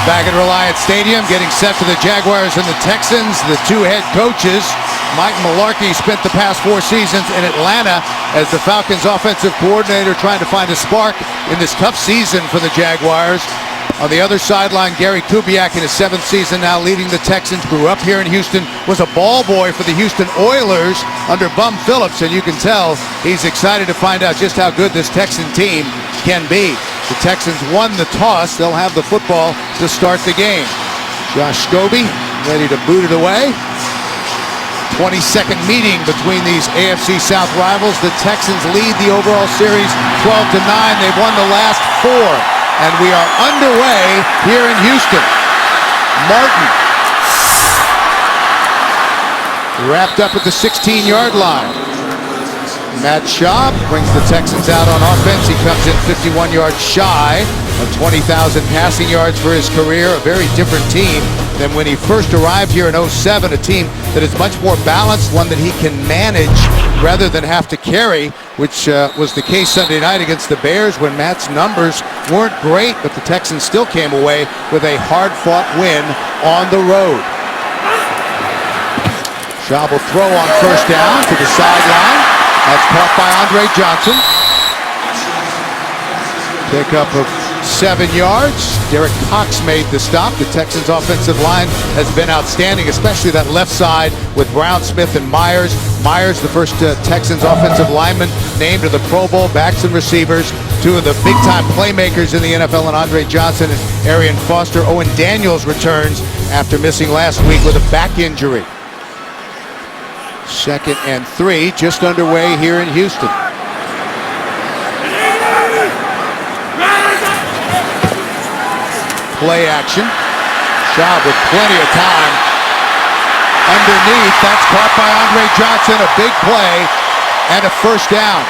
Back at Reliant Stadium, getting set for the Jaguars and the Texans. The two head coaches, Mike Mularkey, spent the past 4 seasons in Atlanta as the Falcons' offensive coordinator, trying to find a spark in this tough season for the Jaguars. On the other sideline, Gary Kubiak in his 7th season now leading the Texans. Grew up here in Houston, was a ball boy for the Houston Oilers under Bum Phillips, and you can tell he's excited to find out just how good this Texan team can be. The Texans won the toss. They'll have the football to start the game. Josh Scobee ready to boot it away. 22nd meeting between these AFC South rivals. The Texans lead the overall series 12-9. They've won the last 4. And we are underway here in Houston. Martin wrapped up at the 16-yard line. Matt Schaub brings the Texans out on offense. He comes in 51 yards shy of 20,000 passing yards for his career. A very different team than when he first arrived here in 07. A team that is much more balanced, one that he can manage rather than have to carry, which was the case Sunday night against the Bears when Matt's numbers weren't great, but the Texans still came away with a hard-fought win on the road. Schaub will throw on first down to the sideline. That's caught by Andre Johnson. Pickup of 7 yards. Derek Cox made the stop. The Texans' offensive line has been outstanding, especially that left side with Brown, Smith, and Myers. Myers, the first Texans offensive lineman named to the Pro Bowl. Backs and receivers, 2 of the big-time playmakers in the NFL, and Andre Johnson and Arian Foster. Owen Daniels returns after missing last week with a back injury. 2nd and 3, just underway here in Houston. Play action. Schaub with plenty of time. Underneath, that's caught by Andre Johnson. A big play and a first down.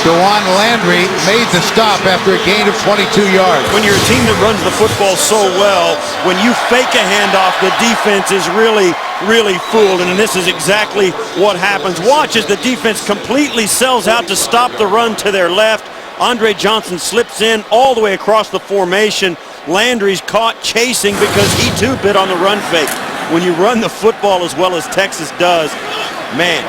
Dewan Landry made the stop after a gain of 22 yards. When you're a team that runs the football so well, when you fake a handoff, the defense is really fooled, and this is exactly what happens. Watch as the defense completely sells out to stop the run to their left. Andre Johnson slips in all the way across the formation. Landry's caught chasing because he too bit on the run fake. When you run the football as well as Texas does, man,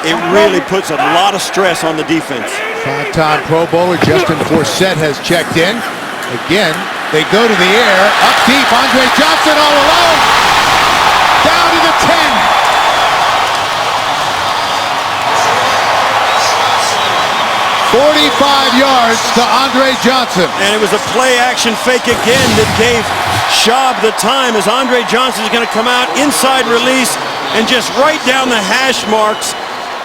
it really puts a lot of stress on the defense. 5-time Pro Bowler Justin Forsett has checked in. Again, they go to the air, up deep, Andre Johnson all alone, down to the 10. 45 yards to Andre Johnson. And it was a play action fake again that gave Schaub the time, as Andre Johnson is going to come out inside release and just right down the hash marks.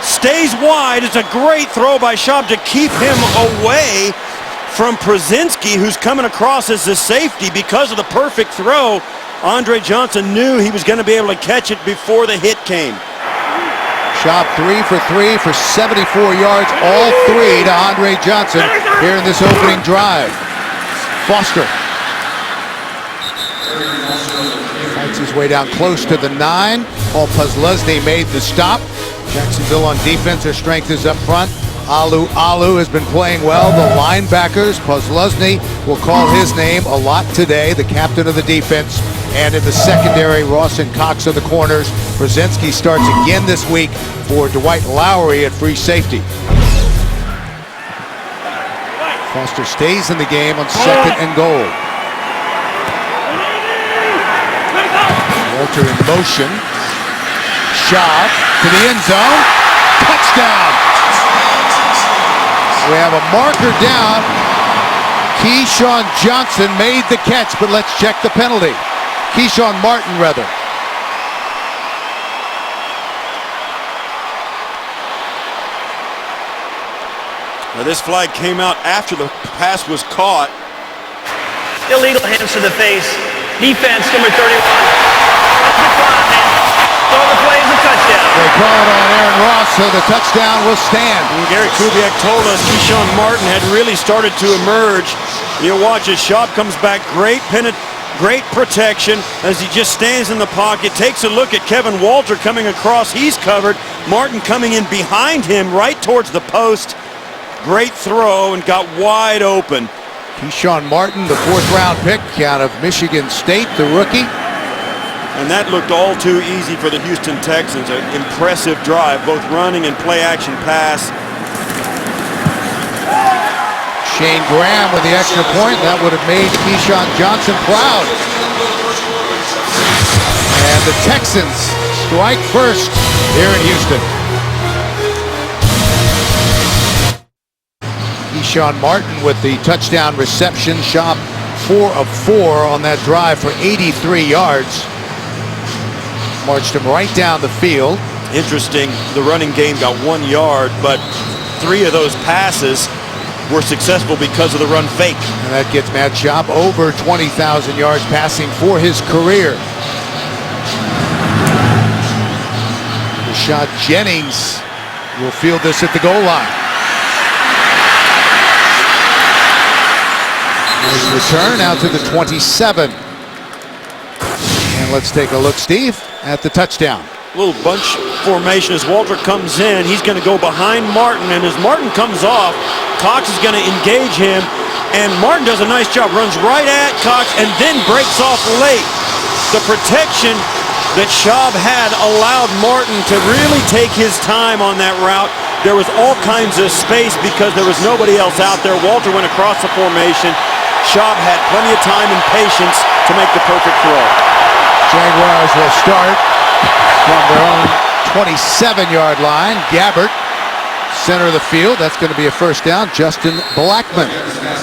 Stays wide. It's a great throw by Schaub to keep him away from Przinski, who's coming across as the safety. Because of the perfect throw, Andre Johnson knew he was going to be able to catch it before the hit came. Schaub 3 for 3 for 74 yards, all 3 to Andre Johnson here in this opening drive. Foster fights his way down close to the 9. Posluszny made the stop. Jacksonville on defense, their strength is up front. Alu has been playing well. The linebackers, Posluszny will call his name a lot today, the captain of the defense. And in the secondary, Ross and Cox are the corners. Przinski starts again this week for Dwight Lowery at free safety. Foster stays in the game on 2nd and goal. Walter in motion. Schaub to the end zone. Touchdown. We have a marker down. Keshawn Johnson made the catch, but let's check the penalty. Keshwan Martin, rather. Now this flag came out after the pass was caught. Illegal hands to the face. Defense, number 31. So the play is a touchdown. They call it on Aaron Ross, so the touchdown will stand. And Garrett Kubiak told us Keshawn Martin had really started to emerge. You'll watch as Schaub comes back. Great protection as he just stands in the pocket, takes a look at Kevin Walter coming across. He's covered. Martin coming in behind him right towards the post. Great throw and got wide open. Keshawn Martin, the 4th-round pick out of Michigan State, the rookie. And that looked all too easy for the Houston Texans. An impressive drive, both running and play-action pass. Shayne Graham with the extra point. That would have made Keyshawn Johnson proud. And the Texans strike first here in Houston. Keshawn Martin with the touchdown reception. Schaub 4 of 4 on that drive for 83 yards. Marched him right down the field. Interesting, the running game got 1 yard, but 3 of those passes were successful because of the run fake. And that gets Matt Schaub over 20,000 yards passing for his career. Rashad Jennings will field this at the goal line. His return out to the 27. And let's take a look, Steve, at the touchdown. Little bunch formation as Walter comes in. He's going to go behind Martin, and as Martin comes off, Cox is going to engage him, and Martin does a nice job, runs right at Cox and then breaks off late. The protection that Schaub had allowed Martin to really take his time on that route. There was all kinds of space because there was nobody else out there. Walter went across the formation. Schaub had plenty of time and patience to make the perfect throw. Jaguars will start from their own 27-yard line. Gabbert, center of the field. That's going to be a first down. Justin Blackmon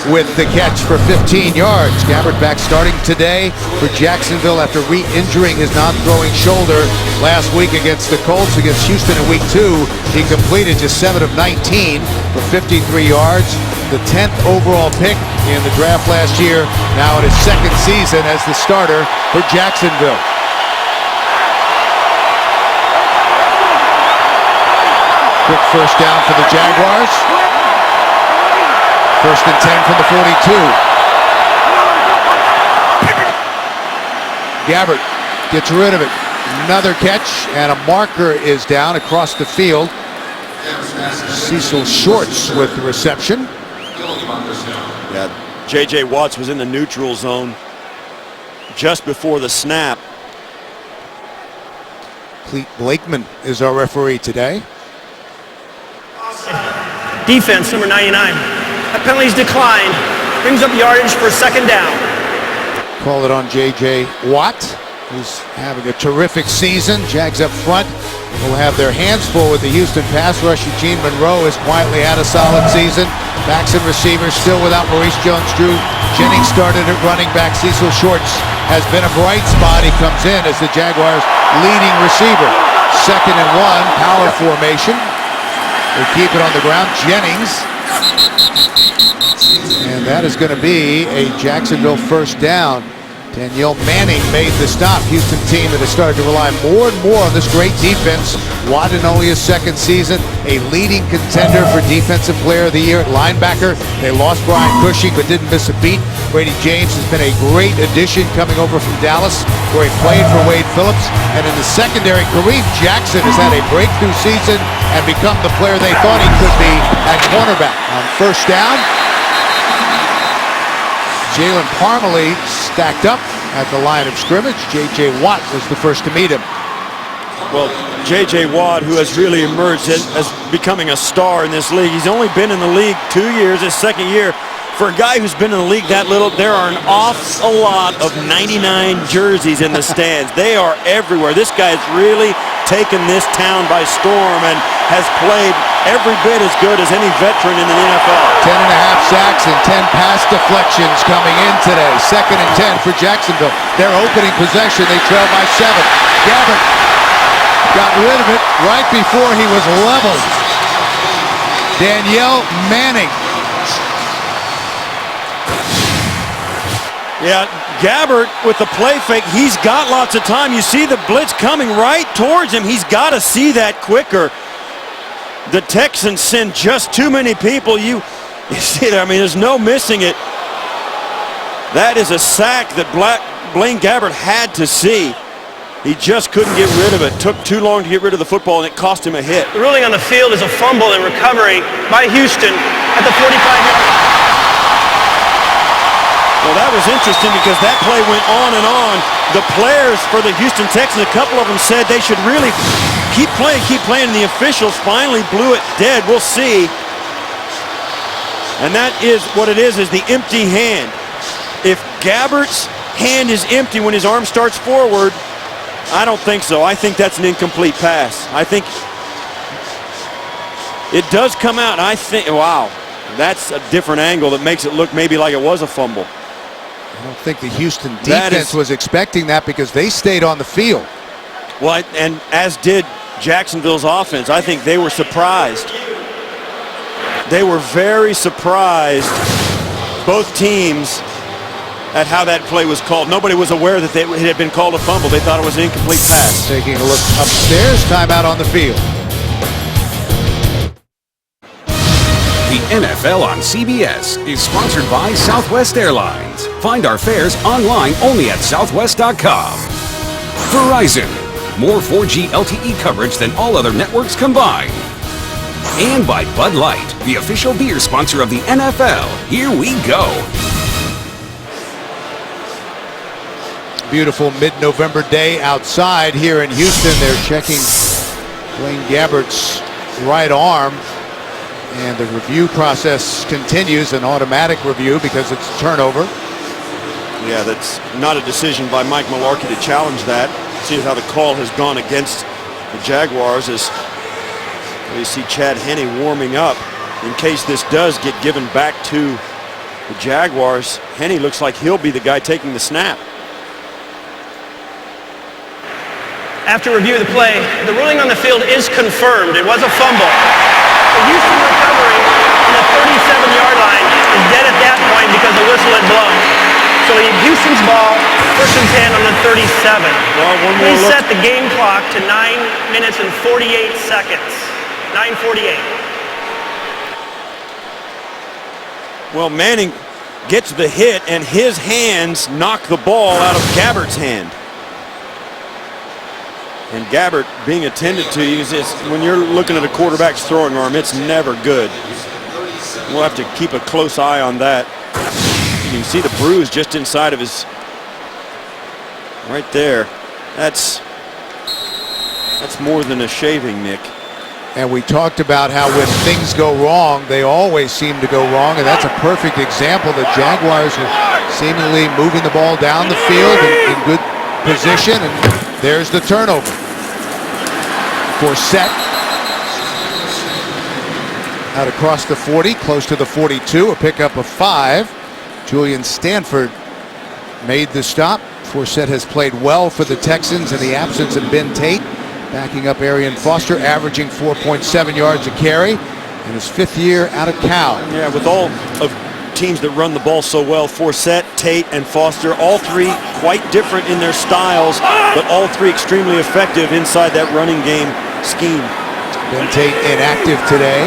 with the catch for 15 yards. Gabbert back starting today for Jacksonville after re-injuring his non-throwing shoulder last week against the Colts. Against Houston in week 2, he completed just 7 of 19 for 53 yards. The 10th overall pick in the draft last year. Now in his 2nd season as the starter for Jacksonville. Quick first down for the Jaguars. 1st and 10 from the 42. Gabbert gets rid of it. Another catch, and a marker is down across the field. Cecil Shorts with the reception. Yeah, J.J. Watts was in the neutral zone just before the snap. Blackmon is our referee today. Defense, number 99. That penalty's declined. Brings up yardage for 2nd down. Call it on J.J. Watt, who's having a terrific season. Jags up front will have their hands full with the Houston pass rush. Eugene Monroe has quietly had a solid season. Backs and receivers still without Maurice Jones-Drew. Jennings started at running back. Cecil Shorts has been a bright spot. He comes in as the Jaguars' leading receiver. 2nd and 1, power formation. They keep it on the ground. Jennings. And that is going to be a Jacksonville first down. Danieal Manning made the stop. Houston team that has started to rely more and more on this great defense. Watt in only his 2nd season, a leading contender for Defensive Player of the Year at linebacker. They lost Brian Cushing but didn't miss a beat. Brady James has been a great addition coming over from Dallas, where he played for Wade Phillips. And in the secondary, Kareem Jackson has had a breakthrough season and become the player they thought he could be at cornerback. On first down, Jalen Parmalee stacked up at the line of scrimmage. J.J. Watt was the first to meet him. Well, J.J. Watt, who has really emerged as becoming a star in this league. He's only been in the league 2 years, his 2nd year. For a guy who's been in the league that little, there are an awful lot of 99 jerseys in the stands. They are everywhere. This guy's really taken this town by storm and has played every bit as good as any veteran in the NFL. 10.5 sacks and 10 pass deflections coming in today. 2nd and 10 for Jacksonville. Their opening possession, they trail by 7. Gabbert got rid of it right before he was leveled. Danieal Manning. Yeah, Gabbert with the play fake, he's got lots of time. You see the blitz coming right towards him. He's got to see that quicker. The Texans send just too many people. You see that? I mean, there's no missing it. That is a sack that Blaine Gabbert had to see. He just couldn't get rid of it. Took too long to get rid of the football, and it cost him a hit. The ruling on the field is a fumble and recovery by Houston at the 45-yard line. Well, that was interesting because that play went on and on. The players for the Houston Texans, a couple of them said they should really keep playing. And the officials finally blew it dead. We'll see. And that is what it is the empty hand. If Gabbert's hand is empty when his arm starts forward, I don't think so. I think that's an incomplete pass. I think it does come out. I think, wow, that's a different angle that makes it look maybe like it was a fumble. I don't think the Houston defense was expecting that because they stayed on the field. Well, and as did Jacksonville's offense. I think they were surprised. They were very surprised, both teams, at how that play was called. Nobody was aware that it had been called a fumble. They thought it was an incomplete pass. Taking a look upstairs, timeout on the field. The NFL on CBS is sponsored by Southwest Airlines. Find our fares online only at southwest.com. Verizon, more 4G LTE coverage than all other networks combined. And by Bud Light, the official beer sponsor of the NFL. Here we go. Beautiful mid-November day outside here in Houston. They're checking Blaine Gabbert's right arm. And the review process continues, an automatic review because it's a turnover. Yeah, that's not a decision by Mike Mularkey to challenge that. See how the call has gone against the Jaguars as you see Chad Henne warming up in case this does get given back to the Jaguars. Henne looks like he'll be the guy taking the snap. After review of the play, the ruling on the field is confirmed. It was a fumble. The Houston recovery on the 37-yard line is dead at that point because the whistle had blown. So Houston's ball, 1st and 10 on the 37. Well, Please set the game clock to 9 minutes and 48 seconds. 9:48. Well, Manning gets the hit, and his hands knock the ball out of Gabbert's hand. And Gabbert being attended to, when you're looking at a quarterback's throwing arm, it's never good. We'll have to keep a close eye on that. You can see the bruise just inside of his, right there. That's more than a shaving, Nick. And we talked about how when things go wrong, they always seem to go wrong, and that's a perfect example. The Jaguars are seemingly moving the ball down the field in good position, and there's the turnover. Forsett out across the 40, close to the 42, a pickup of 5. Julian Stanford made the stop. Forsett has played well for the Texans in the absence of Ben Tate, backing up Arian Foster, averaging 4.7 yards a carry in his 5th year out of Cal. Yeah, with all of teams that run the ball so well, Forsett, Tate, and Foster, all three quite different in their styles, but all three extremely effective inside that running game scheme. Ben Tate inactive today.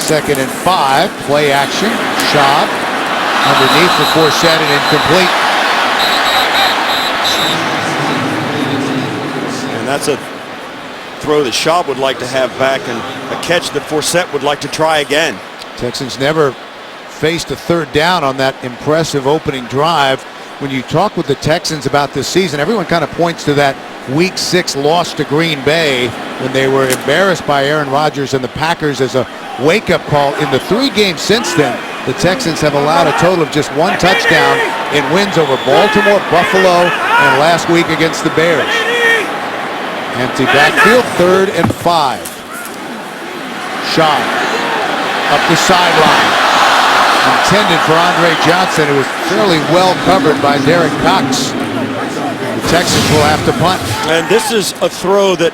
2nd and 5, play action. Schaub underneath for Forsett and incomplete. And that's a throw that Schaub would like to have back, and a catch that Forsett would like to try again. Texans never faced a 3rd down on that impressive opening drive. When you talk with the Texans about this season, everyone kind of points to that Week 6 loss to Green Bay when they were embarrassed by Aaron Rodgers and the Packers as a wake-up call. In the 3 games since then, the Texans have allowed a total of just 1 touchdown in wins over Baltimore, Buffalo, and last week against the Bears. Empty backfield, 3rd and 5. Schaub up the sideline. Intended for Andre Johnson. It was fairly well covered by Derek Cox. The Texans will have to punt. And this is a throw that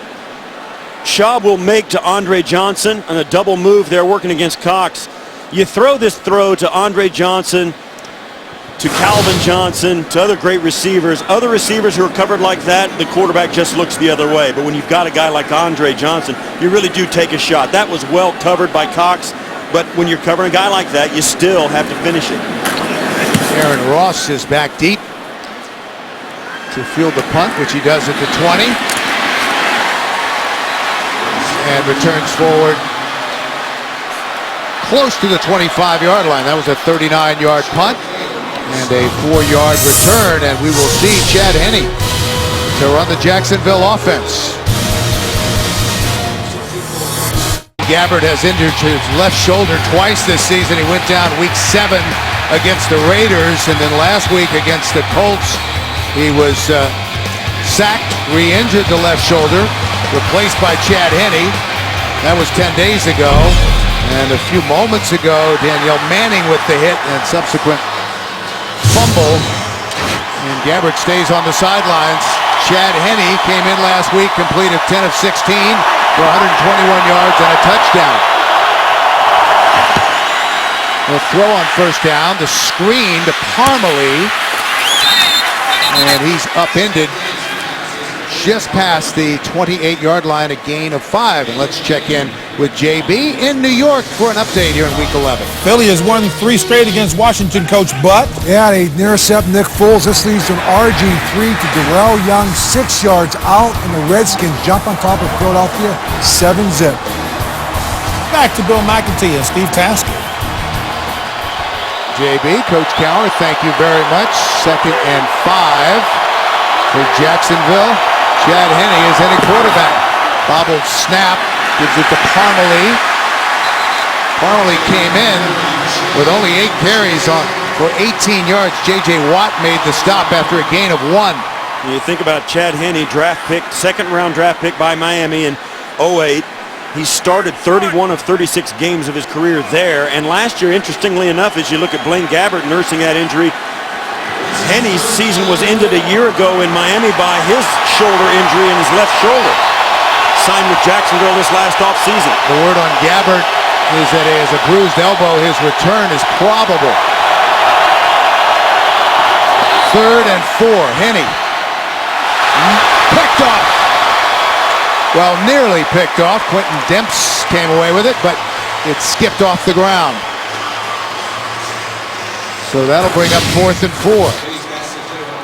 Schaub will make to Andre Johnson on a double move there working against Cox. You throw this throw to Andre Johnson, to Calvin Johnson, to other great receivers. Other receivers who are covered like that, the quarterback just looks the other way. But when you've got a guy like Andre Johnson, you really do take a shot. That was well covered by Cox. But when you're covering a guy like that, you still have to finish it. Aaron Ross is back deep to field the punt, which he does at the 20. And returns forward close to the 25-yard line. That was a 39-yard punt. And a 4-yard return, and we will see Chad Henne to run the Jacksonville offense. Gabbert has injured his left shoulder twice this season. He went down week 7 against the Raiders, and then last week against the Colts, he was sacked, re-injured the left shoulder, replaced by Chad Henne. That was 10 days ago. And a few moments ago, Danieal Manning with the hit and subsequent fumble. And Gabbert stays on the sidelines. Chad Henne came in last week, completed 10 of 16 for 121 yards and a touchdown. The throw on first down, the screen to Parmalee. And he's upended just past the 28-yard line, a gain of 5. And let's check in with JB in New York for an update here in Week 11. Philly has won 3 straight against Washington, Coach, but... Yeah, they intercept Nick Foles. This leads to an RG3 to Darrell Young, 6 yards out, and the Redskins jump on top of Philadelphia, 7-zip. Back to Bill McAtee and Steve Tasker. JB, Coach Cowher, thank you very much. 2nd and 5 for Jacksonville. Chad Henne is in at quarterback. Bobbled snap, gives it to Parmalee. Parmalee came in with only 8 carries for 18 yards. J.J. Watt made the stop after a gain of 1. You think about Chad Henne, draft pick, 2nd-round draft pick by Miami in 2008. He started 31 of 36 games of his career there. And last year, interestingly enough, as you look at Blaine Gabbert nursing that injury, Henne's season was ended a year ago in Miami by his shoulder injury in his left shoulder. Signed with Jacksonville this last offseason. The word on Gabbert is that he has a bruised elbow. His return is probable. 3rd and 4. Henne. Picked off. Well, nearly picked off. Quentin Demps came away with it, but it skipped off the ground. So that'll bring up 4th and 4.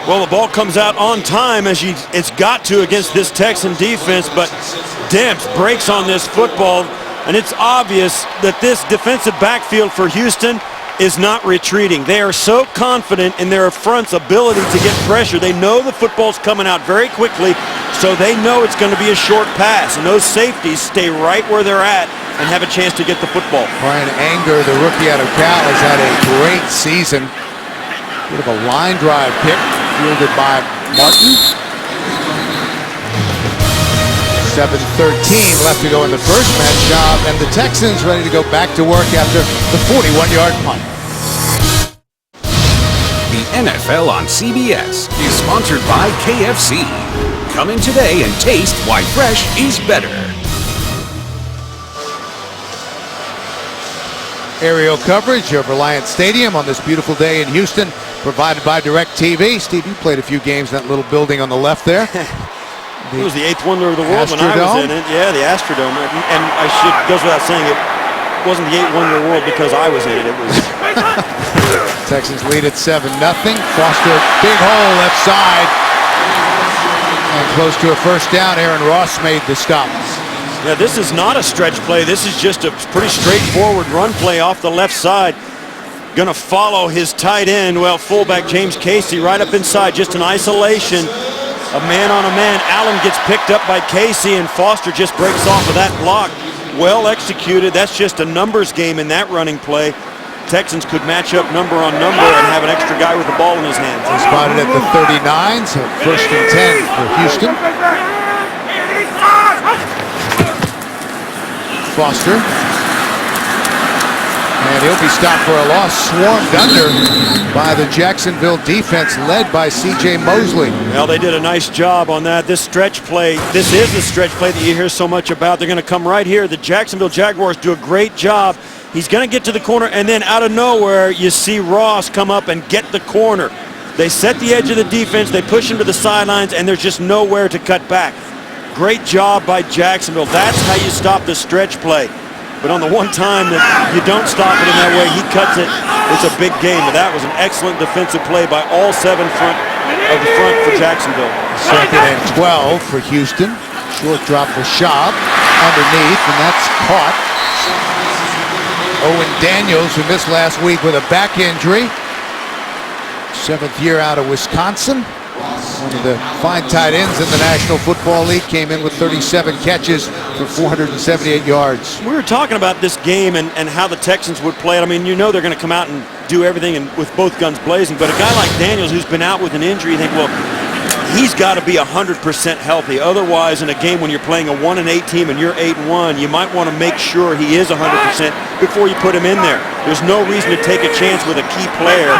Well, the ball comes out on time as it's got to against this Texan defense, but Demps breaks on this football, and it's obvious that this defensive backfield for Houston is not retreating. They are so confident in their front's ability to get pressure. They know the football's coming out very quickly, so they know it's going to be a short pass, and those safeties stay right where they're at and have a chance to get the football. Brian Anger, the rookie out of Cal, has had a great season. Bit of a line drive kick fielded by Martin. 7:13 left to go in the first man. Schaub and the Texans ready to go back to work after the 41-yard punt. The NFL on CBS is sponsored by KFC. Come in today and taste why fresh is better. Aerial coverage of Reliant Stadium on this beautiful day in Houston, provided by DirecTV. Steve, you played a few games in that little building on the left there. It was the 8th wonder of the world when I was in it. Yeah, the Astrodome. And goes without saying, it wasn't the 8th wonder of the world because I was in it. It was. Texans lead at 7-0. Foster, big hole left side. And close to a first down. Aaron Ross made the stop. Yeah, this is not a stretch play. This is just a pretty straightforward run play off the left side. Going to follow his tight end. Well, fullback James Casey right up inside, just an isolation. A man on a man. Allen gets picked up by Casey, and Foster just breaks off of that block. Well executed. That's just a numbers game in that running play. Texans could match up number on number and have an extra guy with the ball in his hands. He spotted at the 39, so 1st and 10 for Houston. Foster. And he'll be stopped for a loss, swarmed under by the Jacksonville defense led by C.J. Mosley. Well, they did a nice job on that. This stretch play, this is the stretch play that you hear so much about. They're going to come right here. The Jacksonville Jaguars do a great job. He's going to get to the corner, and then out of nowhere, you see Ross come up and get the corner. They set the edge of the defense, they push him to the sidelines, and there's just nowhere to cut back. Great job by Jacksonville. That's how you stop the stretch play. But on the one time that you don't stop it in that way, he cuts it. It's a big game. But that was an excellent defensive play by all 7 of the front for Jacksonville. 2nd and 12 for Houston. Short drop for Schaub underneath, and that's caught. Owen Daniels, who missed last week with a back injury. 7th year out of Wisconsin. One of the fine tight ends in the National Football League. Came in with 37 catches for 478 yards. We were talking about this game and how the Texans would play it. I mean, you know they're going to come out and do everything with both guns blazing. But a guy like Daniels, who's been out with an injury, you think, well, he's got to be 100% healthy. Otherwise, in a game when you're playing a 1-8 team and you're 8-1, you might want to make sure he is 100% before you put him in there. There's no reason to take a chance with a key player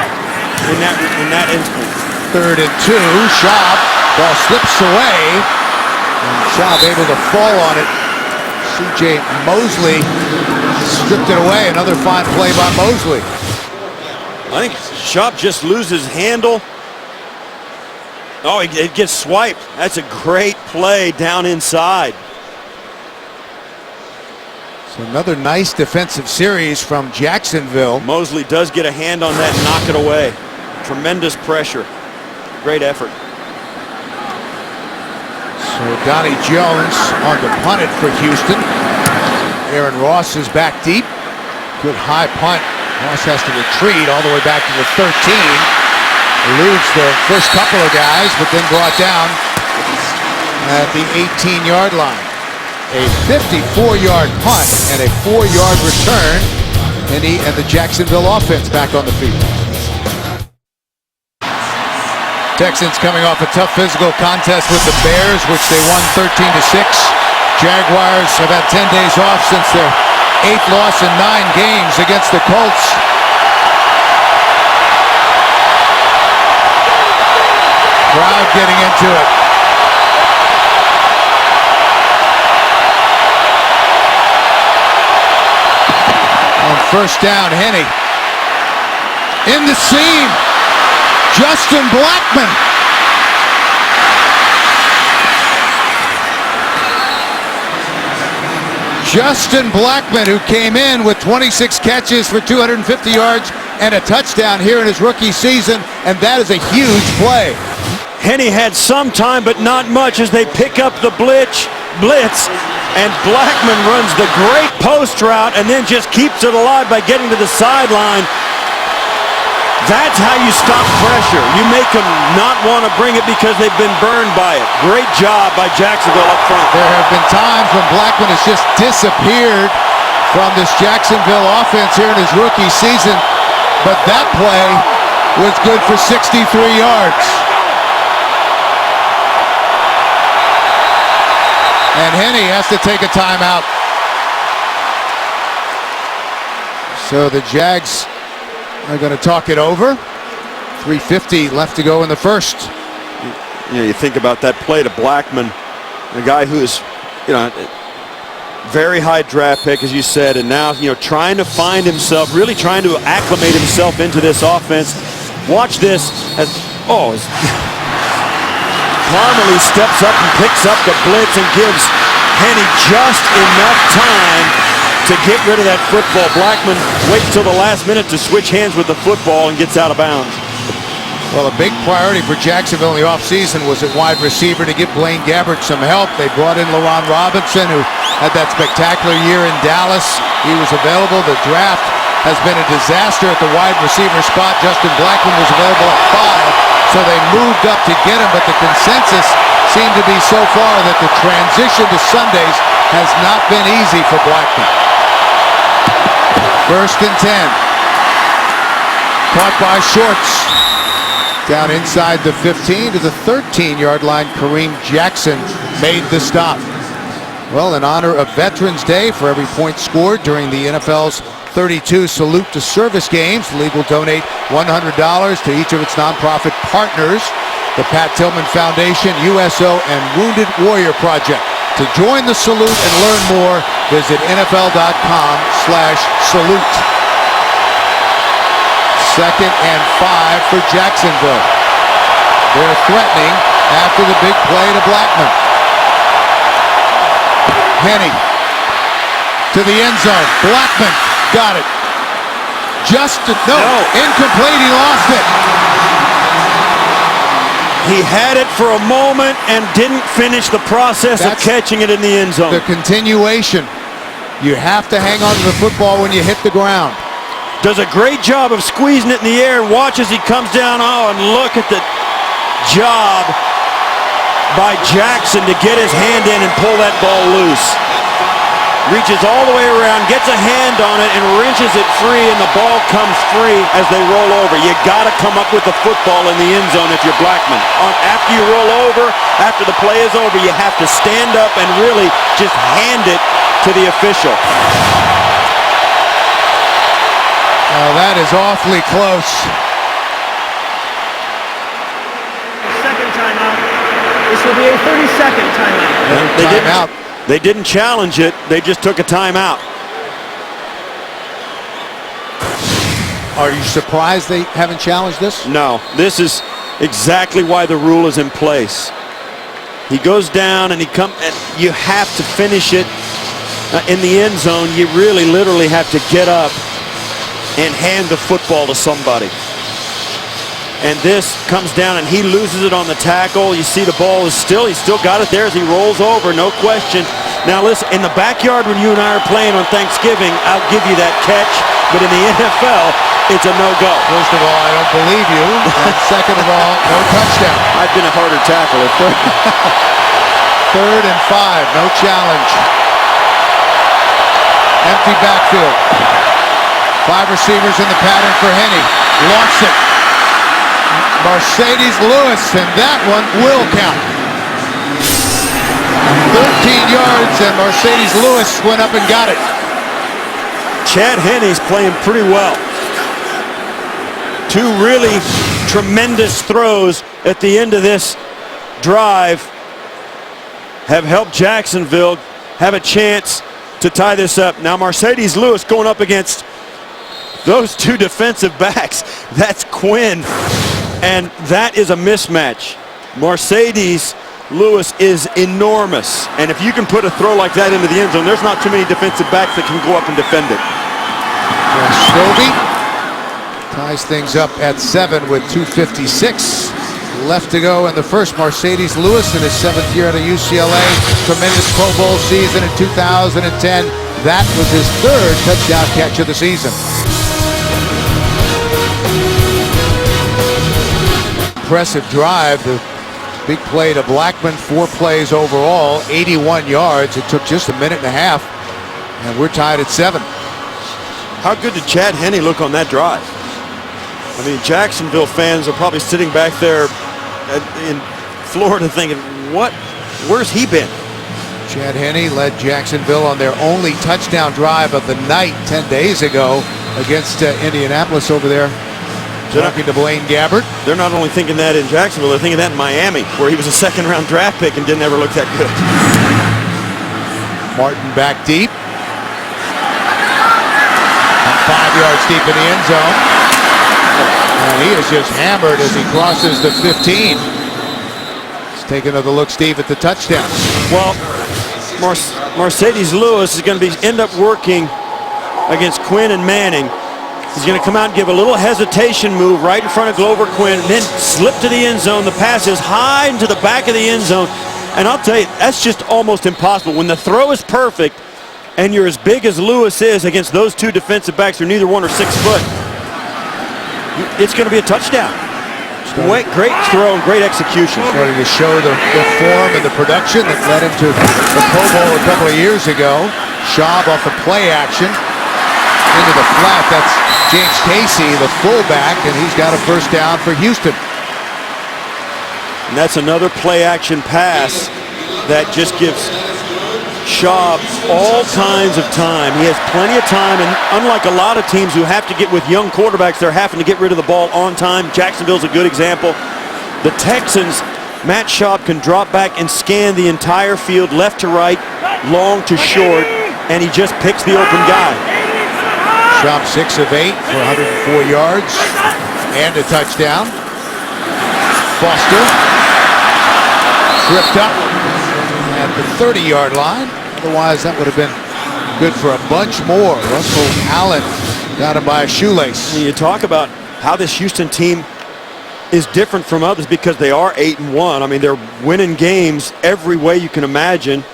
in that instance. 3rd and 2. Schaub. Ball slips away. And Schaub able to fall on it. C.J. Mosley stripped it away. Another fine play by Mosley. I think Schaub just loses handle. Oh, it gets swiped. That's a great play down inside. So another nice defensive series from Jacksonville. Mosley does get a hand on that and knock it away. Tremendous pressure. Great effort. So Donnie Jones on to punt it for Houston. Aaron Ross is back deep. Good high punt. Ross has to retreat all the way back to the 13. Eludes the first couple of guys, but then brought down at the 18-yard line. A 54-yard punt and a 4-yard return. And the Jacksonville offense back on the field. Texans coming off a tough physical contest with the Bears, which they won 13-6. Jaguars have had 10 days off since their 8th loss in 9 games against the Colts. Crowd getting into it. On 1st down, Henne in the seam. Justin Blackmon. Justin Blackmon, who came in with 26 catches for 250 yards and a touchdown here in his rookie season, and that is a huge play. Henne had some time, but not much as they pick up the blitz, and Blackmon runs the great post route and then just keeps it alive by getting to the sideline. That's how you stop pressure. You make them not want to bring it because they've been burned by it. Great job by Jacksonville up front. There have been times when Blackmon has just disappeared from this Jacksonville offense here in his rookie season, but that play was good for 63 yards. And Henne has to take a timeout. So the Jags are going to talk it over. 3:50 left to go in the first. You know, you think about that play to Blackmon, a guy who is, very high draft pick, as you said, and now, trying to find himself, really trying to acclimate himself into this offense. Watch this as, Parmalee steps up and picks up the blitz and gives Henne just enough time to get rid of that football. Blackmon waits till the last minute to switch hands with the football and gets out of bounds. Well, a big priority for Jacksonville in the offseason was at wide receiver to give Blaine Gabbert some help. They brought in LaRon Robinson, who had that spectacular year in Dallas. He was available. The draft has been a disaster at the wide receiver spot. Justin Blackmon was available at 5, so they moved up to get him, but the consensus seemed to be so far that the transition to Sundays has not been easy for Blackmon. 1st and 10. Caught by Shorts. Down inside the 15 to the 13-yard line. Kareem Jackson made the stop. Well, in honor of Veterans Day, for every point scored during the NFL's 32 Salute to Service games, the league will donate $100 to each of its nonprofit partners, the Pat Tillman Foundation, USO, and Wounded Warrior Project. To join the salute and learn more, visit NFL.com/salute. 2nd and 5 for Jacksonville. They're threatening after the big play to Blackmon. Henne to the end zone. Blackmon got it. Incomplete. He lost it. He had it for a moment and didn't finish the process of catching it in the end zone. The continuation. You have to hang on to the football when you hit the ground. does a great job of squeezing it in the air. Watch as he comes down. Oh, and look at the job by Jackson to get his hand in and pull that ball loose. Reaches all the way around, gets a hand on it, and wrenches it free, and the ball comes free as they roll over. You got to come up with the football in the end zone if you're Blackmon. After you roll over, after the play is over, you have to stand up and really just hand it to the official. That is awfully close. Second timeout. This will be a 30-second timeout. They didn't challenge it. They just took a timeout. Are you surprised they haven't challenged this? No. This is exactly why the rule is in place. He goes down and and you have to finish it in the end zone. You really literally have to get up and hand the football to somebody. And this comes down and he loses it on the tackle. You see the ball is he's still got it there as he rolls over, no question. Now listen, in the backyard when you and I are playing on Thanksgiving, I'll give you that catch, but in the NFL, it's a no-go. First of all, I don't believe you. And second of all, no touchdown. I've been a harder tackler. Third and 5, no challenge. Empty backfield. 5 receivers in the pattern for Henne. Lost it. Marcedes Lewis, and that one will count. 13 yards, and Marcedes Lewis went up and got it. Chad Henne's playing pretty well. 2 really tremendous throws at the end of this drive have helped Jacksonville have a chance to tie this up. Now Marcedes Lewis going up against those 2 defensive backs. That's Quinn. And that is a mismatch. Marcedes Lewis is enormous. And if you can put a throw like that into the end zone, there's not too many defensive backs that can go up and defend it. Scobee ties things up at 7 with 2:56 left to go in the first. Marcedes Lewis in his 7th year at UCLA. Tremendous Pro Bowl season in 2010. That was his 3rd touchdown catch of the season. Impressive drive. The big play to Blackmon, 4 plays overall, 81 yards. It took just a minute and a half, and we're tied at 7. How good did Chad Henne look on that drive? I mean, Jacksonville fans are probably sitting back there in Florida thinking, where's he been? Chad Henne led Jacksonville on their only touchdown drive of the night 10 days ago against Indianapolis over there. Talking to Blaine Gabbert. They're not only thinking that in Jacksonville, they're thinking that in Miami, where he was a 2nd-round draft pick and didn't ever look that good. Martin back deep. And 5 yards deep in the end zone. And he is just hammered as he crosses the 15. Let's take another look, Steve, at the touchdown. Well, Marcedes Lewis is going to end up working against Quinn and Manning. He's going to come out and give a little hesitation move right in front of Glover Quinn, and then slip to the end zone. The pass is high into the back of the end zone. And I'll tell you, that's just almost impossible. When the throw is perfect and you're as big as Lewis is against those 2 defensive backs who are neither 1 or 6 foot, it's going to be a touchdown. Great throw and great execution. Starting to show the form and the production that led him to the Pro Bowl a couple of years ago. Schaub off the play action into the flat. That's James Casey, the fullback, and he's got a first down for Houston. And that's another play-action pass that just gives Schaub all kinds of time. He has plenty of time, and unlike a lot of teams who have to get with young quarterbacks, they're having to get rid of the ball on time. Jacksonville's a good example. The Texans, Matt Schaub can drop back and scan the entire field, left to right, long to short, and he just picks the open guy. Schaub 6 of 8 for 104 yards and a touchdown. Foster tripped up at the 30-yard line. Otherwise, that would have been good for a bunch more. Russell Allen got him by a shoelace. You talk about how this Houston team is different from others because they are 8-1. I mean, they're winning games every way you can imagine.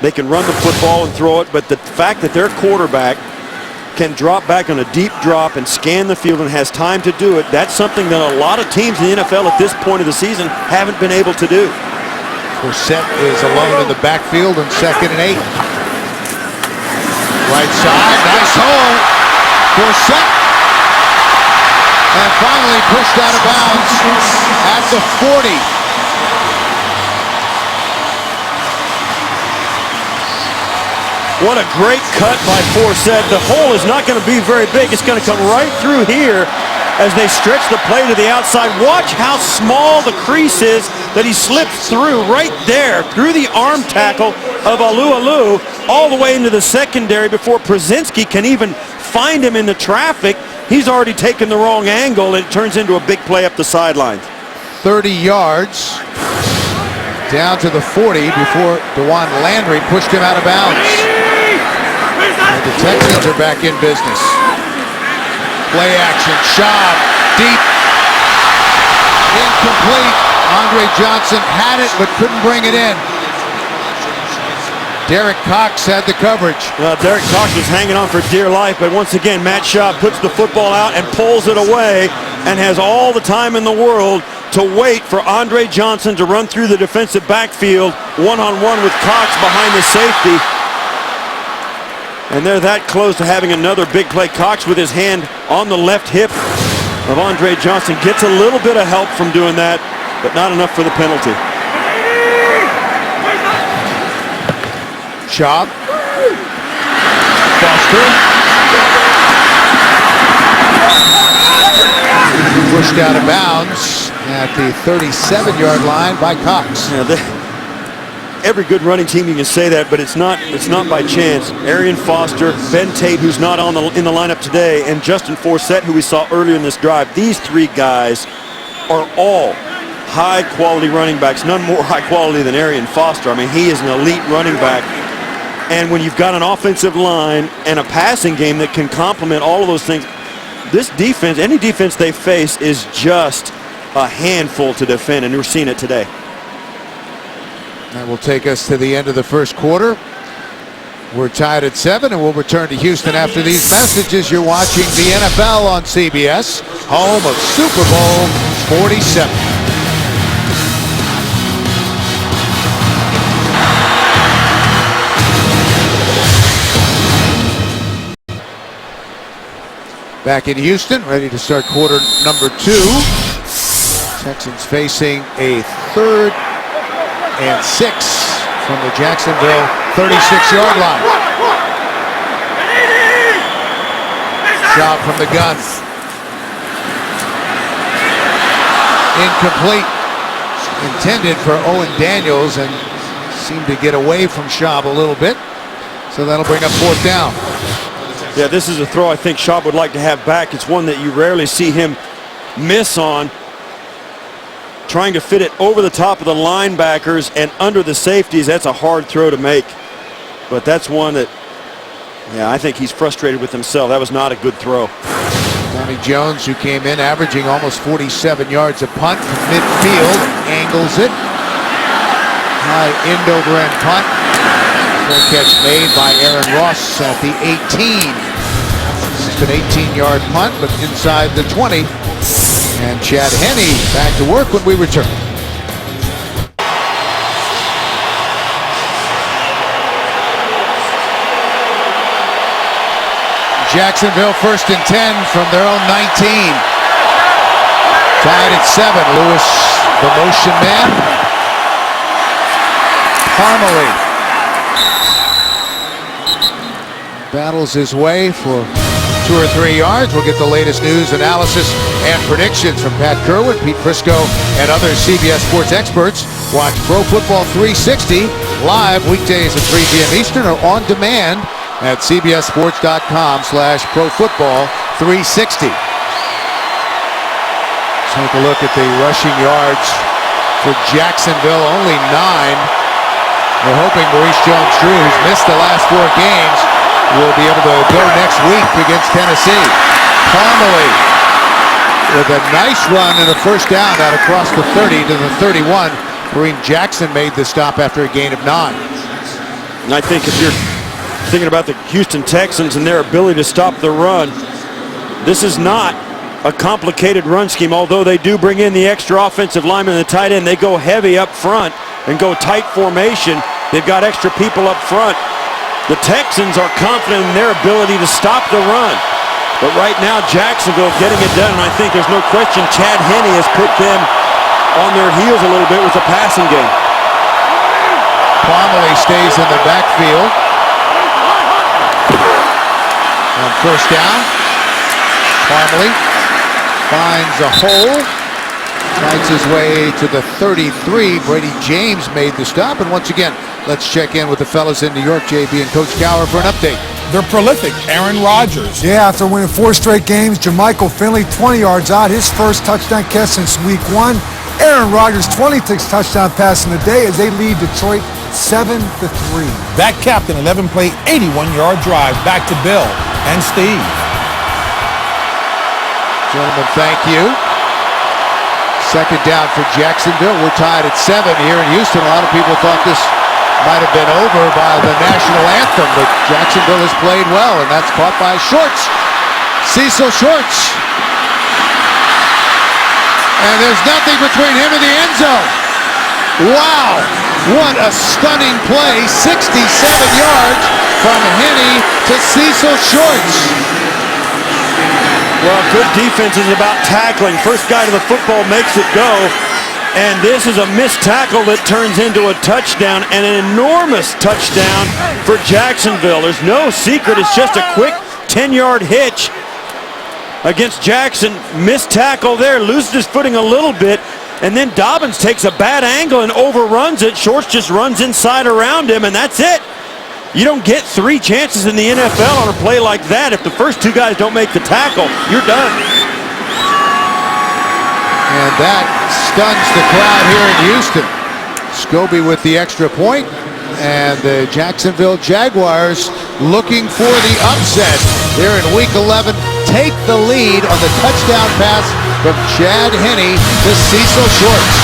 They can run the football and throw it, but the fact that their quarterback can drop back on a deep drop and scan the field and has time to do it, that's something that a lot of teams in the NFL at this point of the season haven't been able to do. Forsett is alone in the backfield on 2nd and 8. Right side, nice hole. Forsett. And finally pushed out of bounds at the 40. What a great cut by Forsett. The hole is not going to be very big. It's going to come right through here as they stretch the play to the outside. Watch how small the crease is that he slips through right there, through the arm tackle of Alu all the way into the secondary before Brzezinski can even find him in the traffic. He's already taken the wrong angle, and it turns into a big play up the sideline. 30 yards down to the 40 before DeJuan Landry pushed him out of bounds. And the Texans are back in business. Play action, Schaub, deep, incomplete. Andre Johnson had it but couldn't bring it in. Derek Cox had the coverage. Derek Cox was hanging on for dear life, but once again, Matt Schaub puts the football out and pulls it away and has all the time in the world to wait for Andre Johnson to run through the defensive backfield one-on-one with Cox behind the safety. And they're that close to having another big play. Cox with his hand on the left hip of Andre Johnson gets a little bit of help from doing that, but not enough for the penalty. Schaub. Foster. Pushed out of bounds at the 37-yard line by Cox. Every good running team, you can say that, but it's not by chance. Arian Foster, Ben Tate, who's not in the lineup today, and Justin Forsett, who we saw earlier in this drive. These three guys are all high-quality running backs, none more high quality than Arian Foster. I mean, he is an elite running back. And when you've got an offensive line and a passing game that can complement all of those things, this defense, any defense they face, is just a handful to defend, and we're seeing it today. That will take us to the end of the first quarter. We're tied at 7, and we'll return to Houston after these messages. You're watching the NFL on CBS, home of Super Bowl 47. Back in Houston, ready to start quarter number 2. Texans facing a 3rd and 6 from the Jacksonville 36-yard line. Schaub from the gun. Incomplete. Intended for Owen Daniels and seemed to get away from Schaub a little bit. So that'll bring up 4th down. Yeah, this is a throw I think Schaub would like to have back. It's one that you rarely see him miss on. Trying to fit it over the top of the linebackers and under the safeties, that's a hard throw to make. But that's one that, yeah, I think he's frustrated with himself. That was not a good throw. Donnie Jones, who came in averaging almost 47 yards a punt from midfield, angles it. High end over end punt. Full catch made by Aaron Ross at the 18. It's an 18-yard punt, but inside the 20. And Chad Henne back to work when we return. Jacksonville 1st and 10 from their own 19. Tied at 7. Lewis, the motion man. Parmalee battles his way for 2 or 3 yards. We'll get the latest news, analysis, and predictions from Pat Kerwin, Pete Prisco, and other CBS Sports experts. Watch Pro Football 360 live weekdays at 3 p.m. Eastern or on demand at cbssports.com/profootball360. Take a look at the rushing yards for Jacksonville, only 9. We're hoping Maurice Jones-Drew, who's missed the last 4 games, will be able to go next week against Tennessee. Parmalee with a nice run and a 1st down out across the 30 to the 31. Kareem Jackson made the stop after a gain of 9. And I think if you're thinking about the Houston Texans and their ability to stop the run. This is not a complicated run scheme, although they do bring in the extra offensive lineman and the tight end. They go heavy up front and go tight formation. They've got extra people up front. The Texans are confident in their ability to stop the run. But right now, Jacksonville getting it done, and I think there's no question Chad Henne has put them on their heels a little bit with the passing game. Plumlee stays in the backfield. On first down, Plumlee finds a hole, finds his way to the 33. Brady James made the stop, and once again, let's check in with the fellas in New York, JB and Coach Cowher, for an update. They're prolific. Aaron Rodgers. Yeah, after winning 4 straight games, Jermichael Finley 20 yards out, his first touchdown catch since week 1. Aaron Rodgers 26 touchdown pass in the day as they lead Detroit 7-3. That capped an 11-play, 81-yard drive back to Bill and Steve. Gentlemen, thank you. Second down for Jacksonville. We're tied at 7 here in Houston. A lot of people thought this might have been over by the national anthem, but Jacksonville has played well, and that's caught by Shorts. Cecil Shorts. And there's nothing between him and the end zone. Wow, what a stunning play. 67 yards from Henne to Cecil Shorts. Well, good defense is about tackling. First guy to the football makes it go. And this is a missed tackle that turns into a touchdown, and an enormous touchdown for Jacksonville. There's no secret. It's just a quick 10-yard hitch against Jackson. Missed tackle there, loses his footing a little bit, and then Dobbins takes a bad angle and overruns it. Shorts just runs inside around him, and that's it. You don't get 3 chances in the NFL on a play like that. If the first 2 guys don't make the tackle, you're done. And that stuns the crowd here in Houston. Scobee with the extra point, and the Jacksonville Jaguars looking for the upset here in Week 11. Take the lead on the touchdown pass from Chad Henne to Cecil Shorts.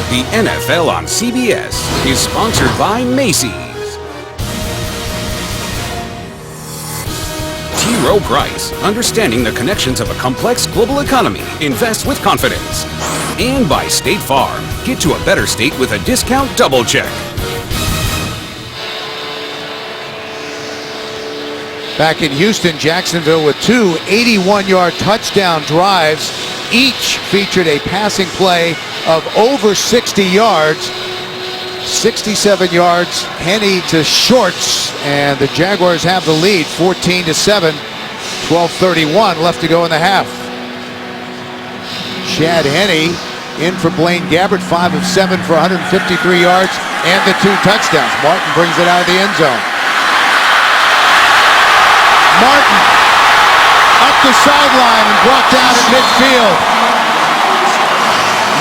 The NFL on CBS is sponsored by Macy's. T. Rowe Price, understanding the connections of a complex global economy. Invest with confidence. And by State Farm. Get to a better state with a discount double check. Back in Houston, Jacksonville with 2 81-yard touchdown drives. Each featured a passing play of over 60 yards. 67 yards, Henne to Shorts, and the Jaguars have the lead, 14-7, 12:31 left to go in the half. Chad Henne in for Blaine Gabbert, 5 of 7 for 153 yards and the 2 touchdowns. Martin brings it out of the end zone. Martin up the sideline and brought down at midfield.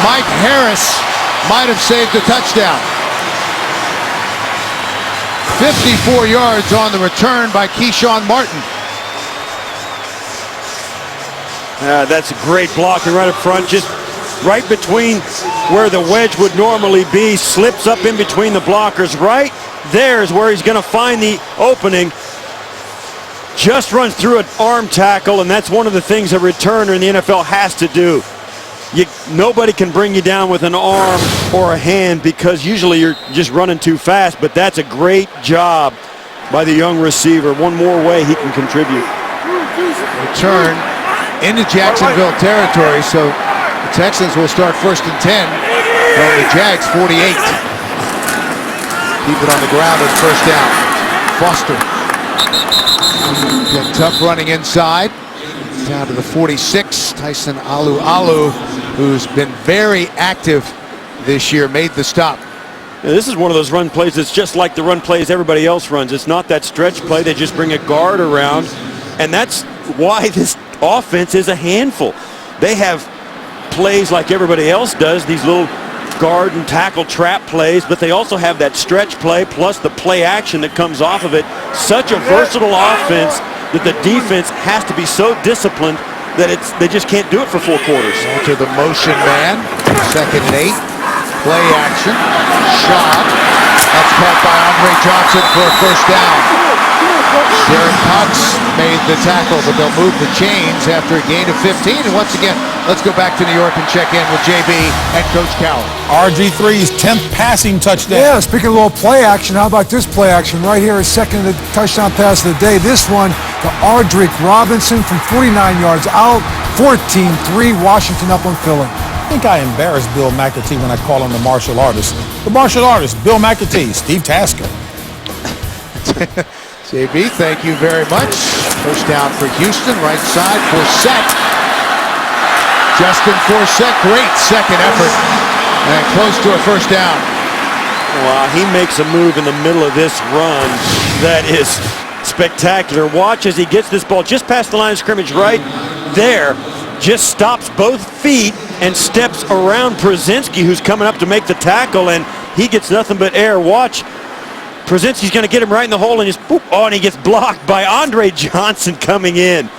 Mike Harris might have saved the touchdown. 54 yards on the return by Keshwan Martin. That's a great blocking right up front, just right between where the wedge would normally be, slips up in between the blockers. Right there is where he's going to find the opening. Just runs through an arm tackle, and that's one of the things a returner in the NFL has to do. Nobody can bring you down with an arm or a hand because usually you're just running too fast, but that's a great job by the young receiver. One more way he can contribute. Return into Jacksonville territory, so the Texans will start 1st and 10 from the Jags 48. Keep it on the ground at first down. Foster. Again, tough running inside. Down to the 46. Tyson Alu, who's been very active this year, made the stop. Now, this is one of those run plays that's just like the run plays everybody else runs. It's not that stretch play. They just bring a guard around, and that's why this offense is a handful. They have plays like everybody else does, these little guard and tackle trap plays, but they also have that stretch play plus the play action that comes off of it. Such a versatile offense that the defense has to be so disciplined that they just can't do it for 4 quarters. To the motion man, 2nd and 8. Play action. Schaub by Andre Johnson for a first down. Derek Cox made the tackle, but they'll move the chains after a gain of 15. And once again, let's go back to New York and check in with JB and Coach Cowell. RG3's 10th passing touchdown. Yeah, speaking of a little play action, how about this play action right here? His second touchdown pass of the day. This one to Ardrick Robinson from 49 yards out, 14-3, Washington up on Philly. I think I embarrassed Bill McAtee when I call him the martial artist. The martial artist, Bill McAtee, Steve Tasker. JB, thank you very much. First down for Houston, right side, Forsett. Justin Forsett, great second effort, and close to a first down. Wow, he makes a move in the middle of this run that is spectacular. Watch as he gets this ball just past the line of scrimmage right there, just stops both feet and steps around Przinski, who's coming up to make the tackle, and he gets nothing but air. Watch. Przinski's going to get him right in the hole and just boop, and he gets blocked by Andre Johnson coming in.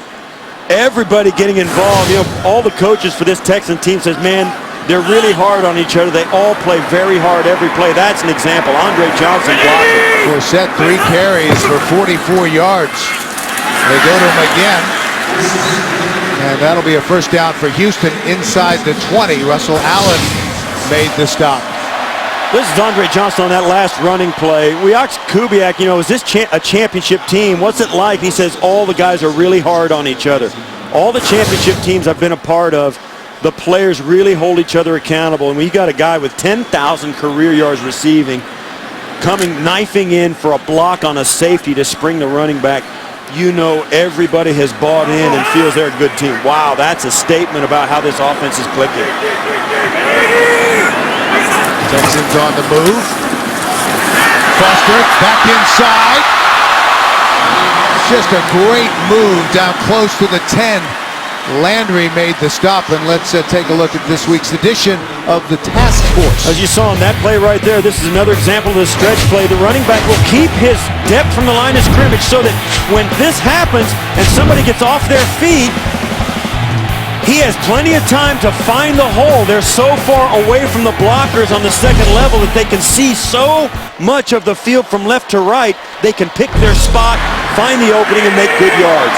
Everybody getting involved. You know, all the coaches for this Texan team says, man, they're really hard on each other. They all play very hard every play. That's an example. Andre Johnson blocking. Forsett 3 carries for 44 yards. They go to him again. And that'll be a first down for Houston inside the 20. Russell Allen made the stop. This is Andre Johnson on that last running play. We asked Kubiak, you know, is this a championship team? What's it like? He says all the guys are really hard on each other. All the championship teams I've been a part of, the players really hold each other accountable. And we got a guy with 10,000 career yards receiving, knifing in for a block on a safety to spring the running back. You know everybody has bought in and feels they're a good team. Wow, that's a statement about how this offense is clicking. Texans on the move. Foster back inside. Just a great move down close to the 10. Landry made the stop, and let's take a look at this week's edition of the Task Force. As you saw on that play right there, this is another example of the stretch play. The running back will keep his depth from the line of scrimmage so that when this happens and somebody gets off their feet, he has plenty of time to find the hole. They're so far away from the blockers on the second level that they can see so much of the field from left to right. They can pick their spot, find the opening, and make good yards.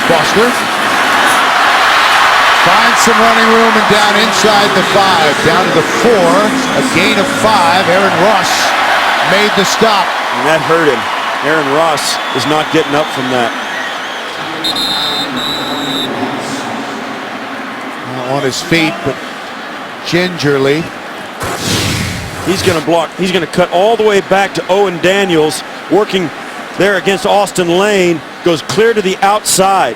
Foster finds some running room and down inside the 5, down to the 4, a gain of 5. Aaron Ross made the stop. And that hurt him. Aaron Ross is not getting up from that. On his feet, but gingerly. He's going to block. He's going to cut all the way back to Owen Daniels, working there against Austin Lane, goes clear to the outside.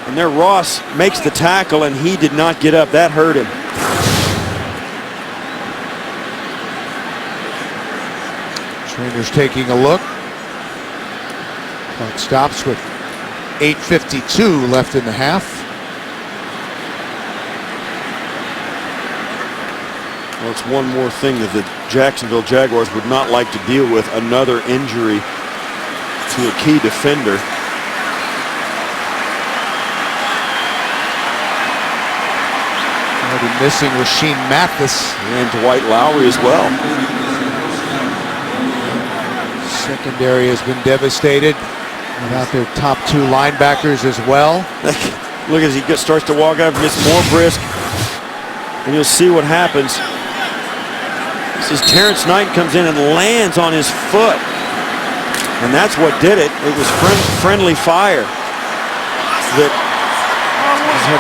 And there Ross makes the tackle, and he did not get up. That hurt him. Trainer's taking a look. Clock stops with 8:52 left in the half. Well, it's one more thing that the Jacksonville Jaguars would not like to deal with, another injury to a key defender. Already missing Rasheem Mathis. And Dwight Lowry as well. Secondary has been devastated without their top 2 linebackers as well. Look as he starts to walk out, gets more brisk, and you'll see what happens. This is Terrence Knight comes in and lands on his foot. And that's what did it. It was friendly fire. That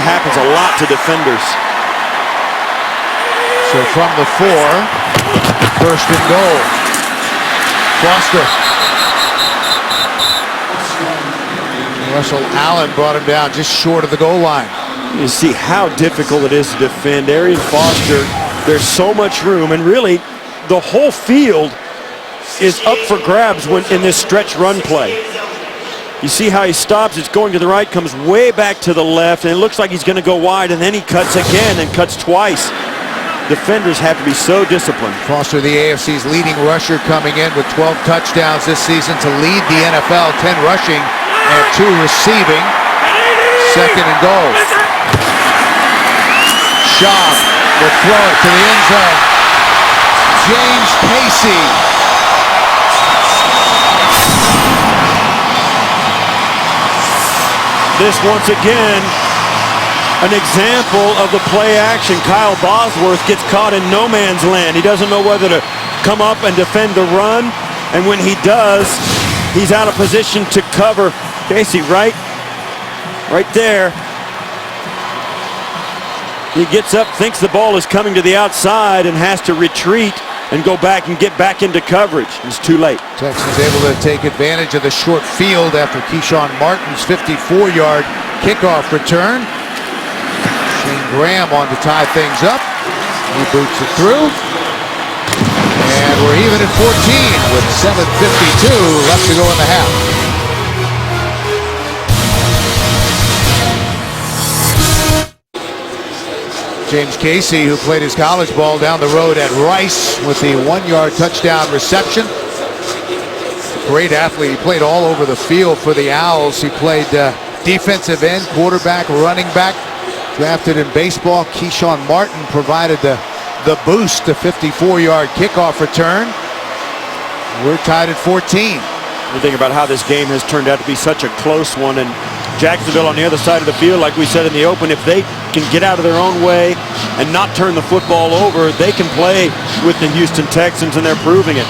happens a lot to defenders. So from the 4, first and goal. Foster. Russell Allen brought him down just short of the goal line. You see how difficult it is to defend. Arian Foster, there's so much room, and really the whole field is up for grabs when in this stretch run play. You see how he stops, it's going to the right, comes way back to the left, and it looks like he's going to go wide, and then he cuts again and cuts twice. Defenders have to be so disciplined. Foster, the AFC's leading rusher, coming in with 12 touchdowns this season to lead the NFL, 10 rushing and 2 receiving. Second and goal. Schaub will throw it to the end zone. James Casey. This once again, an example of the play action. Kyle Bosworth gets caught in no man's land. He doesn't know whether to come up and defend the run, and when he does, he's out of position to cover. Casey right there. He gets up, thinks the ball is coming to the outside, and has to retreat and go back and get back into coverage. It's too late. Texans able to take advantage of the short field after Keshwan Martin's 54-yard kickoff return. Shayne Graham on to tie things up. He boots it through. And we're even at 14 with 7:52 left to go in the half. James Casey, who played his college ball down the road at Rice with the 1-yard touchdown reception. Great athlete. He played all over the field for the Owls. He played defensive end, quarterback, running back. Drafted in baseball. Keshwan Martin provided the boost, the 54-yard kickoff return. We're tied at 14. You think about how this game has turned out to be such a close one, and Jacksonville on the other side of the field, like we said in the open, if they can get out of their own way and not turn the football over, they can play with the Houston Texans, and they're proving it.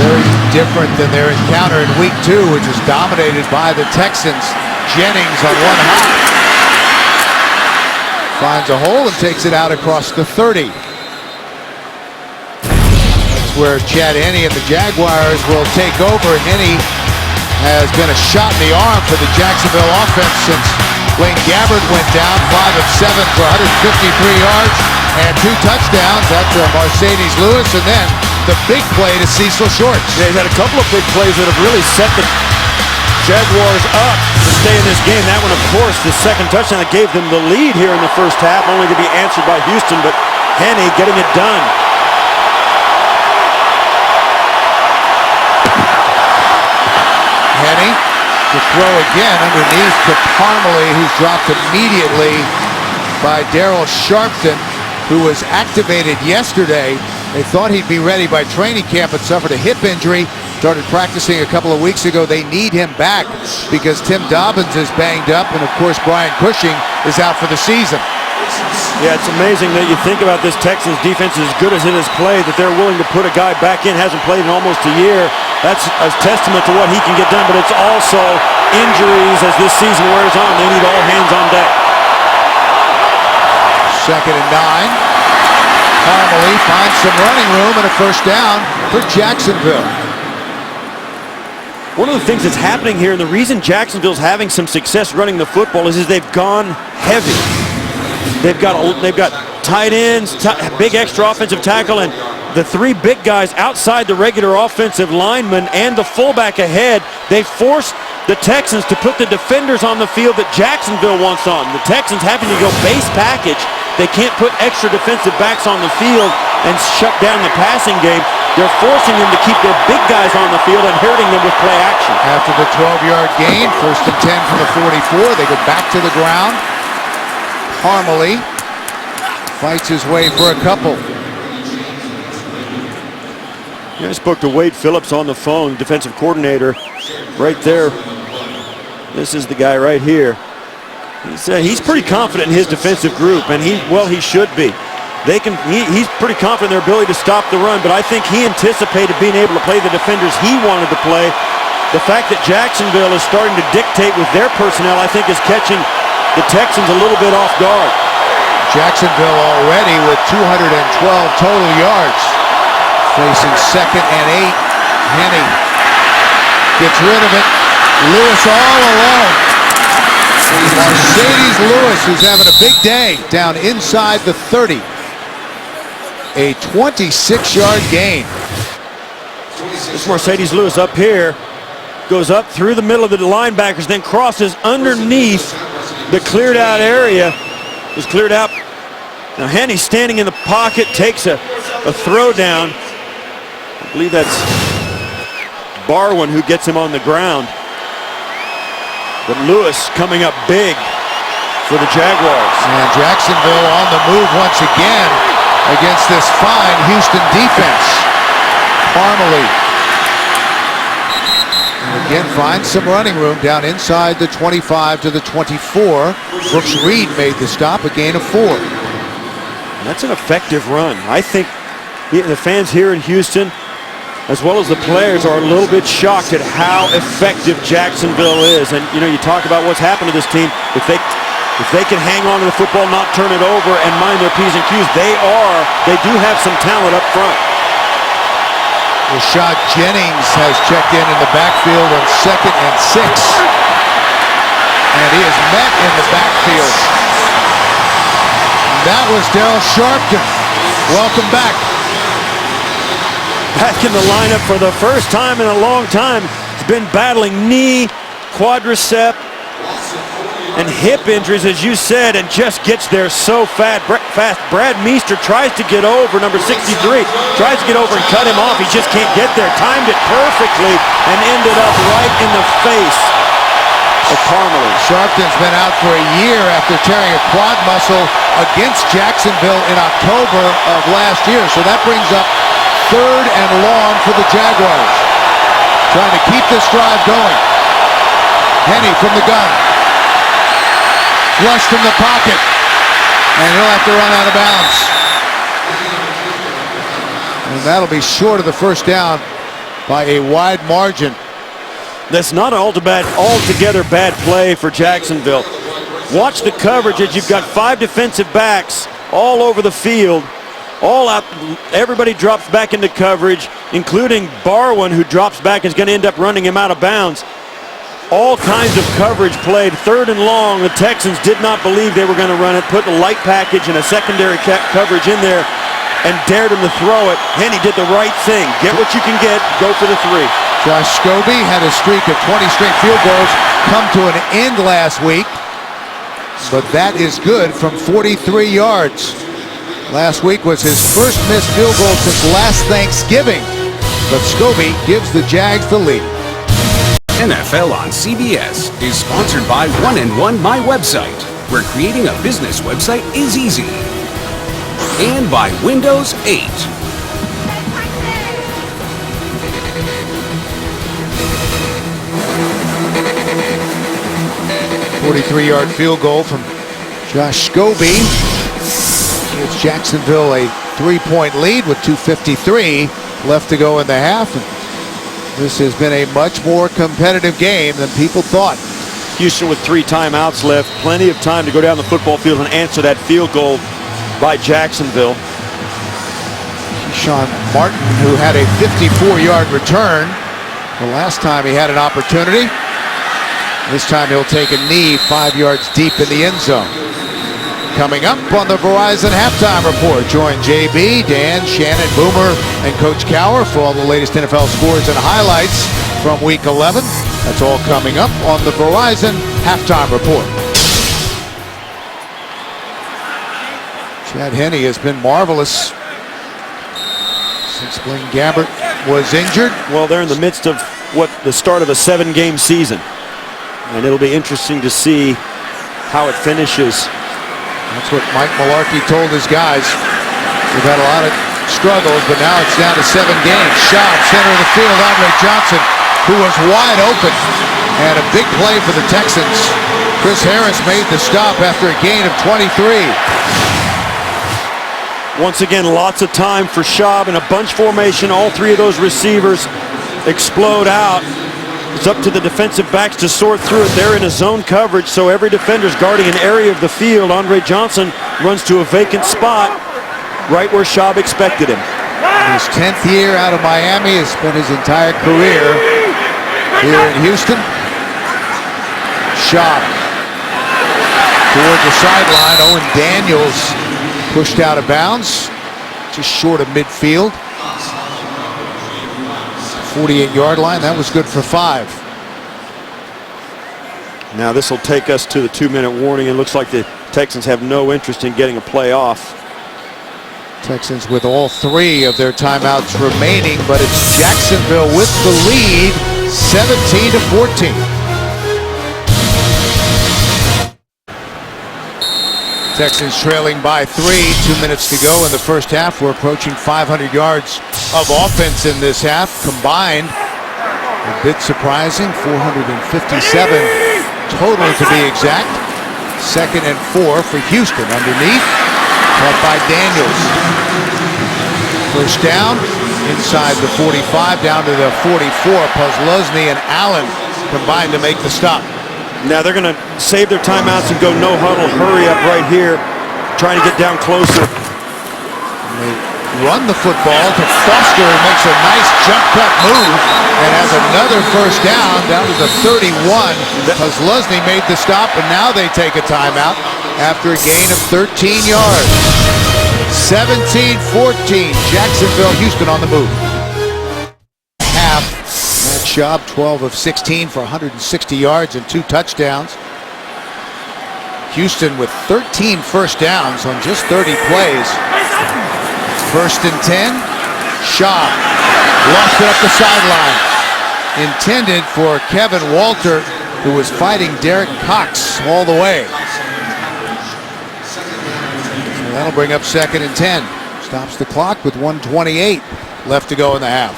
Very different than their encounter in week 2, which was dominated by the Texans. Jennings on one hop. Finds a hole and takes it out across the 30. That's where Chad Henne and the Jaguars will take over. Henne has been a shot in the arm for the Jacksonville offense since Blaine Gabbert went down. 5 of 7 for 153 yards and 2 touchdowns. That's Marcedes Lewis, and then the big play to Cecil short. Yeah, he's had a couple of big plays that have really set the Jaguars up to stay in this game. That one, of course, the second touchdown that gave them the lead here in the first half, only to be answered by Houston, but Henne getting it done. Henne to throw again underneath to Parmalee, who's dropped immediately by Daryl Sharpton, who was activated yesterday. They thought he'd be ready by training camp, but suffered a hip injury. Started practicing a couple of weeks ago. They need him back because Tim Dobbins is banged up, and of course Brian Cushing is out for the season. Yeah, it's amazing that you think about this Texans defense, as good as it has played, that they're willing to put a guy back in, hasn't played in almost a year. That's a testament to what he can get done, but it's also injuries as this season wears on. They need all hands on deck. 2nd and 9. Parmalee finds some running room and a first down for Jacksonville. One of the things that's happening here, and the reason Jacksonville's having some success running the football, is they've gone heavy. They've got tight ends, big extra offensive tackle, and the 3 big guys outside the regular offensive linemen and the fullback ahead. They forced the Texans to put the defenders on the field that Jacksonville wants on. The Texans having to go base package. They can't put extra defensive backs on the field and shut down the passing game. They're forcing them to keep their big guys on the field and hurting them with play action. After the 12-yard gain, 1st and 10 from the 44, they go back to the ground. Parmalee fights his way for a couple. Yeah, I spoke to Wade Phillips on the phone, defensive coordinator, right there. This is the guy right here. He said he's pretty confident in his defensive group, and he should be. He's pretty confident in their ability to stop the run, but I think he anticipated being able to play the defenders he wanted to play. The fact that Jacksonville is starting to dictate with their personnel, I think, is catching the Texans a little bit off guard. Jacksonville already with 212 total yards. Facing 2nd and 8. Henne gets rid of it. Lewis all alone. Marcedes Lewis, who's having a big day down inside the 30. A 26-yard gain. This Marcedes Lewis up here goes up through the middle of the linebackers, then crosses underneath the cleared out area. Is cleared out. Now Henne's standing in the pocket, takes a throw down. I believe that's Barwin who gets him on the ground. But Lewis coming up big for the Jaguars. And Jacksonville on the move once again against this fine Houston defense. Parmalee. And again, finds some running room down inside the 25 to the 24. Brooks Reed made the stop, a gain of 4. That's an effective run. I think the fans here in Houston, as well as the players, are a little bit shocked at how effective Jacksonville is. And you know, you talk about what's happened to this team. If they can hang on to the football, not turn it over, and mind their P's and Q's, they do have some talent up front. Rashad Jennings has checked in the backfield on 2nd and 6. And he is met in the backfield. That was Daryl Sharpton. Welcome back. Back in the lineup for the first time in a long time. He's been battling knee, quadricep, and hip injuries, as you said, and just gets there so fast. Brad Meester tries to get over, number 63, tries to get over and cut him off. He just can't get there. Timed it perfectly and ended up right in the face of Parmalee. Sharpton's been out for a year after tearing a quad muscle against Jacksonville in October of last year. So that brings up 3rd and long for the Jaguars. Trying to keep this drive going. Henne from the gun. Flushed from the pocket. And he'll have to run out of bounds. And that'll be short of the first down by a wide margin. That's not altogether bad play for Jacksonville. Watch the coverage as you've got 5 defensive backs all over the field. All out, everybody drops back into coverage, including Barwin, who drops back and is going to end up running him out of bounds. All kinds of coverage played. 3rd and long, the Texans did not believe they were going to run it, put a light package and a secondary coverage in there, and dared him to throw it. Henne did the right thing. Get what you can get, go for the 3. Josh Scobee had a streak of 20 straight field goals come to an end last week, but that is good from 43 yards. Last week was his first missed field goal since last Thanksgiving, but Scobee gives the Jags the lead. NFL on CBS is sponsored by 1&1 My Website, where creating a business website is easy. And by Windows 8. A 43-yard field goal from Josh Scobee gives Jacksonville a 3-point lead with 2:53 left to go in the half. This has been a much more competitive game than people thought. Houston with 3 timeouts left. Plenty of time to go down the football field and answer that field goal by Jacksonville. Keshawn Martin, who had a 54-yard return the last time he had an opportunity. This time he'll take a knee 5 yards deep in the end zone. Coming up on the Verizon Halftime Report, join JB, Dan, Shannon, Boomer, and Coach Cower for all the latest NFL scores and highlights from Week 11. That's all coming up on the Verizon Halftime Report. Chad Henne has been marvelous since Blaine Gabbert was injured. Well, they're in the midst of the start of a 7-game season, and it'll be interesting to see how it finishes. That's what Mike Mularkey told his guys. We've had a lot of struggles, but now it's down to 7 games. Schaub, center of the field, Andre Johnson, who was wide open. And a big play for the Texans. Chris Harris made the stop after a gain of 23. Once again, lots of time for Schaub in a bunch formation. All 3 of those receivers explode out. It's up to the defensive backs to sort through it. They're in a zone coverage, so every defender's guarding an area of the field. Andre Johnson runs to a vacant spot right where Schaub expected him. His 10th year out of Miami, has spent his entire career here in Houston. Schaub toward the sideline. Owen Daniels pushed out of bounds, just short of midfield. 48-yard line, that was good for 5. Now this will take us to the 2-minute warning. It looks like the Texans have no interest in getting a play off. Texans with all 3 of their timeouts remaining, but it's Jacksonville with the lead, 17-14. Texans trailing by 3, 2 minutes to go in the first half. We're approaching 500 yards of offense in this half combined. A bit surprising, 457 total to be exact. 2nd and 4 for Houston underneath. Caught by Daniels. First down inside the 45 down to the 44. Posluszny and Allen combined to make the stop. Now they're going to save their timeouts and go no huddle, hurry up right here, trying to get down closer. They run the football to Foster, who makes a nice jump cut move and has another first down to the 31. Posluszny made the stop, and now they take a timeout after a gain of 13 yards. 17-14, Jacksonville, Houston on the move. Half. Schaub, 12 of 16 for 160 yards and 2 touchdowns. Houston with 13 first downs on just 30 plays. 1st and 10. Schaub lost it up the sideline. Intended for Kevin Walter, who was fighting Derek Cox all the way. So that'll bring up 2nd and 10. Stops the clock with 1:28 left to go in the half.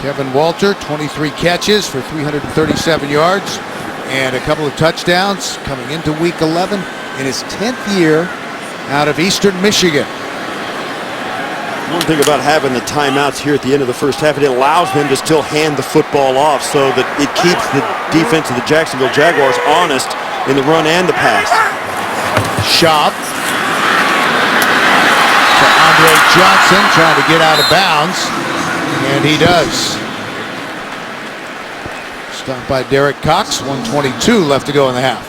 Kevin Walter, 23 catches for 337 yards and a couple of touchdowns coming into week 11 in his 10th year out of Eastern Michigan. One thing about having the timeouts here at the end of the first half, it allows them to still hand the football off so that it keeps the defense of the Jacksonville Jaguars honest in the run and the pass. Schaub to Andre Johnson, trying to get out of bounds. And he does. Stopped by Derek Cox. 1:22 left to go in the half.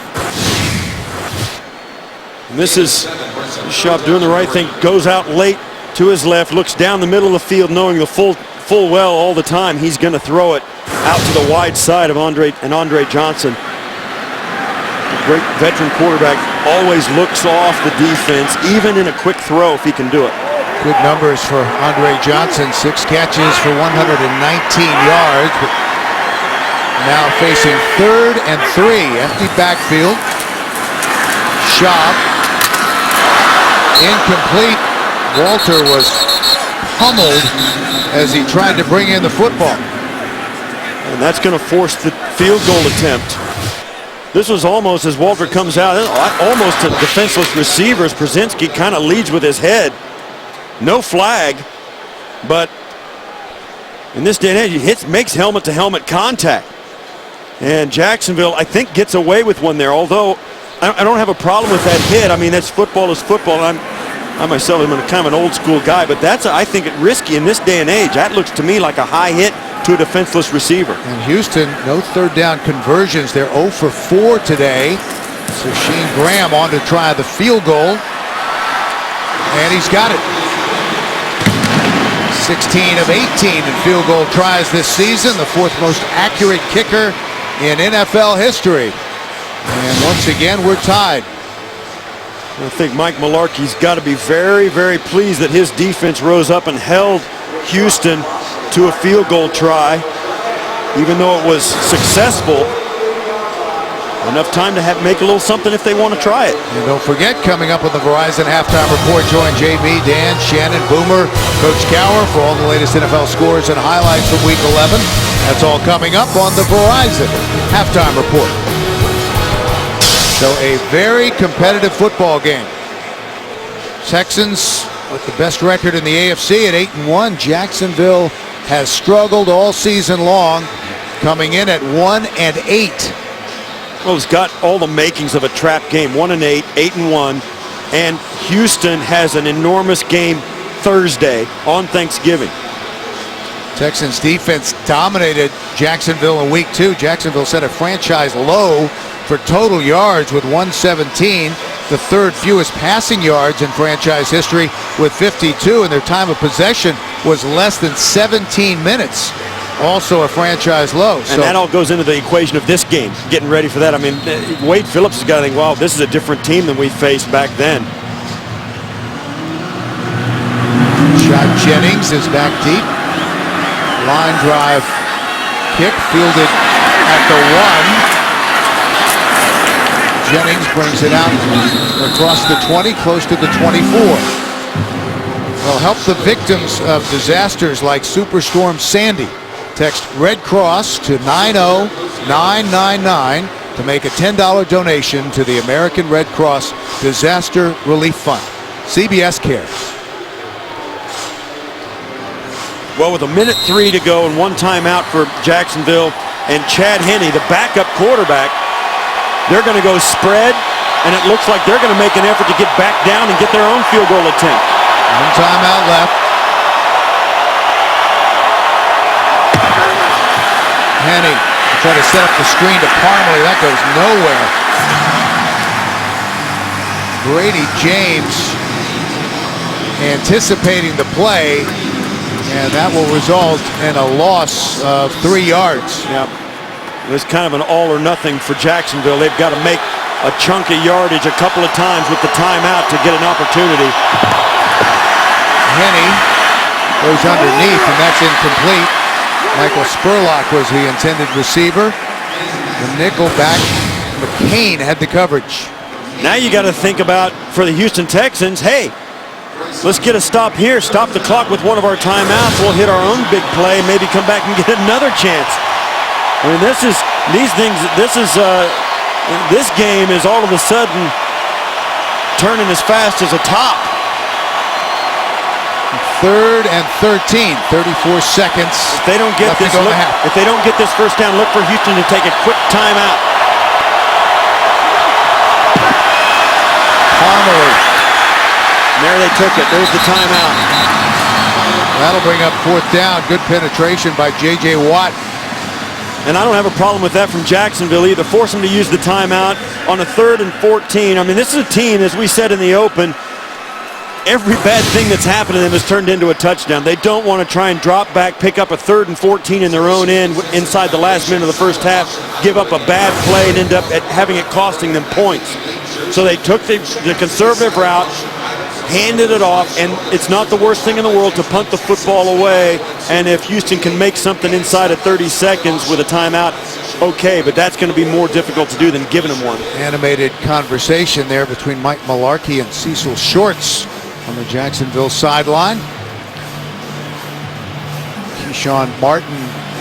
And this is Schaub doing the right thing. Goes out late to his left. Looks down the middle of the field, knowing the full well all the time he's going to throw it out to the wide side of Andre Johnson. The great veteran quarterback always looks off the defense, even in a quick throw if he can do it. Good numbers for Andre Johnson, 6 catches for 119 yards. But now facing 3rd and 3, empty backfield. Schaub, incomplete. Walter was pummeled as he tried to bring in the football. And that's going to force the field goal attempt. This was almost, as Walter comes out, almost a defenseless receiver. Brzezinski kind of leads with his head. No flag, but in this day and age, he makes helmet-to-helmet contact. And Jacksonville, I think, gets away with one there, although I don't have a problem with that hit. I mean, that's football is football. I myself am kind of an old-school guy, but that's, I think, risky in this day and age. That looks to me like a high hit to a defenseless receiver. And Houston, no 3rd down conversions. They're 0 for 4 today. So Shayne Graham on to try the field goal. And he's got it. 16 of 18 in field goal tries this season, the 4th most accurate kicker in NFL history. And once again, we're tied. I think Mike Mularkey's got to be very, very pleased that his defense rose up and held Houston to a field goal try, even though it was successful. Enough time to make a little something if they want to try it. And don't forget, coming up on the Verizon Halftime Report, join JB, Dan, Shannon, Boomer, Coach Cower for all the latest NFL scores and highlights from Week 11. That's all coming up on the Verizon Halftime Report. So a very competitive football game. Texans with the best record in the AFC at 8-1. Jacksonville has struggled all season long, coming in at 1-8. Well, it's got all the makings of a trap game. 1-8, 8-1, and Houston has an enormous game Thursday on Thanksgiving. Texans defense dominated Jacksonville in week 2. Jacksonville set a franchise low for total yards with 117, the 3rd fewest passing yards in franchise history with 52, and their time of possession was less than 17 minutes. Also a franchise low. And that all goes into the equation of this game, getting ready for that. I mean, Wade Phillips has got to think, wow, this is a different team than we faced back then. Shot Jennings is back deep. Line drive kick fielded at the 1. Jennings brings it out across the 20, close to the 24. Well, help the victims of disasters like Superstorm Sandy. Text Red Cross to 90999 to make a $10 donation to the American Red Cross Disaster Relief Fund. CBS cares. Well, with 1:03 to go and one timeout for Jacksonville and Chad Henne, the backup quarterback, they're going to go spread, and it looks like they're going to make an effort to get back down and get their own field goal attempt. One timeout left. Henne try to set up the screen to Parmalee. That goes nowhere. Brady James anticipating the play, and that will result in a loss of 3 yards. Yep. It was kind of an all or nothing for Jacksonville. They've got to make a chunk of yardage a couple of times with the timeout to get an opportunity. Henne goes underneath, and that's incomplete. Michael Spurlock was the intended receiver. The nickel back, McCain had the coverage. Now you got to think about, for the Houston Texans, hey, let's get a stop here, stop the clock with one of our timeouts. We'll hit our own big play, maybe come back and get another chance. I mean, this game is all of a sudden turning as fast as a top. 3rd and 13, 34 seconds. If they don't get this, if they don't get this first down, look for Houston to take a quick timeout. Parmalee. There they took it. There's the timeout. That'll bring up 4th down. Good penetration by J.J. Watt. And I don't have a problem with that from Jacksonville either. Force them to use the timeout on a 3rd and 14. I mean, this is a team, as we said in the open, every bad thing that's happened to them has turned into a touchdown. They don't want to try and drop back, pick up a 3rd and 14 in their own end inside the last minute of the first half, give up a bad play, and end up having it costing them points. So they took the conservative route, handed it off, and it's not the worst thing in the world to punt the football away. And if Houston can make something inside of 30 seconds with a timeout, okay, but that's going to be more difficult to do than giving them one. Animated conversation there between Mike Mularkey and Cecil Shorts on the Jacksonville sideline. Keshawn Martin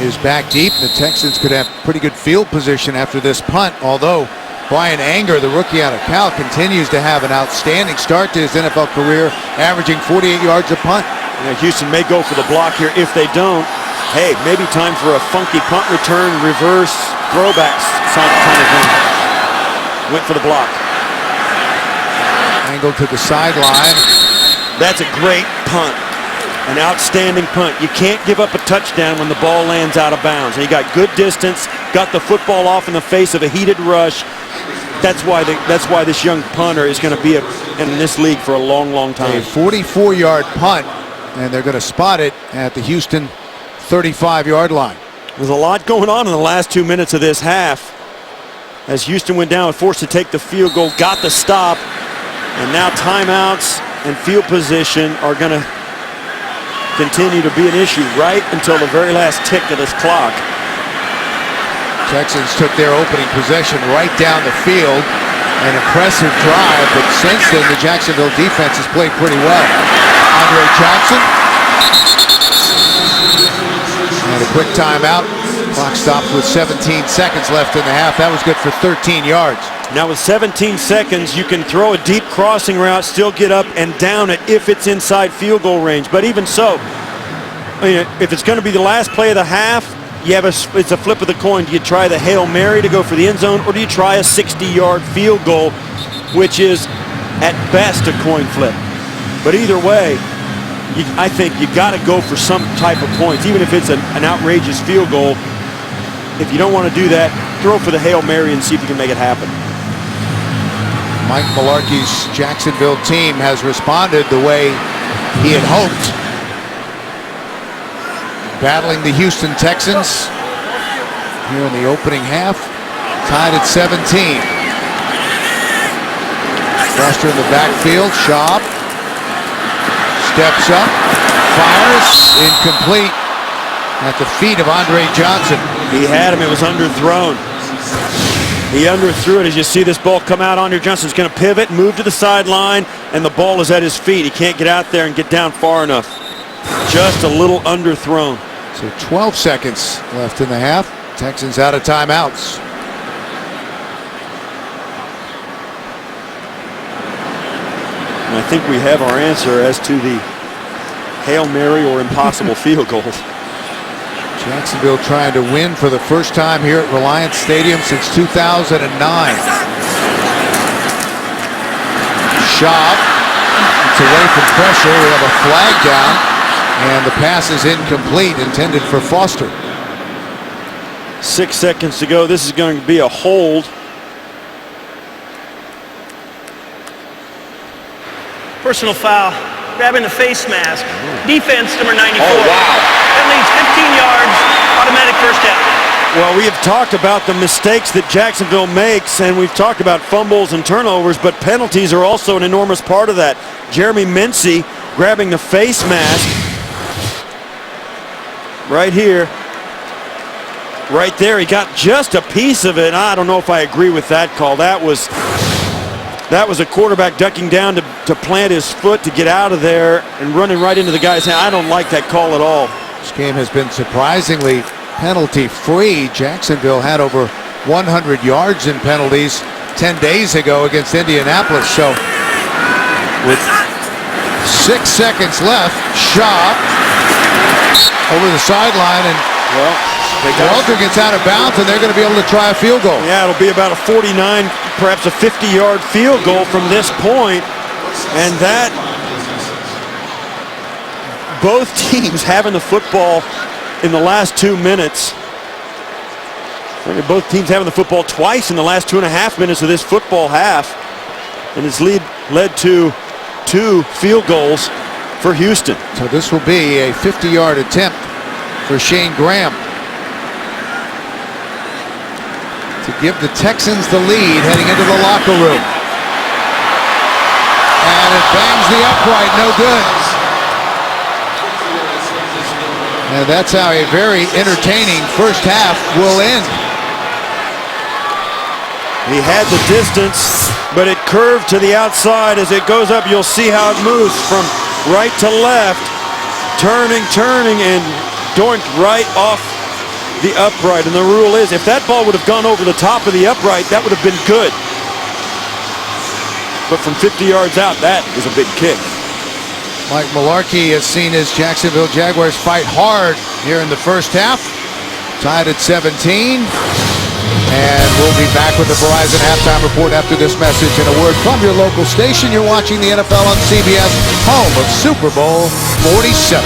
is back deep. The Texans could have pretty good field position after this punt, although Brian Anger, the rookie out of Cal, continues to have an outstanding start to his NFL career, averaging 48 yards a punt. Yeah, Houston may go for the block here. If they don't, hey, maybe time for a funky punt return, reverse, throwbacks kind of thing. Went for the block. Angle to the sideline. That's a great punt. An outstanding punt. You can't give up a touchdown when the ball lands out of bounds. And he got good distance, got the football off in the face of a heated rush. That's why this young punter is going to be in this league for a long, long time. A 44-yard punt, and they're going to spot it at the Houston 35-yard line. There's a lot going on in the last 2 minutes of this half. As Houston went down and forced to take the field goal, got the stop, and now timeouts and field position are going to continue to be an issue right until the very last tick of this clock. Texans took their opening possession right down the field. An impressive drive, but since then the Jacksonville defense has played pretty well. Andre Johnson. And a quick timeout. Clock stopped with 17 seconds left in the half. That was good for 13 yards. Now with 17 seconds, you can throw a deep crossing route, still get up and down it if it's inside field goal range. But even so, I mean, if it's going to be the last play of the half, it's a flip of the coin. Do you try the Hail Mary to go for the end zone, or do you try a 60-yard field goal, which is at best a coin flip? But either way, I think you got to go for some type of points, even if it's an outrageous field goal. If you don't want to do that, throw for the Hail Mary and see if you can make it happen. Mike Mularkey's Jacksonville team has responded the way he had hoped. Battling the Houston Texans here in the opening half, tied at 17. Buster in the backfield, Schaub steps up, fires, incomplete at the feet of Andre Johnson. He had him, it was underthrown. He underthrew it. As you see this ball come out, Andre Johnson's going to pivot, move to the sideline, and the ball is at his feet. He can't get out there and get down far enough. Just a little underthrown. So 12 seconds left in the half. Texans out of timeouts. And I think we have our answer as to the Hail Mary or impossible field goal. Jacksonville trying to win for the first time here at Reliance Stadium since 2009. Schaub, it's away from pressure. We have a flag down, and the pass is incomplete, intended for Foster. 6 seconds to go. This is going to be a hold. Personal foul, grabbing the face mask. Defense, number 94. Oh, wow. That leads 15 yards, automatic first down. Well, we have talked about the mistakes that Jacksonville makes, and we've talked about fumbles and turnovers, but penalties are also an enormous part of that. Jeremy Mincey grabbing the face mask right here. Right there, he got just a piece of it. I don't know if I agree with that call. That was a quarterback ducking down to plant his foot to get out of there and running right into the guy's hand. I don't like that call at all. This game has been surprisingly penalty-free. Jacksonville had over 100 yards in penalties 10 days ago against Indianapolis. So with 6 seconds left, Schaub over the sideline, and Walter gets out of bounds, and they're going to be able to try a field goal. Yeah, it'll be about a 49, perhaps a 50-yard field goal from this point, and that both teams having the football in the last 2 minutes. Both teams having the football twice in the last 2.5 minutes of this football half, and it's led to 2 field goals for Houston. So this will be a 50-yard attempt for Shayne Graham to give the Texans the lead heading into the locker room. And it bangs the upright, no good. And that's how a very entertaining first half will end. He had the distance, but it curved to the outside. As it goes up, you'll see how it moves from right to left, turning, and doinked right off the upright. And the rule is, if that ball would have gone over the top of the upright, that would have been good. But from 50 yards out, that is a big kick. Mike Mularkey has seen his Jacksonville Jaguars fight hard here in the first half. Tied at 17. And we'll be back with the Verizon halftime report after this message and a word from your local station. You're watching the NFL on CBS, home of Super Bowl 47.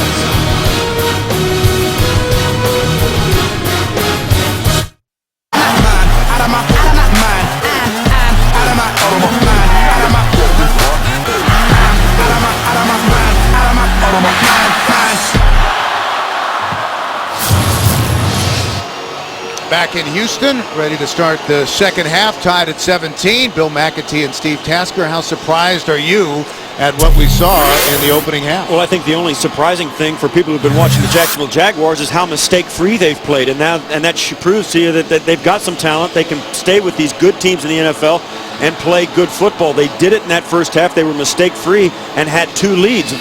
Back in Houston, ready to start the second half, tied at 17. Bill McAtee and Steve Tasker, how surprised are you at what we saw in the opening half? Well, I think the only surprising thing for people who've been watching the Jacksonville Jaguars is how mistake-free they've played, and that proves to you that they've got some talent. They can stay with these good teams in the NFL and play good football. They did it in that first half. They were mistake-free and had 2 leads,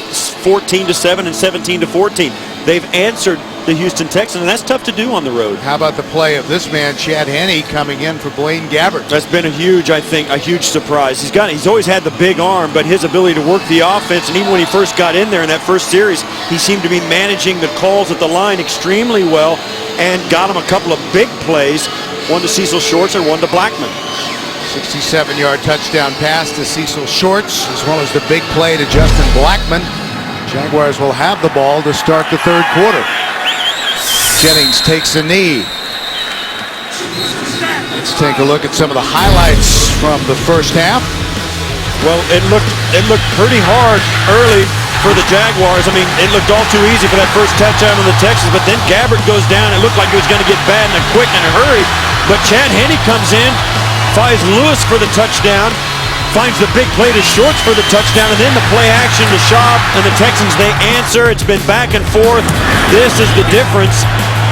14-7 and 17-14. They've answered the Houston Texans, and that's tough to do on the road. How about the play of this man, Chad Henne, coming in for Blaine Gabbert? That's been a huge surprise. He's always had the big arm, but his ability to work the offense, and even when he first got in there in that first series, he seemed to be managing the calls at the line extremely well and got him a couple of big plays, one to Cecil Shorts and one to Blackmon. 67-yard touchdown pass to Cecil Shorts, as well as the big play to Justin Blackmon. Jaguars will have the ball to start the third quarter. Jennings takes a knee. Let's take a look at some of the highlights from the first half. Well, it looked pretty hard early for the Jaguars. I mean, it looked all too easy for that first touchdown on the Texans, but then Gabbert goes down. It looked like it was going to get bad in a quick and a hurry, but Chad Henne comes in, finds Lewis for the touchdown, finds the big play to Shorts for the touchdown, and then the play action to Schaub, and the Texans, they answer. It's been back and forth. This is the difference.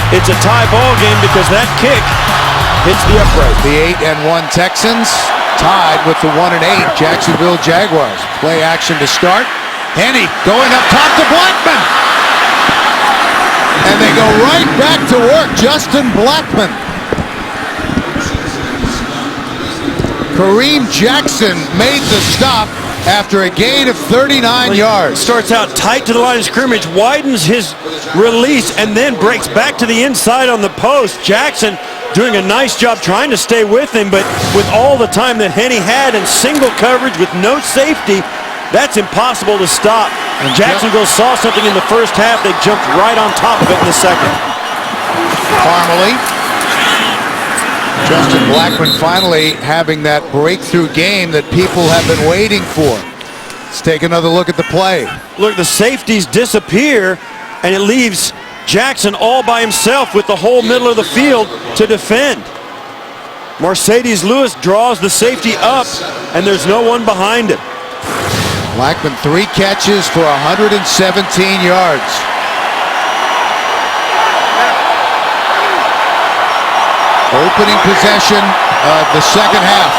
It's a tie ball game because that kick hits the upright. The 8-1 Texans tied with the 1-8 Jacksonville Jaguars. Play action to start. Henne going up top to Blackmon. And they go right back to work. Justin Blackmon. Kareem Jackson made the stop after a gain of 39 yards. Starts out tight to the line of scrimmage, widens his release, and then breaks back to the inside on the post. Jackson doing a nice job trying to stay with him, but with all the time that Henne had in single coverage with no safety, that's impossible to stop. And Jacksonville saw something in the first half. They jumped right on top of it in the second. Parmalee. Justin Blackmon finally having that breakthrough game that people have been waiting for. Let's take another look at the play. Look, the safeties disappear, and it leaves Jackson all by himself with the whole middle of the field to defend. Marcedes Lewis draws the safety up, and there's no one behind him. Blackmon 3 catches for 117 yards. Opening possession of the second half.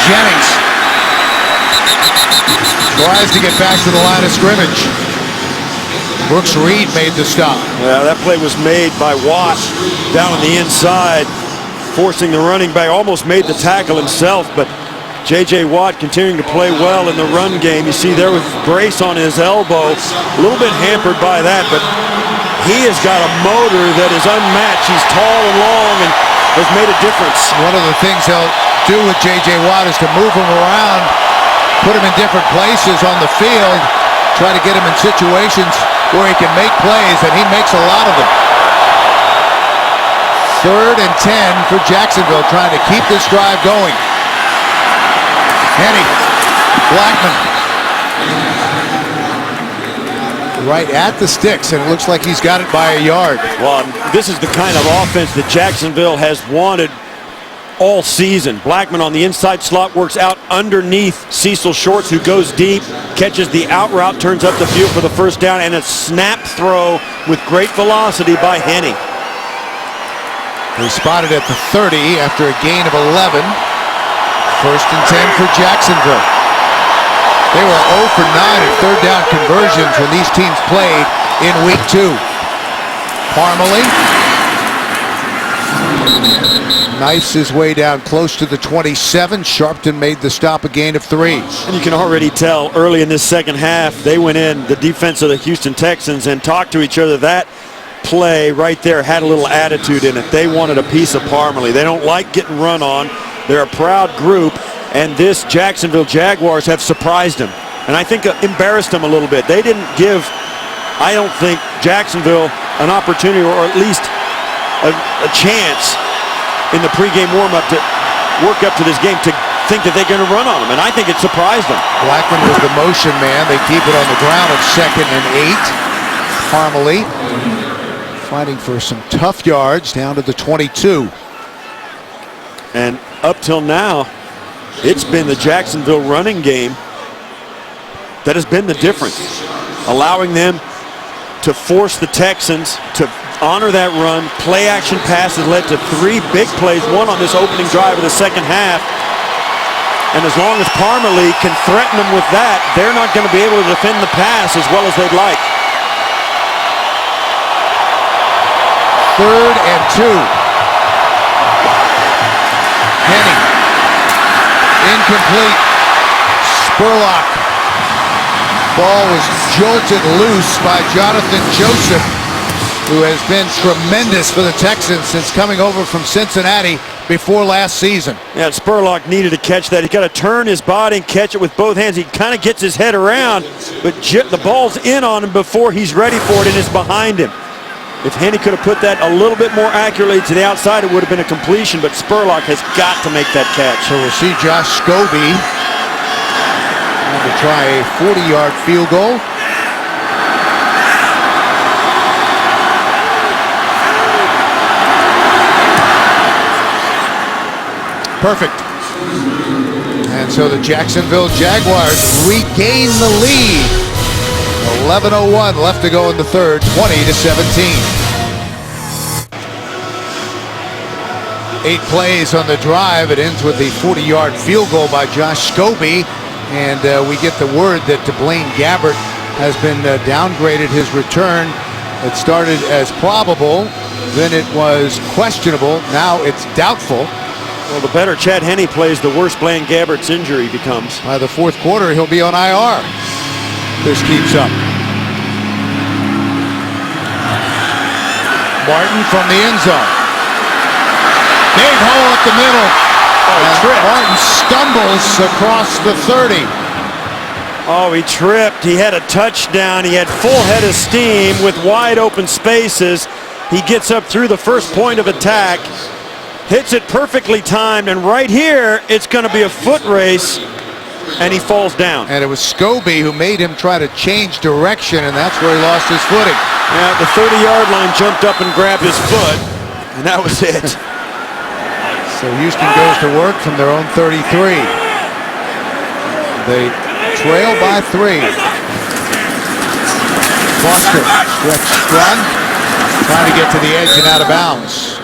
Jennings tries to get back to the line of scrimmage. Brooks Reed made the stop. Yeah, that play was made by Watt down on the inside, forcing the running back. Almost made the tackle himself, but J.J. Watt continuing to play well in the run game. You see there with brace on his elbow, a little bit hampered by that, but he has got a motor that is unmatched. He's tall and long and has made a difference. One of the things they'll do with J.J. Watt is to move him around, put him in different places on the field, try to get him in situations where he can make plays, and he makes a lot of them. 3rd and 10 for Jacksonville, trying to keep this drive going. Henne, Blackmon. Right at the sticks, and it looks like he's got it by a yard. Well, this is the kind of offense that Jacksonville has wanted all season. Blackmon on the inside slot works out underneath Cecil Shorts, who goes deep, catches the out route, turns up the field for the first down, and a snap throw with great velocity by Henne. They spotted at the 30 after a gain of 11. 1st and 10 for Jacksonville. They were 0 for 9 in third down conversions when these teams played in week 2. Parmalee knifes his way down close to the 27. Sharpton made the stop, a gain of 3. And you can already tell early in this second half, they went in, the defense of the Houston Texans, and talked to each other. That play right there had a little attitude in it. They wanted a piece of Parmalee. They don't like getting run on. They're a proud group. And this Jacksonville Jaguars have surprised them, and I think embarrassed them a little bit. They didn't give, I don't think, Jacksonville an opportunity, or at least a chance in the pregame warm-up to work up to this game to think that they're going to run on them, and I think it surprised them. Blackmon was the motion man. They keep it on the ground of 2nd and 8. Parmalee fighting for some tough yards down to the 22. And up till now, it's been the Jacksonville running game that has been the difference, allowing them to force the Texans to honor that run. Play action passes led to 3 big plays, one on this opening drive of the second half. And as long as Parmalee can threaten them with that, they're not going to be able to defend the pass as well as they'd like. 3rd and 2. Henne. Incomplete. Spurlock. Ball was jolted loose by Jonathan Joseph, who has been tremendous for the Texans since coming over from Cincinnati before last season. Yeah, Spurlock needed to catch that. He's got to turn his body and catch it with both hands. He kind of gets his head around, but the ball's in on him before he's ready for it and is behind him. If Henne could have put that a little bit more accurately to the outside, it would have been a completion, but Spurlock has got to make that catch. So we'll see Josh Scobee to try a 40-yard field goal. Perfect. And so the Jacksonville Jaguars regain the lead. 11:01 left to go in the third, 20-17. 8 plays on the drive. It ends with the 40-yard field goal by Josh Scobee. And we get the word that Blaine Gabbert has been downgraded his return. It started as probable, then it was questionable, now it's doubtful. Well, the better Chad Henne plays, the worse Blaine Gabbert's injury becomes. By the 4th quarter, he'll be on IR. This keeps up. Martin from the end zone. Big hole up the middle. Martin stumbles across the 30. Oh, he tripped. He had a touchdown. He had full head of steam with wide open spaces. He gets up through the first point of attack, hits it perfectly timed, and right here, it's going to be a foot race, and he falls down. And it was Scobee who made him try to change direction, and that's where he lost his footing. Yeah, the 30-yard line jumped up and grabbed his foot, and that was it. So Houston goes to work from their own 33. They trail by 3. Foster, stretch run, trying to get to the edge and out of bounds.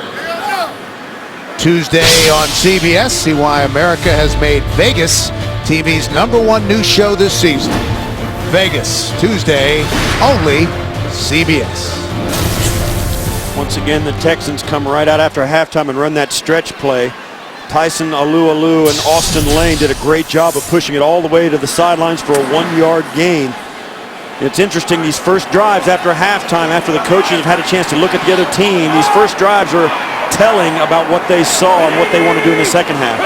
Tuesday on CBS, see why America has made Vegas TV's #1 news show this season. Vegas, Tuesday, only CBS. Once again, the Texans come right out after halftime and run that stretch play. Tyson Alualu and Austin Lane did a great job of pushing it all the way to the sidelines for a 1-yard gain. It's interesting, these first drives after halftime, after the coaches have had a chance to look at the other team, these first drives are telling about what they saw and what they want to do in the second half.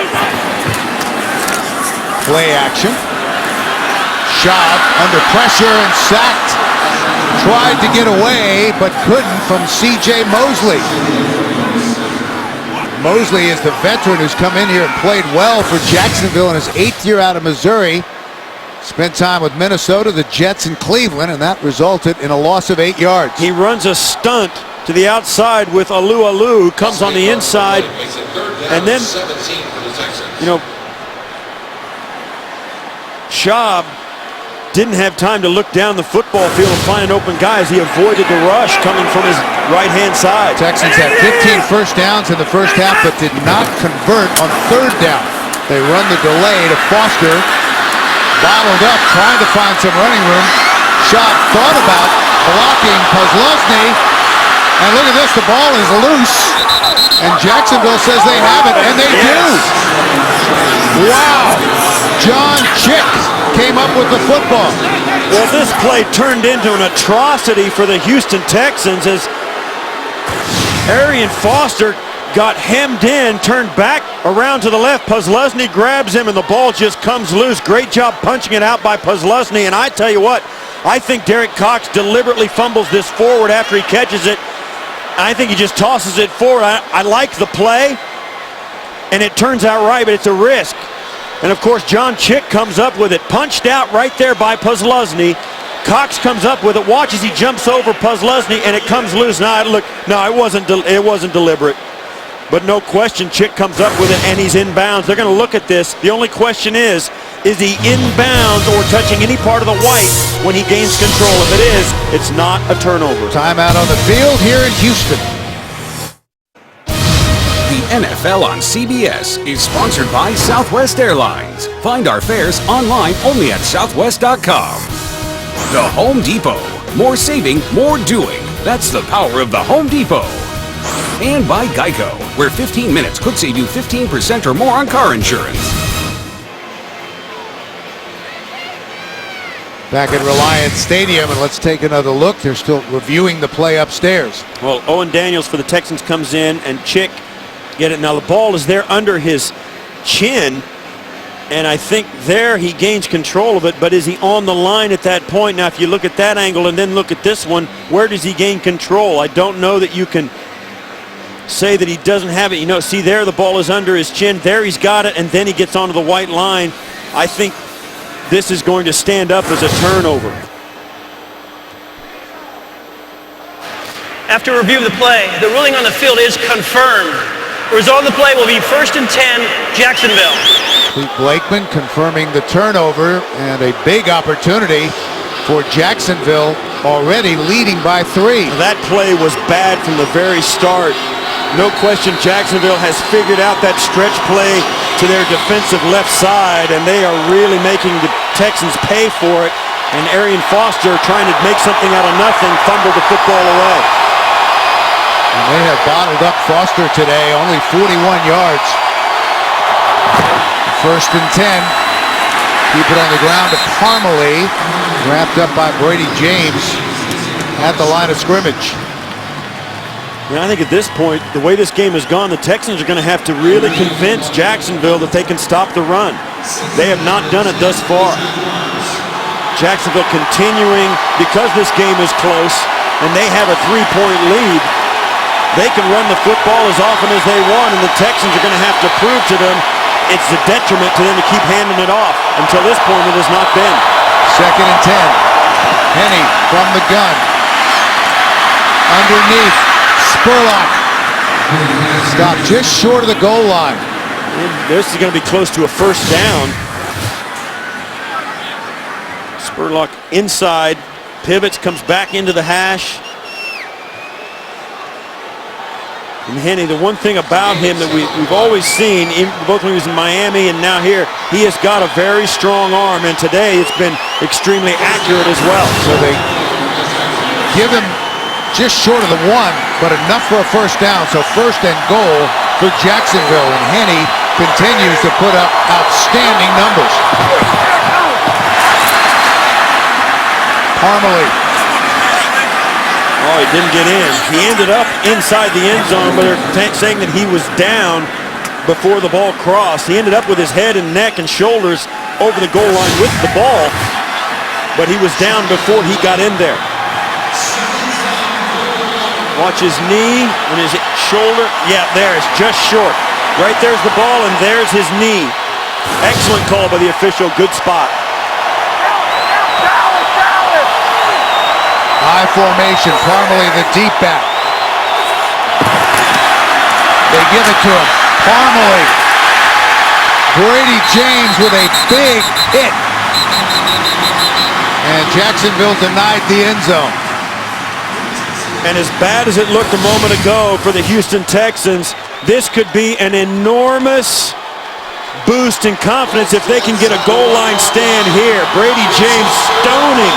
Play action. Schaub under pressure and sacked. Tried to get away, but couldn't from C.J. Mosley. Mosley is the veteran who's come in here and played well for Jacksonville in his 8th year out of Missouri. Spent time with Minnesota, the Jets, and Cleveland, and that resulted in a loss of 8 yards. He runs a stunt to the outside with Alualu, comes on the inside, and then, you know, Schaub didn't have time to look down the football field and find an open guy as he avoided the rush coming from his right-hand side. Texans had 15 first downs in the first half, but did not convert on 3rd down. They run the delay to Foster, bottled up, trying to find some running room. Schaub thought about blocking Posluszny, and look at this, the ball is loose, and Jacksonville says they have it, and they do. Wow, John Chick came up with the football. Well, this play turned into an atrocity for the Houston Texans as Arian Foster got hemmed in, turned back around to the left. Posluszny grabs him, and the ball just comes loose. Great job punching it out by Posluszny, and I tell you what, I think Derek Cox deliberately fumbles this forward after he catches it. I think he just tosses it forward. I like the play, and it turns out right, but it's a risk. And of course, John Chick comes up with it, punched out right there by Posluszny. Cox comes up with it, watches, he jumps over Posluszny, and it comes loose. Now, look, no, it wasn't deliberate. But no question, Chick comes up with it, and he's inbounds. They're going to look at this. The only question is he inbounds or touching any part of the white when he gains control? If it is, it's not a turnover. Timeout on the field here in Houston. The NFL on CBS is sponsored by Southwest Airlines. Find our fares online only at southwest.com. The Home Depot. More saving, more doing. That's the power of the Home Depot. And by Geico, where 15 minutes could save you 15% or more on car insurance. Back at Reliance Stadium, and let's take another look. They're still reviewing the play upstairs. Well, Owen Daniels for the Texans comes in, and Chick get it. Now the ball is there under his chin, and I think there he gains control of it, but is he on the line at that point? Now if you look at that angle and then look at this one, where does he gain control? I don't know that you can say that he doesn't have it. You know, see there, the ball is under his chin. There he's got it, and then he gets onto the white line. I think this is going to stand up as a turnover. After review of the play, the ruling on the field is confirmed. The result of the play will be 1st and 10, Jacksonville. Blackmon confirming the turnover, and a big opportunity for Jacksonville, already leading by 3. That play was bad from the very start. No question Jacksonville has figured out that stretch play to their defensive left side, and they are really making the Texans pay for it. And Arian Foster, trying to make something out of nothing, fumbled the football away. And they have bottled up Foster today, only 41 yards. 1st and 10. Keep it on the ground to Parmalee, wrapped up by Brady James at the line of scrimmage. And I think at this point, the way this game has gone, the Texans are going to have to really convince Jacksonville that they can stop the run. They have not done it thus far. Jacksonville continuing, because this game is close and they have a 3-point lead, they can run the football as often as they want, and the Texans are going to have to prove to them it's a detriment to them to keep handing it off. Until this point, it has not been. 2nd and 10. Henne from the gun. Underneath. Spurlock. Stopped just short of the goal line. And this is going to be close to a 1st down. Spurlock inside. Pivots, comes back into the hash. And Henne, the one thing about him that we've always seen, both when he was in Miami and now here, he has got a very strong arm, and today it's been extremely accurate as well. So they give him just short of the 1, but enough for a 1st down. So 1st and goal for Jacksonville, and Henne continues to put up outstanding numbers. Parmalee. Oh, he didn't get in. He ended up inside the end zone, but they're saying that he was down before the ball crossed. He ended up with his head and neck and shoulders over the goal line with the ball, but he was down before he got in there. Watch his knee and his shoulder. Yeah, there, it's just short. Right there's the ball, and there's his knee. Excellent call by the official. Good spot. High formation, Parmalee the deep back. They give it to him. Parmalee. Brady James with a big hit. And Jacksonville denied the end zone. And as bad as it looked a moment ago for the Houston Texans, this could be an enormous boost in confidence if they can get a goal line stand here. Brady James stoning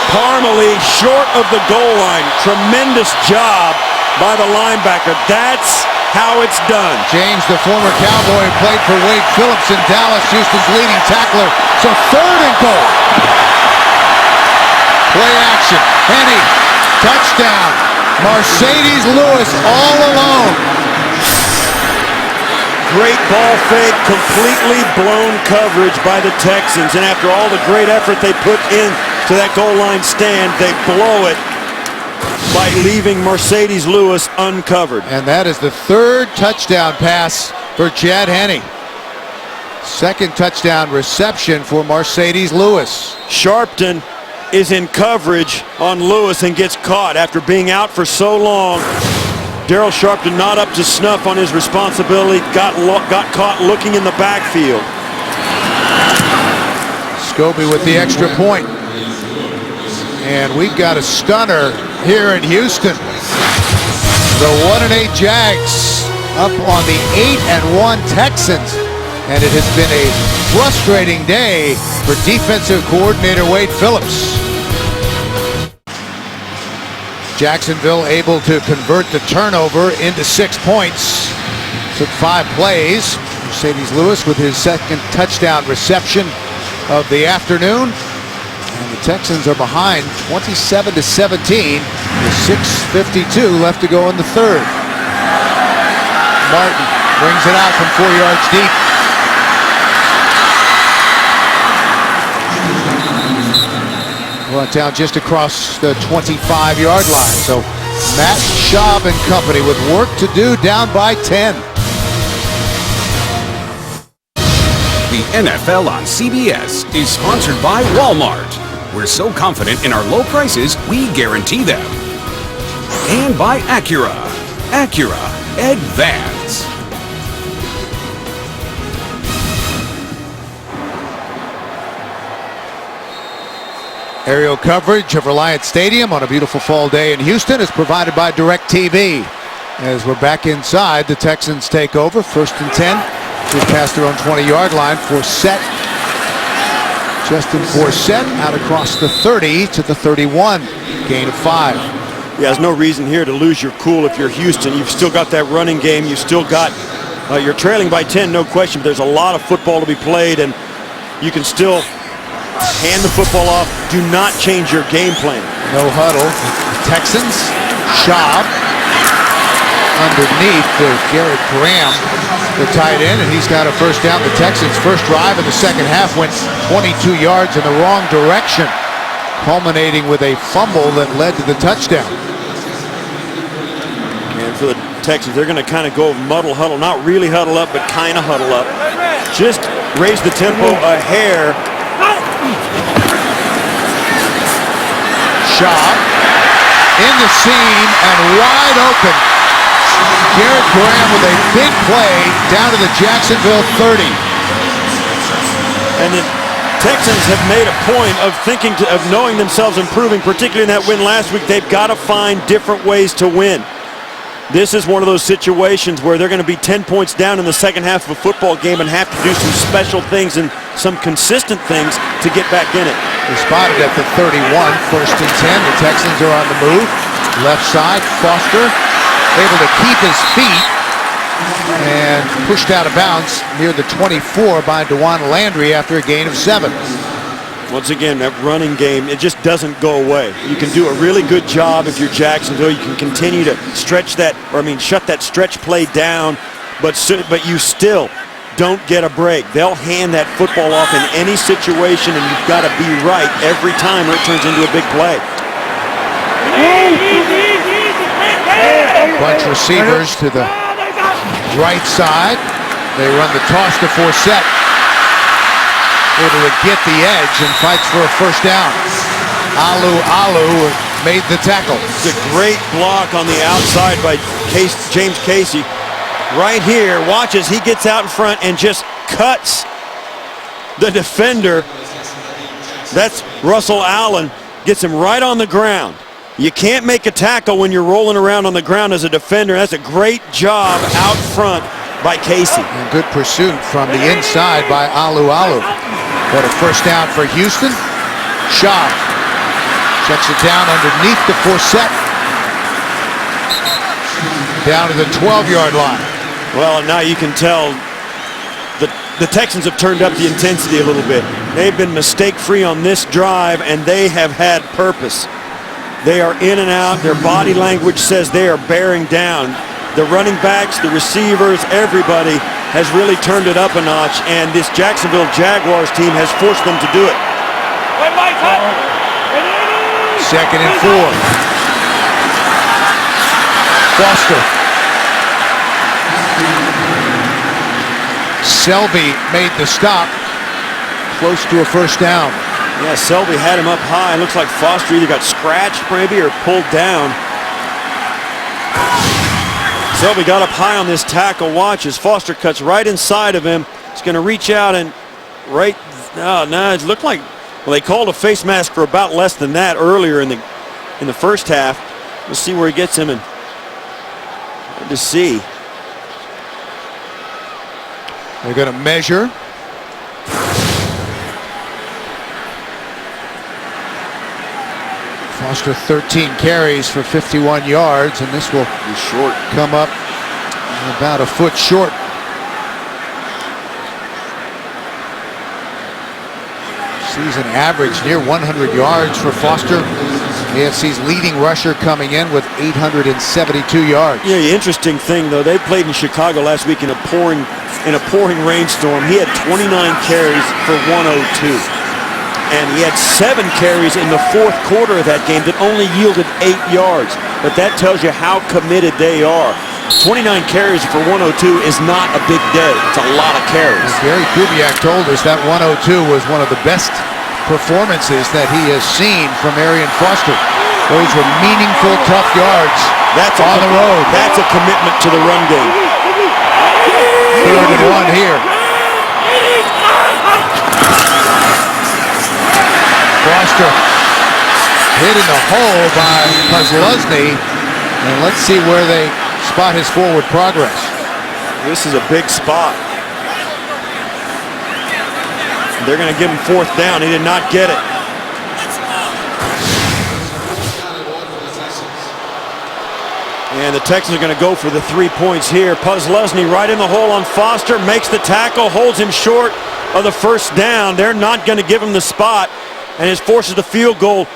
Parmalee short of the goal line. Tremendous job by the linebacker. That's how it's done. James, the former Cowboy, played for Wade Phillips in Dallas, Houston's leading tackler. So 3rd and goal. Play action. Henne, touchdown. Marcedes Lewis all alone. Great ball fake, completely blown coverage by the Texans. And after all the great effort they put in to that goal line stand, they blow it by leaving Marcedes Lewis uncovered. And that is the 3rd touchdown pass for Chad Henne. 2nd touchdown reception for Marcedes Lewis. Sharpton is in coverage on Lewis and gets caught after being out for so long. Daryl Sharpton not up to snuff on his responsibility, got caught looking in the backfield. Scobee with the extra point. And we've got a stunner here in Houston. The 1-8 Jags up on the 8-1 Texans. And it has been a frustrating day for defensive coordinator Wade Phillips. Jacksonville able to convert the turnover into 6 points. Took 5 plays. Marcedes Lewis with his 2nd touchdown reception of the afternoon. And the Texans are behind 27-17 with 6:52 left to go in the 3rd. Martin brings it out from 4 yards deep. Brought down just across the 25-yard line. So Matt Schaub and company with work to do, down by 10. The NFL on CBS is sponsored by Walmart. We're so confident in our low prices, we guarantee them. And by Acura. Acura Advance. Aerial coverage of Reliant Stadium on a beautiful fall day in Houston is provided by DirecTV. As we're back inside, the Texans take over. 1st and 10. Just past their own 20-yard line. Forsett. Justin Forsett out across the 30 to the 31. Gain of 5. Yeah, there's no reason here to lose your cool if you're Houston. You've still got that running game. You've still got, you're trailing by 10, no question, but there's a lot of football to be played, and you can still hand the football off. Do not change your game plan. No huddle. Texans. Schaub. Underneath to Garrett Graham, the tight end, and he's got a first down. The Texans' first drive in the second half went 22 yards in the wrong direction, culminating with a fumble that led to the touchdown. And for the Texans, they're going to kind of go muddle huddle, not really huddle up, but kind of huddle up. Just raise the tempo a hair. Schaub in the seam and wide open. Garrett Graham with a big play down to the Jacksonville 30. And the Texans have made a point of of knowing themselves improving, particularly in that win last week. They've got to find different ways to win. This is one of those situations where they're going to be 10 points down in the second half of a football game and have to do some special things and some consistent things to get back in it. They're spotted at the 31, 1st and 10. The Texans are on the move. Left side, Foster able to keep his feet and pushed out of bounds near the 24 by Dewan Landry after a gain of 7. Once again, that running game, it just doesn't go away. You can do a really good job if you're Jacksonville. You can continue to stretch that, shut that stretch play down, but you still don't get a break. They'll hand that football off in any situation, and you've got to be right every time or it turns into a big play. Bunch receivers to the right side. They run the toss to Forsett. Able to get the edge and fights for a first down. Alu made the tackle. It's a great block on the outside by James Casey. Right here, watch as he gets out in front and just cuts the defender. That's Russell Allen. Gets him right on the ground. You can't make a tackle when you're rolling around on the ground as a defender. That's a great job out front by Casey. And good pursuit from the inside by Alu. But a first down for Houston. Schaub checks it down underneath the Forsett. Down to the 12-yard line. Well, now you can tell the Texans have turned up the intensity a little bit. They've been mistake-free on this drive, and they have had purpose. They are in and out. Their body language says they are bearing down. The running backs, the receivers, everybody has really turned it up a notch, and this Jacksonville Jaguars team has forced them to do it. 2nd and 4. Foster. Selby made the stop. Close to a first down. Yeah, Selby had him up high. It looks like Foster either got scratched maybe or pulled down. Selby got up high on this tackle. Watch as Foster cuts right inside of him. He's going to reach out and it looked like, well, they called a face mask for about less than that earlier in the first half. We'll see where he gets him, and hard to see. They're going to measure. Foster 13 carries for 51 yards, and this will be short. Come up about a foot short. Season average near 100 yards for Foster. AFC's leading rusher coming in with 872 yards. Yeah, the interesting thing though, they played in Chicago last week in a pouring rainstorm. He had 29 carries for 102. And he had 7 carries in the fourth quarter of that game that only yielded 8 yards. But that tells you how committed they are. 29 carries for 102 is not a big day. It's a lot of carries. And Gary Kubiak told us that 102 was one of the best performances that he has seen from Arian Foster. Those were meaningful, tough yards on the road. That's a commitment to the run game. 3rd and 1 here. Foster hit in the hole by Posluszny, and let's see where they spot his forward progress. This is a big spot. They're going to give him 4th down. He did not get it. And the Texans are going to go for the 3 points here. Posluszny right in the hole on Foster, makes the tackle, holds him short of the 1st down. They're not going to give him the spot, and it forces the field goal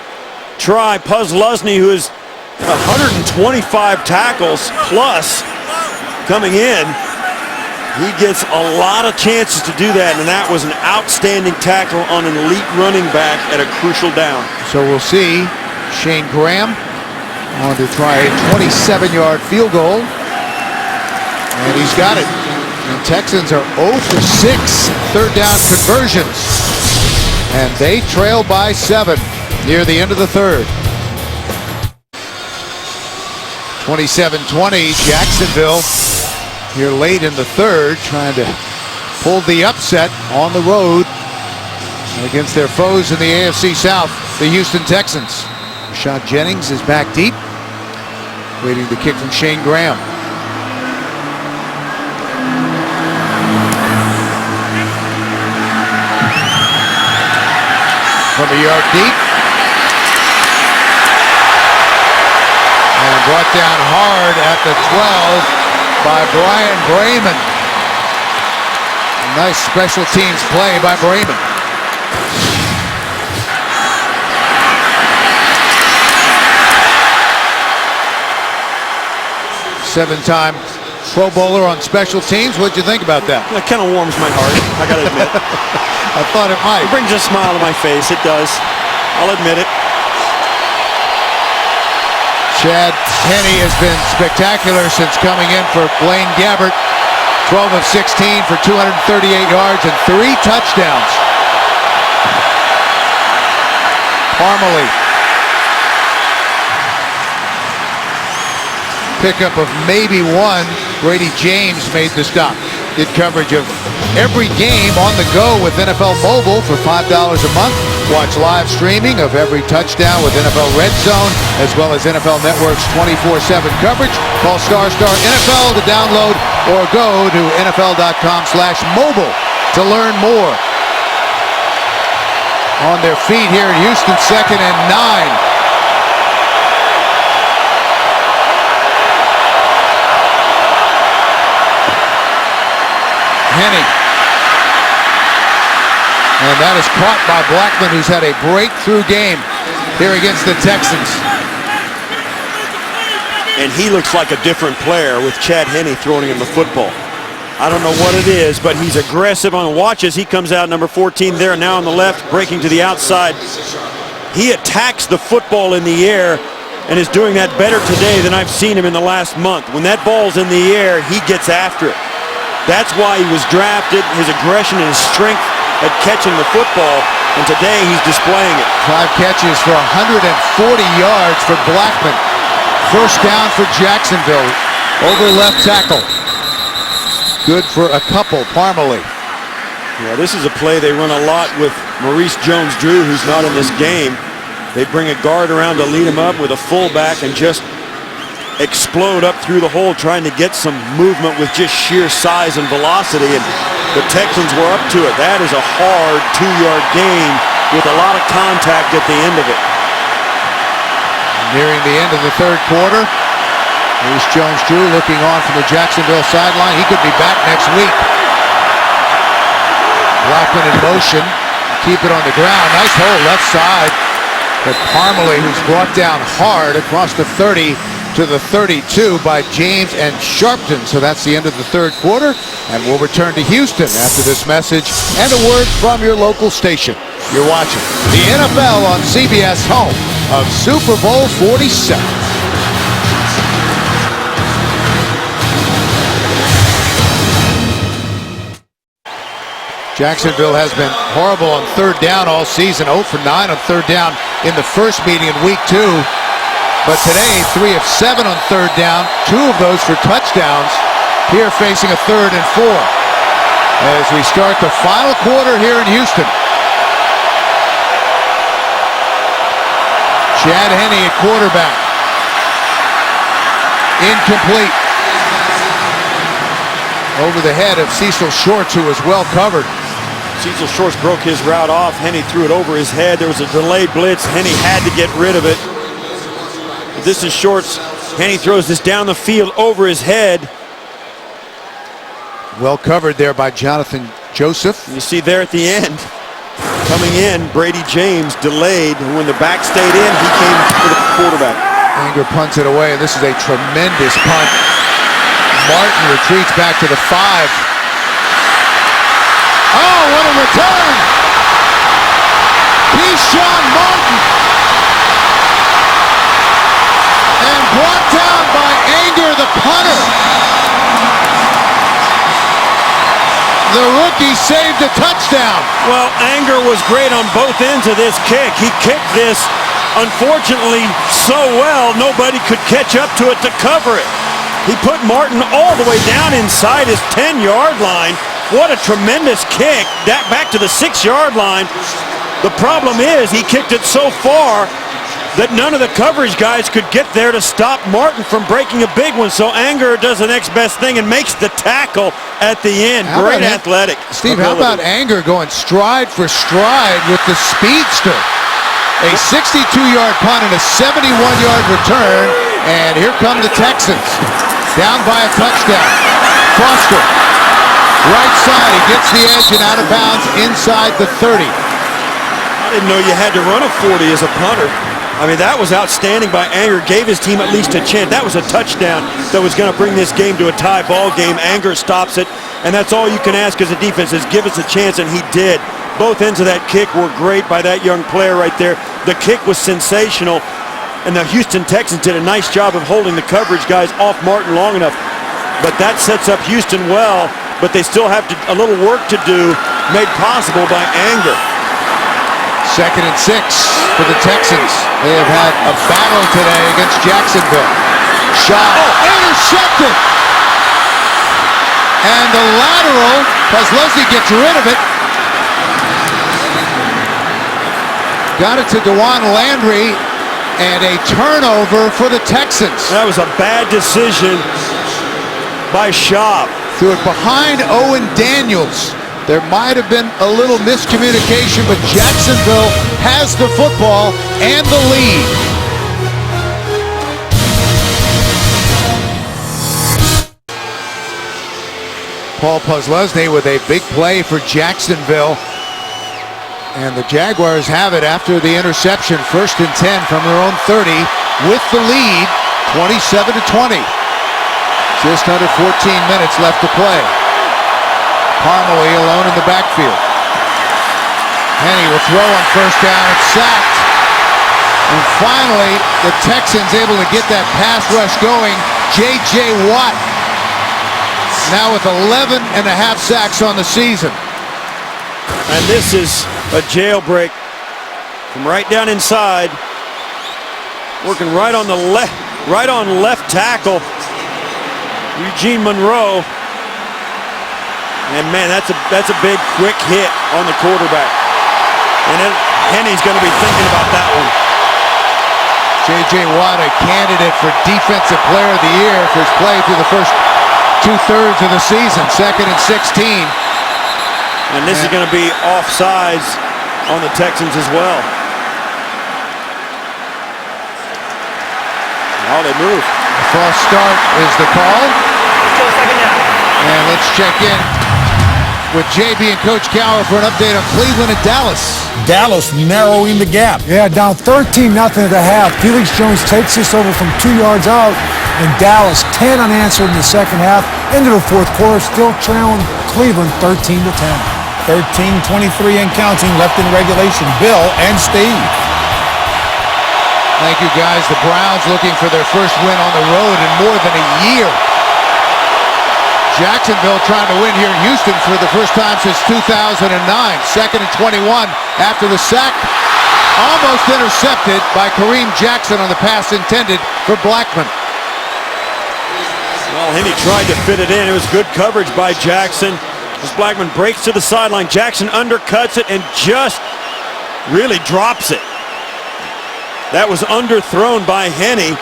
try. Posluszny, who is 125 tackles plus coming in, he gets a lot of chances to do that, and that was an outstanding tackle on an elite running back at a crucial down. So we'll see Shayne Graham on to try a 27-yard field goal, and he's got it. And Texans are 0 for 6 3rd down conversions, and they trail by 7 near the end of the 3rd. 27-20, Jacksonville here late in the 3rd, trying to pull the upset on the road against their foes in the AFC South, the Houston Texans. Rashad Jennings is back deep, waiting the kick from Shayne Graham. From a yard deep. And brought down hard at the 12 by Brian Brayman. A nice special teams play by Brayman. Seven-time Pro Bowler on special teams. What'd you think about that? That kind of warms my heart, I gotta admit. I thought it might. It brings a smile to my face, it does. I'll admit it. Chad Henne has been spectacular since coming in for Blaine Gabbert. 12 of 16 for 238 yards and 3 touchdowns. Parmalee. Pickup of maybe 1. Brady James made the stop. Did coverage of every game on the go with NFL Mobile for $5 a month. Watch live streaming of every touchdown with NFL Red Zone, as well as NFL Network's 24/7 coverage. Call ** NFL to download or go to NFL.com/mobile to learn more. On their feet here in Houston, 2nd and 9. Henne. And that is caught by Blackmon, who's had a breakthrough game here against the Texans. And he looks like a different player with Chad Henne throwing him the football. I don't know what it is, but he's aggressive on watches. He comes out number 14 there, now on the left, breaking to the outside. He attacks the football in the air and is doing that better today than I've seen him in the last month. When that ball's in the air, he gets after it. That's why he was drafted, his aggression and his strength at catching the football, and today he's displaying it. 5 catches for 140 yards for Blackmon. 1st down for Jacksonville. Over left tackle. Good for a couple, Parmalee. Yeah, this is a play they run a lot with Maurice Jones-Drew, who's not in this game. They bring a guard around to lead him up with a fullback and just explode up through the hole, trying to get some movement with just sheer size and velocity, and the Texans were up to it. That is a hard 2-yard gain with a lot of contact at the end of it. Nearing the end of the 3rd quarter, Maurice Jones-Drew looking on from the Jacksonville sideline. He could be back next week. Blackmon in motion, keep it on the ground. Nice hole left side, but Parmalee, who's brought down hard across the 30 to the 32 by James and Sharpton. So that's the end of the 3rd quarter, and we'll return to Houston after this message and a word from your local station. You're watching the NFL on CBS, home of Super Bowl 47. Jacksonville has been horrible on 3rd down all season, 0 for 9 on 3rd down in the first meeting in week 2. But today, 3 of 7 on 3rd down, 2 of those for touchdowns. Here facing a 3rd and 4 as we start the final quarter here in Houston. Chad Henne at quarterback. Incomplete. over the head of Cecil Shorts, who was well covered. Cecil Shorts broke his route off. Henne threw it over his head. There was a delayed blitz. Henne had to get rid of it. This is Shorts. Henne throws this down the field over his head. Well covered there by Jonathan Joseph. You see there at the end, coming in, Brady James delayed. And when the back stayed in, he came to the quarterback. Anger punts it away. This is a tremendous punt. Martin retreats back to the 5. Oh, what a return! Keshwan Martin. And brought down by Anger, the punter. The rookie saved a touchdown. Well, Anger was great on both ends of this kick. He kicked this, unfortunately, so well, nobody could catch up to it to cover it. He put Martin all the way down inside his 10-yard line. What a tremendous kick. That back to the 6-yard line. The problem is he kicked it so far that none of the coverage guys could get there to stop Martin from breaking a big one. So Anger does the next best thing and makes the tackle at the end. Great athletic. Steve, how about Anger going stride for stride with the speedster? A 62-yard punt and a 71-yard return. And here come the Texans. Down by a touchdown. Foster. Right side, he gets the edge and out of bounds inside the 30. I didn't know you had to run a 40 as a punter. I mean, that was outstanding by Anger. Gave his team at least a chance. That was a touchdown that was going to bring this game to a tie ball game. Anger stops it, and that's all you can ask as a defense is give us a chance, and he did. Both ends of that kick were great by that young player right there. The kick was sensational, and the Houston Texans did a nice job of holding the coverage guys off Martin long enough. But that sets up Houston well, but they still have a little work to do, made possible by Anger. 2nd and 6 for the Texans. They have had a battle today against Jacksonville. Schaub, intercepted! And the lateral, Posluszny gets rid of it. Got it to Dewan Landry, and a turnover for the Texans. That was a bad decision by Schaub. Threw it behind Owen Daniels. There might have been a little miscommunication, but Jacksonville has the football and the lead. Paul Posluszny with a big play for Jacksonville. And the Jaguars have it after the interception. 1st and 10 from their own 30 with the lead, 27-20. Just under 14 minutes left to play. Parmalee alone in the backfield. Henne will throw on 1st down. It's sacked. And finally, the Texans able to get that pass rush going. J.J. Watt now with 11 and a half sacks on the season. And this is a jailbreak from right down inside. Working right on the left tackle. Eugene Monroe. And man, that's a big quick hit on the quarterback. And then Henne's going to be thinking about that one. J.J. Watt, a candidate for Defensive Player of the Year for his play through the first 2/3 of the season. 2nd and 16. And this is going to be offsides on the Texans as well. Now they move. False start is the call. Still 2nd down. And let's check in with JB and Coach Cowher for an update on Cleveland and Dallas. Dallas narrowing the gap. Yeah, down 13-0 at the half. Felix Jones takes this over from 2 yards out, and Dallas 10 unanswered in the second half. Into the fourth quarter, still trailing Cleveland 13-10. 13:23 and counting left in regulation. Bill and Steve. Thank you, guys. The Browns looking for their first win on the road in more than a year. Jacksonville trying to win here in Houston for the first time since 2009. 2nd and 21 after the sack. Almost intercepted by Kareem Jackson on the pass intended for Blackmon. Well, Henne tried to fit it in. It was good coverage by Jackson. As Blackmon breaks to the sideline, Jackson undercuts it and just really drops it. That was underthrown by Henne.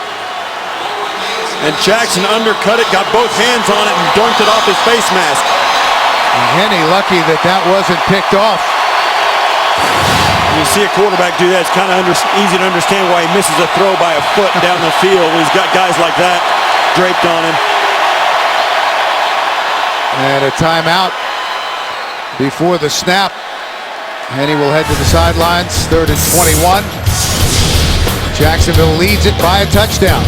And Jackson undercut it, got both hands on it, and dunked it off his face mask. And Henne lucky that wasn't picked off. When you see a quarterback do that, it's kind of easy to understand why he misses a throw by a foot down the field when he's got guys like that draped on him. And a timeout before the snap. Henne will head to the sidelines, 3rd and 21. Jacksonville leads it by a touchdown.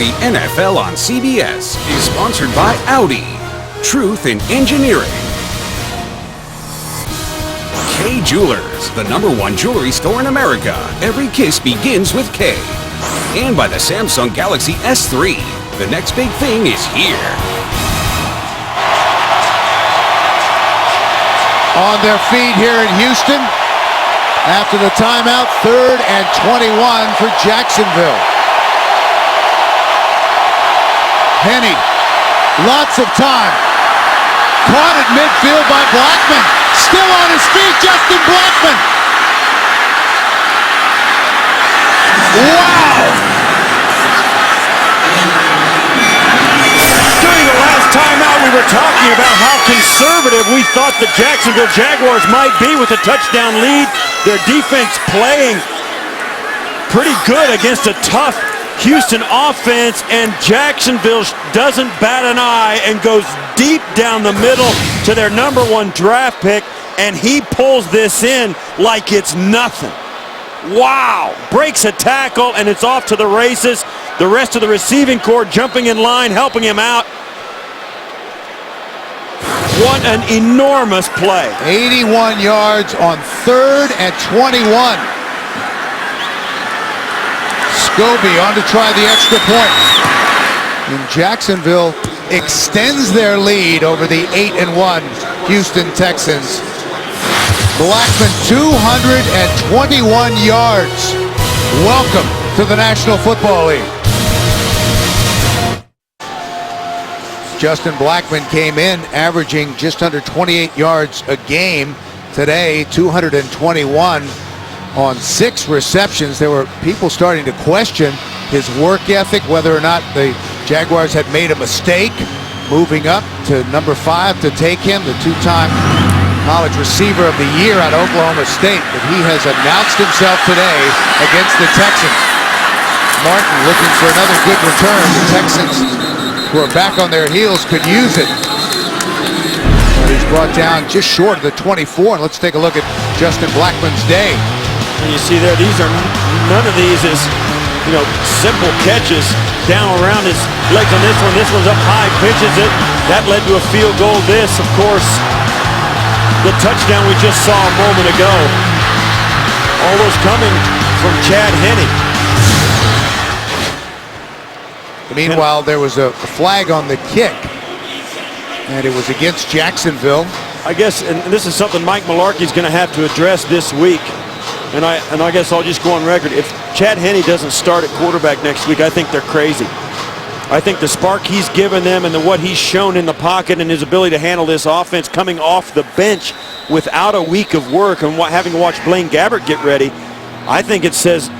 The NFL on CBS is sponsored by Audi. Truth in engineering. K Jewelers, the #1 jewelry store in America. Every kiss begins with K. And by the Samsung Galaxy S3. The next big thing is here. On their feet here in Houston. After the timeout, 3rd and 21 for Jacksonville. Henne, lots of time. Caught at midfield by Blackmon. Still on his feet, Justin Blackmon. Wow! During the last timeout, we were talking about how conservative we thought the Jacksonville Jaguars might be with a touchdown lead. Their defense playing pretty good against a tough Houston offense, and Jacksonville doesn't bat an eye and goes deep down the middle to their #1 draft pick, and he pulls this in like it's nothing. Wow! Breaks a tackle, and it's off to the races. The rest of the receiving corps jumping in line, helping him out. What an enormous play. 81 yards on 3rd and 21. Scobee on to try the extra point. And Jacksonville extends their lead over the 8-1 Houston Texans. Blackmon, 221 yards. Welcome to the National Football League. Justin Blackmon came in averaging just under 28 yards a game. Today, 221 on 6 receptions. There were people starting to question his work ethic, whether or not the Jaguars had made a mistake moving up to #5 to take him, the 2-time college receiver of the year at Oklahoma State. But he has announced himself today against the Texans. Martin looking for another good return. The Texans, who are back on their heels, could use it. But he's brought down just short of the 24. And let's take a look at Justin Blackmon's day. And you see there, none of these is, simple catches down around his legs on this one. This one's up high, pitches it. That led to a field goal. This, of course, the touchdown we just saw a moment ago. All those coming from Chad Henne. Meanwhile, there was a flag on the kick, and it was against Jacksonville. I guess, and this is something Mike Mularkey's going to have to address this week. And I guess I'll just go on record. If Chad Henne doesn't start at quarterback next week, I think they're crazy. I think the spark he's given them and what he's shown in the pocket and his ability to handle this offense coming off the bench without a week of work and having watched Blaine Gabbert get ready, I think it says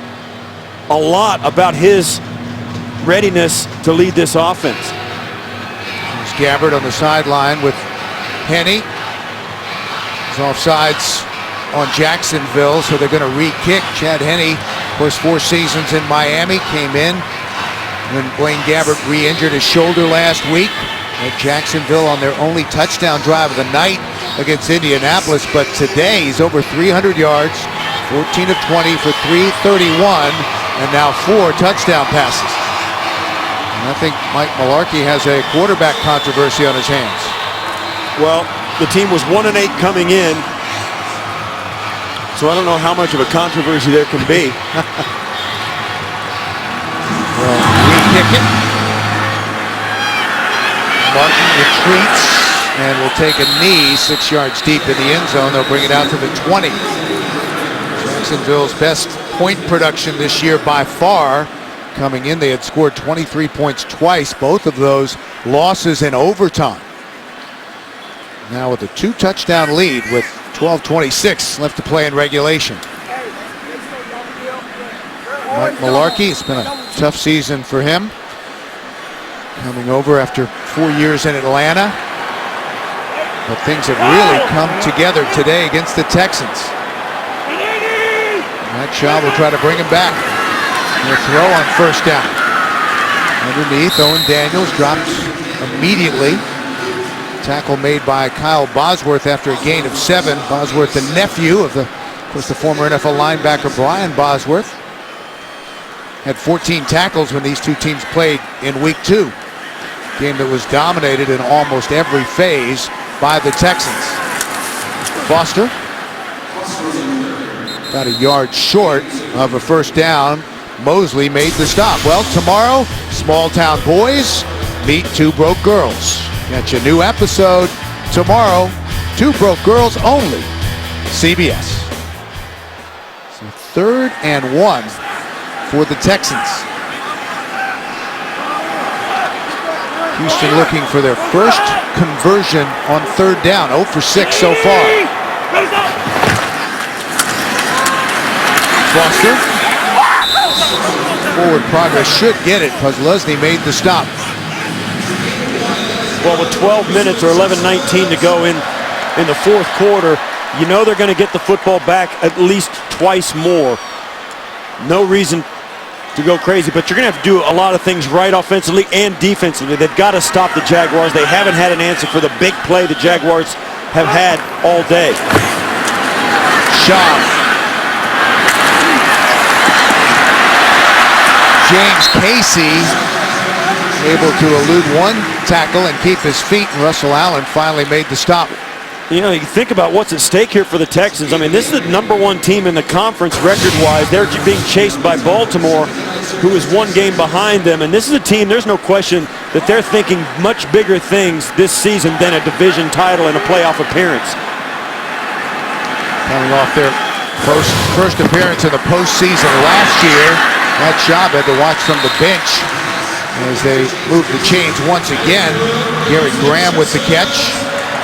a lot about his readiness to lead this offense. There's Gabbert on the sideline with Henne. He's offsides on Jacksonville, so they're going to re-kick. Chad Henne, of course, 4 seasons in Miami, came in when Blaine Gabbert re-injured his shoulder last week at Jacksonville on their only touchdown drive of the night against Indianapolis. But today he's over 300 yards, 14 of 20 for 331, and now 4 touchdown passes. And I think Mike Mularkey has a quarterback controversy on his hands. Well, the team was 1-8 coming in, so I don't know how much of a controversy there can be. Well, re-kick it. Martin retreats and will take a knee 6 yards deep in the end zone. They'll bring it out to the 20. Jacksonville's best point production this year by far. Coming in, they had scored 23 points twice, both of those losses in overtime. Now with a 2-touchdown lead with 12:26 left to play in regulation. Mike Mularkey, it's been a tough season for him. Coming over after 4 years in Atlanta. But things have really come together today against the Texans. Matt Schaub will try to bring him back. He'll throw on first down. Underneath, Owen Daniels dropped immediately. Tackle made by Kyle Bosworth after a gain of 7. Bosworth, the nephew of the former NFL linebacker Brian Bosworth. Had 14 tackles when these two teams played in week 2. Game that was dominated in almost every phase by the Texans. Foster about a yard short of a first down. Mosley made the stop. Well, tomorrow, small town boys meet two broke girls. Catch a new episode tomorrow. Two broke girls only. CBS. So 3rd and 1 for the Texans. Houston looking for their first conversion on 3rd down. 0 for 6 so far. Foster. Forward progress should get it. Posluszny made the stop. Well, with 12 minutes or 11:19 to go in the 4th quarter, you know they're going to get the football back at least twice more. No reason to go crazy, but you're going to have to do a lot of things right offensively and defensively. They've got to stop the Jaguars. They haven't had an answer for the big play the Jaguars have had all day. Schaub. James Casey able to elude one tackle and keep his feet, and Russell Allen finally made the stop. You know, you think about what's at stake here for the Texans. I mean, this is the #1 team in the conference record-wise. They're being chased by Baltimore, who is 1 game behind them. And this is a team, there's no question, that they're thinking much bigger things this season than a division title and a playoff appearance. Coming off their first appearance in the postseason last year, Matt Schaub had to watch from the bench as they move the chains once again. Garrett Graham with the catch.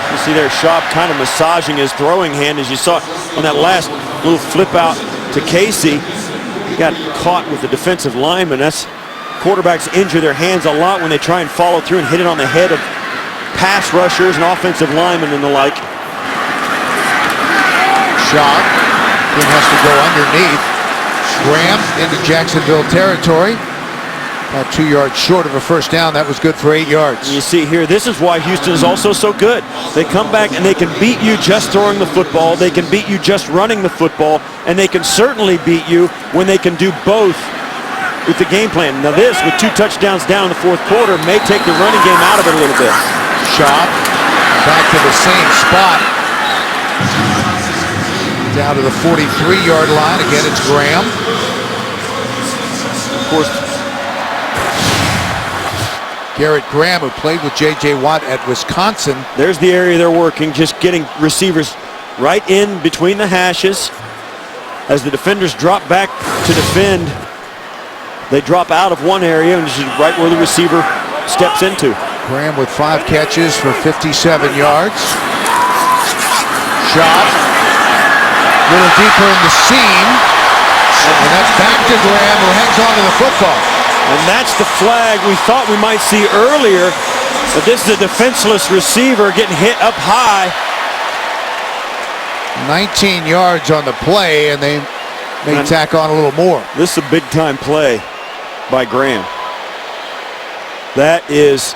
You see there Schaub kind of massaging his throwing hand, as you saw on that last little flip out to Casey. He got caught with the defensive lineman. That's quarterbacks injure their hands a lot when they try and follow through and hit it on the head of pass rushers and offensive linemen and the like. Schaub then has to go underneath. Graham into Jacksonville territory. About 2 yards short of a first down. That was good for 8 yards. You see here, this is why Houston is also so good. They come back and they can beat you just throwing the football. They can beat you just running the football. And they can certainly beat you when they can do both with the game plan. Now this, with 2 touchdowns down in the 4th quarter, may take the running game out of it a little bit. Schaub back to the same spot. Down to the 43-yard line. Again, it's Graham. Of course, Garrett Graham, who played with J.J. Watt at Wisconsin. There's the area they're working, just getting receivers right in between the hashes. As the defenders drop back to defend, they drop out of one area and this is right where the receiver steps into. Graham with 5 catches for 57 yards. Schaub. A little deeper in the seam. And that's back to Graham, who hangs on to the football. And that's the flag we thought we might see earlier. But this is a defenseless receiver getting hit up high. 19 yards on the play, and they may tack on a little more. This is a big-time play by Graham. That is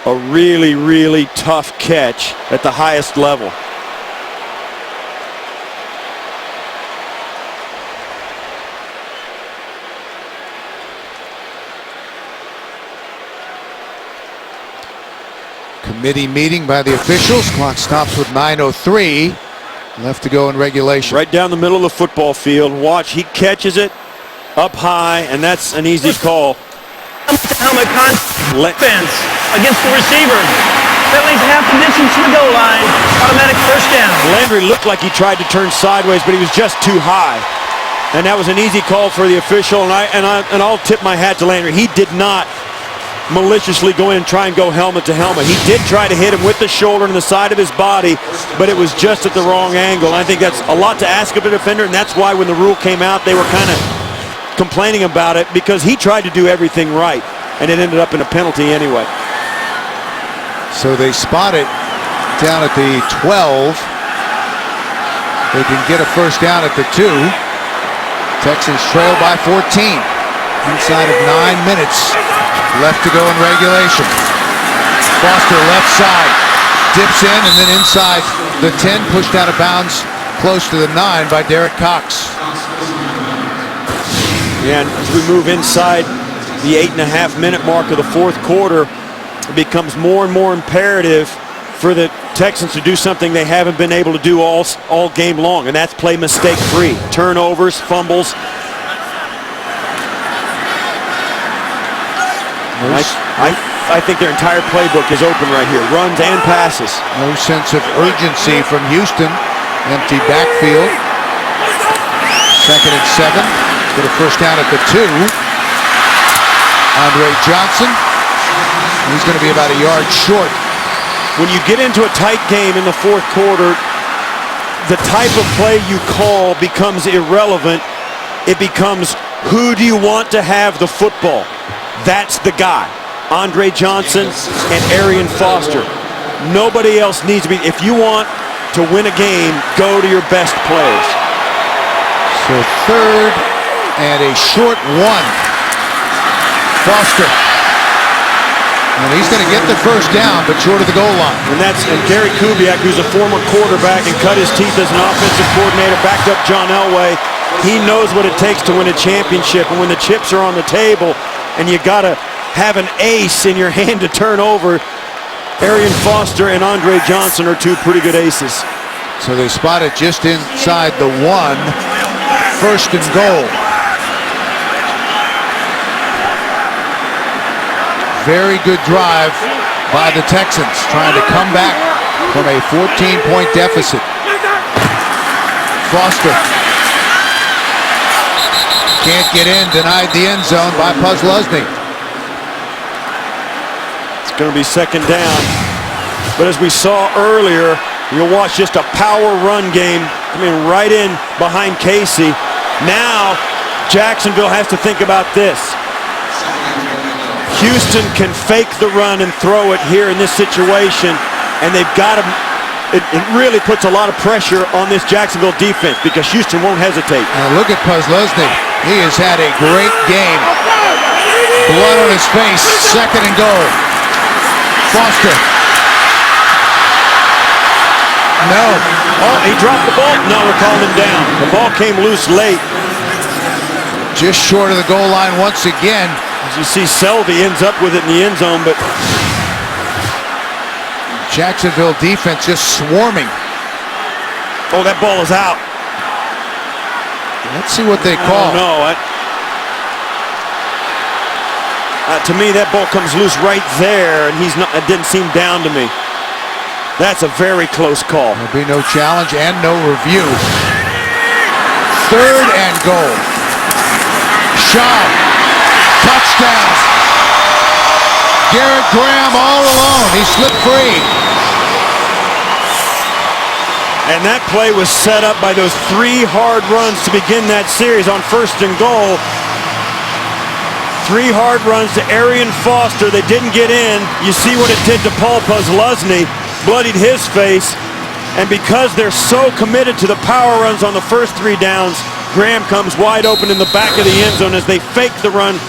a really, really tough catch at the highest level. Committee meeting by the officials. Clock stops with 9:03 left to go in regulation. Right down the middle of the football field. Watch, he catches it up high, and that's an easy call. Helmet defense against the receiver. At least half the distance to the goal line. Automatic first down. Landry looked like he tried to turn sideways, but he was just too high. And that was an easy call for the official, and I'll tip my hat to Landry. He did not maliciously go in and try and go helmet to helmet. He did try to hit him with the shoulder and the side of his body, but it was just at the wrong angle. And I think that's a lot to ask of a defender, and that's why when the rule came out, they were kind of complaining about it because he tried to do everything right, and it ended up in a penalty anyway. So they spot it down at the 12. They can get a first down at the 2. Texans trail by 14. Inside of 9 minutes left to go in regulation. Foster left side, dips in, and then inside the 10, pushed out of bounds close to the 9 by Derek Cox. Yeah, and as we move inside the 8.5-minute mark of the fourth quarter, it becomes more and more imperative for the Texans to do something they haven't been able to do all game long, and that's play mistake-free. Turnovers, fumbles. I think their entire playbook is open right here, runs and passes. No sense of urgency from Houston. Empty backfield. 2nd and 7. Get a first down at the 2. Andre Johnson. He's going to be about a yard short. When you get into a tight game in the fourth quarter, the type of play you call becomes irrelevant. It becomes, who do you want to have the football? That's the guy. Andre Johnson and Arian Foster. Nobody else needs to be. If you want to win a game, go to your best players. So 3rd and a short 1. Foster. And he's going to get the first down, but short of the goal line. And Gary Kubiak, who's a former quarterback and cut his teeth as an offensive coordinator, backed up John Elway. He knows what it takes to win a championship. And when the chips are on the table and you got to have an ace in your hand to turn over, Arian Foster and Andre Johnson are 2 pretty good aces. So they spot it just inside the 1. 1st and goal. Very good drive by the Texans, trying to come back from a 14-point deficit. Foster can't get in, denied the end zone by Posluszny. It's going to be 2nd down. But as we saw earlier, you'll watch just a power run game. I mean, right in behind Casey. Now, Jacksonville has to think about this. Houston can fake the run and throw it here in this situation, and they've got to. It really puts a lot of pressure on this Jacksonville defense because Houston won't hesitate. And look at Posluszny. He has had a great game. Blood on his face. 2nd and goal. Foster. No. Oh, he dropped the ball. No, we're calling him down. The ball came loose late. Just short of the goal line once again. As you see, Selvey ends up with it in the end zone, but Jacksonville defense just swarming. Oh, that ball is out. Let's see what they call. No, to me, that ball comes loose right there, and he's not. It didn't seem down to me. That's a very close call. There'll be no challenge and no review. 3rd and goal. Schaub. Touchdown. Garrett Graham all alone. He slipped free. And that play was set up by those 3 hard runs to begin that series on 1st and goal. 3 hard runs to Arian Foster. They didn't get in. You see what it did to Posluszny. Bloodied his face. And because they're so committed to the power runs on the first 3 downs, Graham comes wide open in the back of the end zone as they fake the run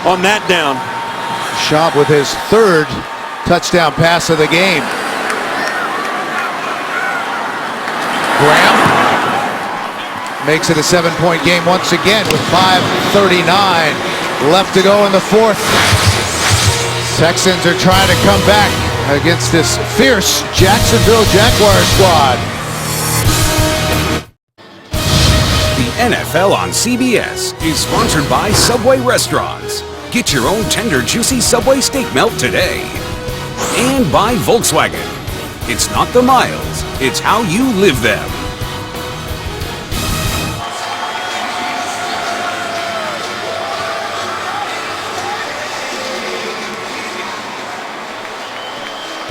on that down. Schaub with his 3rd touchdown pass of the game. Graham makes it a 7-point game once again with 5:39 left to go in the 4th. Texans are trying to come back against this fierce Jacksonville Jaguars squad. The NFL on CBS is sponsored by Subway Restaurants. Get your own tender, juicy Subway steak melt today. And by Volkswagen. It's not the miles, it's how you live them.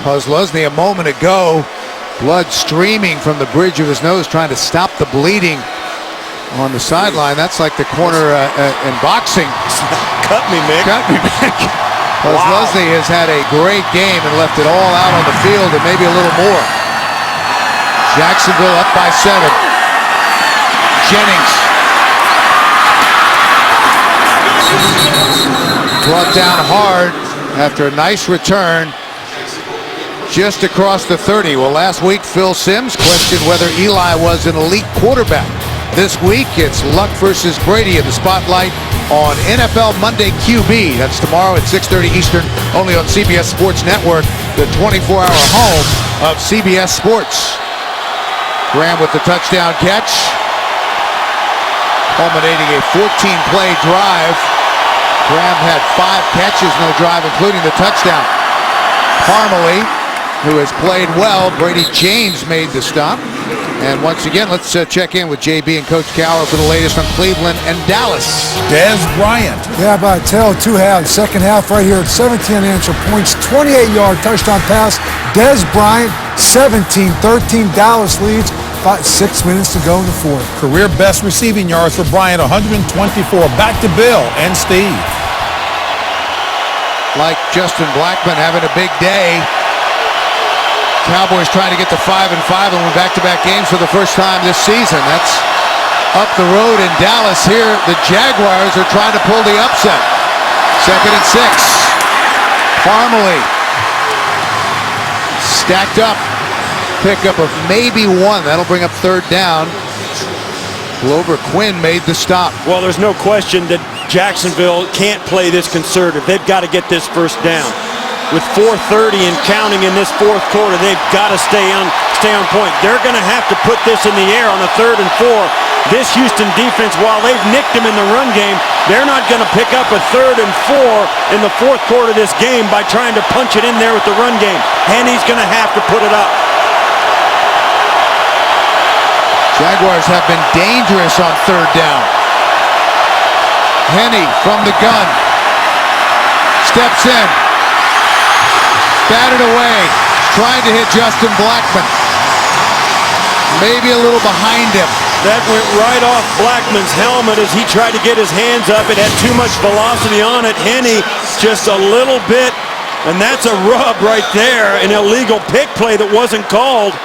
Posluszny a moment ago, blood streaming from the bridge of his nose, trying to stop the bleeding. on the sideline. That's like the corner in boxing. Cut me, Mick. Cut me, Mick. Posluszny has had a great game and left it all out on the field and maybe a little more. Jacksonville up by 7. Jennings brought down hard after a nice return just across the 30. Well, last week Phil Simms questioned whether Eli was an elite quarterback. This week it's Luck versus Brady in the spotlight on NFL Monday QB. That's tomorrow at 6:30 Eastern, only on CBS Sports Network, the 24-hour home of CBS Sports. Graham with the touchdown catch, culminating a 14-play drive. Graham had 5 catches, no drive, including the touchdown. Parmalee, who has played well. Brady James made the stop. And once again, let's check in with JB and Coach Cowher for the latest on Cleveland and Dallas. Dez Bryant. Yeah, about 2 halves. Second half right here at 17 unanswered points. 28-yard touchdown pass. Dez Bryant, 17-13. Dallas leads. About 6 minutes to go in the fourth. Career best receiving yards for Bryant, 124. Back to Bill and Steve. Like Justin Blackmon having a big day. Cowboys trying to get to 5-5 and win back-to-back games for the first time this season. That's up the road in Dallas. Here, the Jaguars are trying to pull the upset. 2nd and 6. Parmalee stacked up. Pickup of maybe 1. That'll bring up 3rd down. Glover Quinn made the stop. Well, there's no question that Jacksonville can't play this conservative. They've got to get this first down. With 4:30 and counting in this fourth quarter, they've got to stay on point. They're going to have to put this in the air on a 3rd and 4. This Houston defense, while they've nicked them in the run game, they're not going to pick up a 3rd and 4 in the fourth quarter of this game by trying to punch it in there with the run game. Henne's going to have to put it up. Jaguars have been dangerous on 3rd down. Henne from the gun. Steps in. Batted away. Trying to hit Justin Blackmon. Maybe a little behind him. That went right off Blackman's helmet as he tried to get his hands up. It had too much velocity on it. Henne just a little bit, and that's a rub right there. An illegal pick play that wasn't called.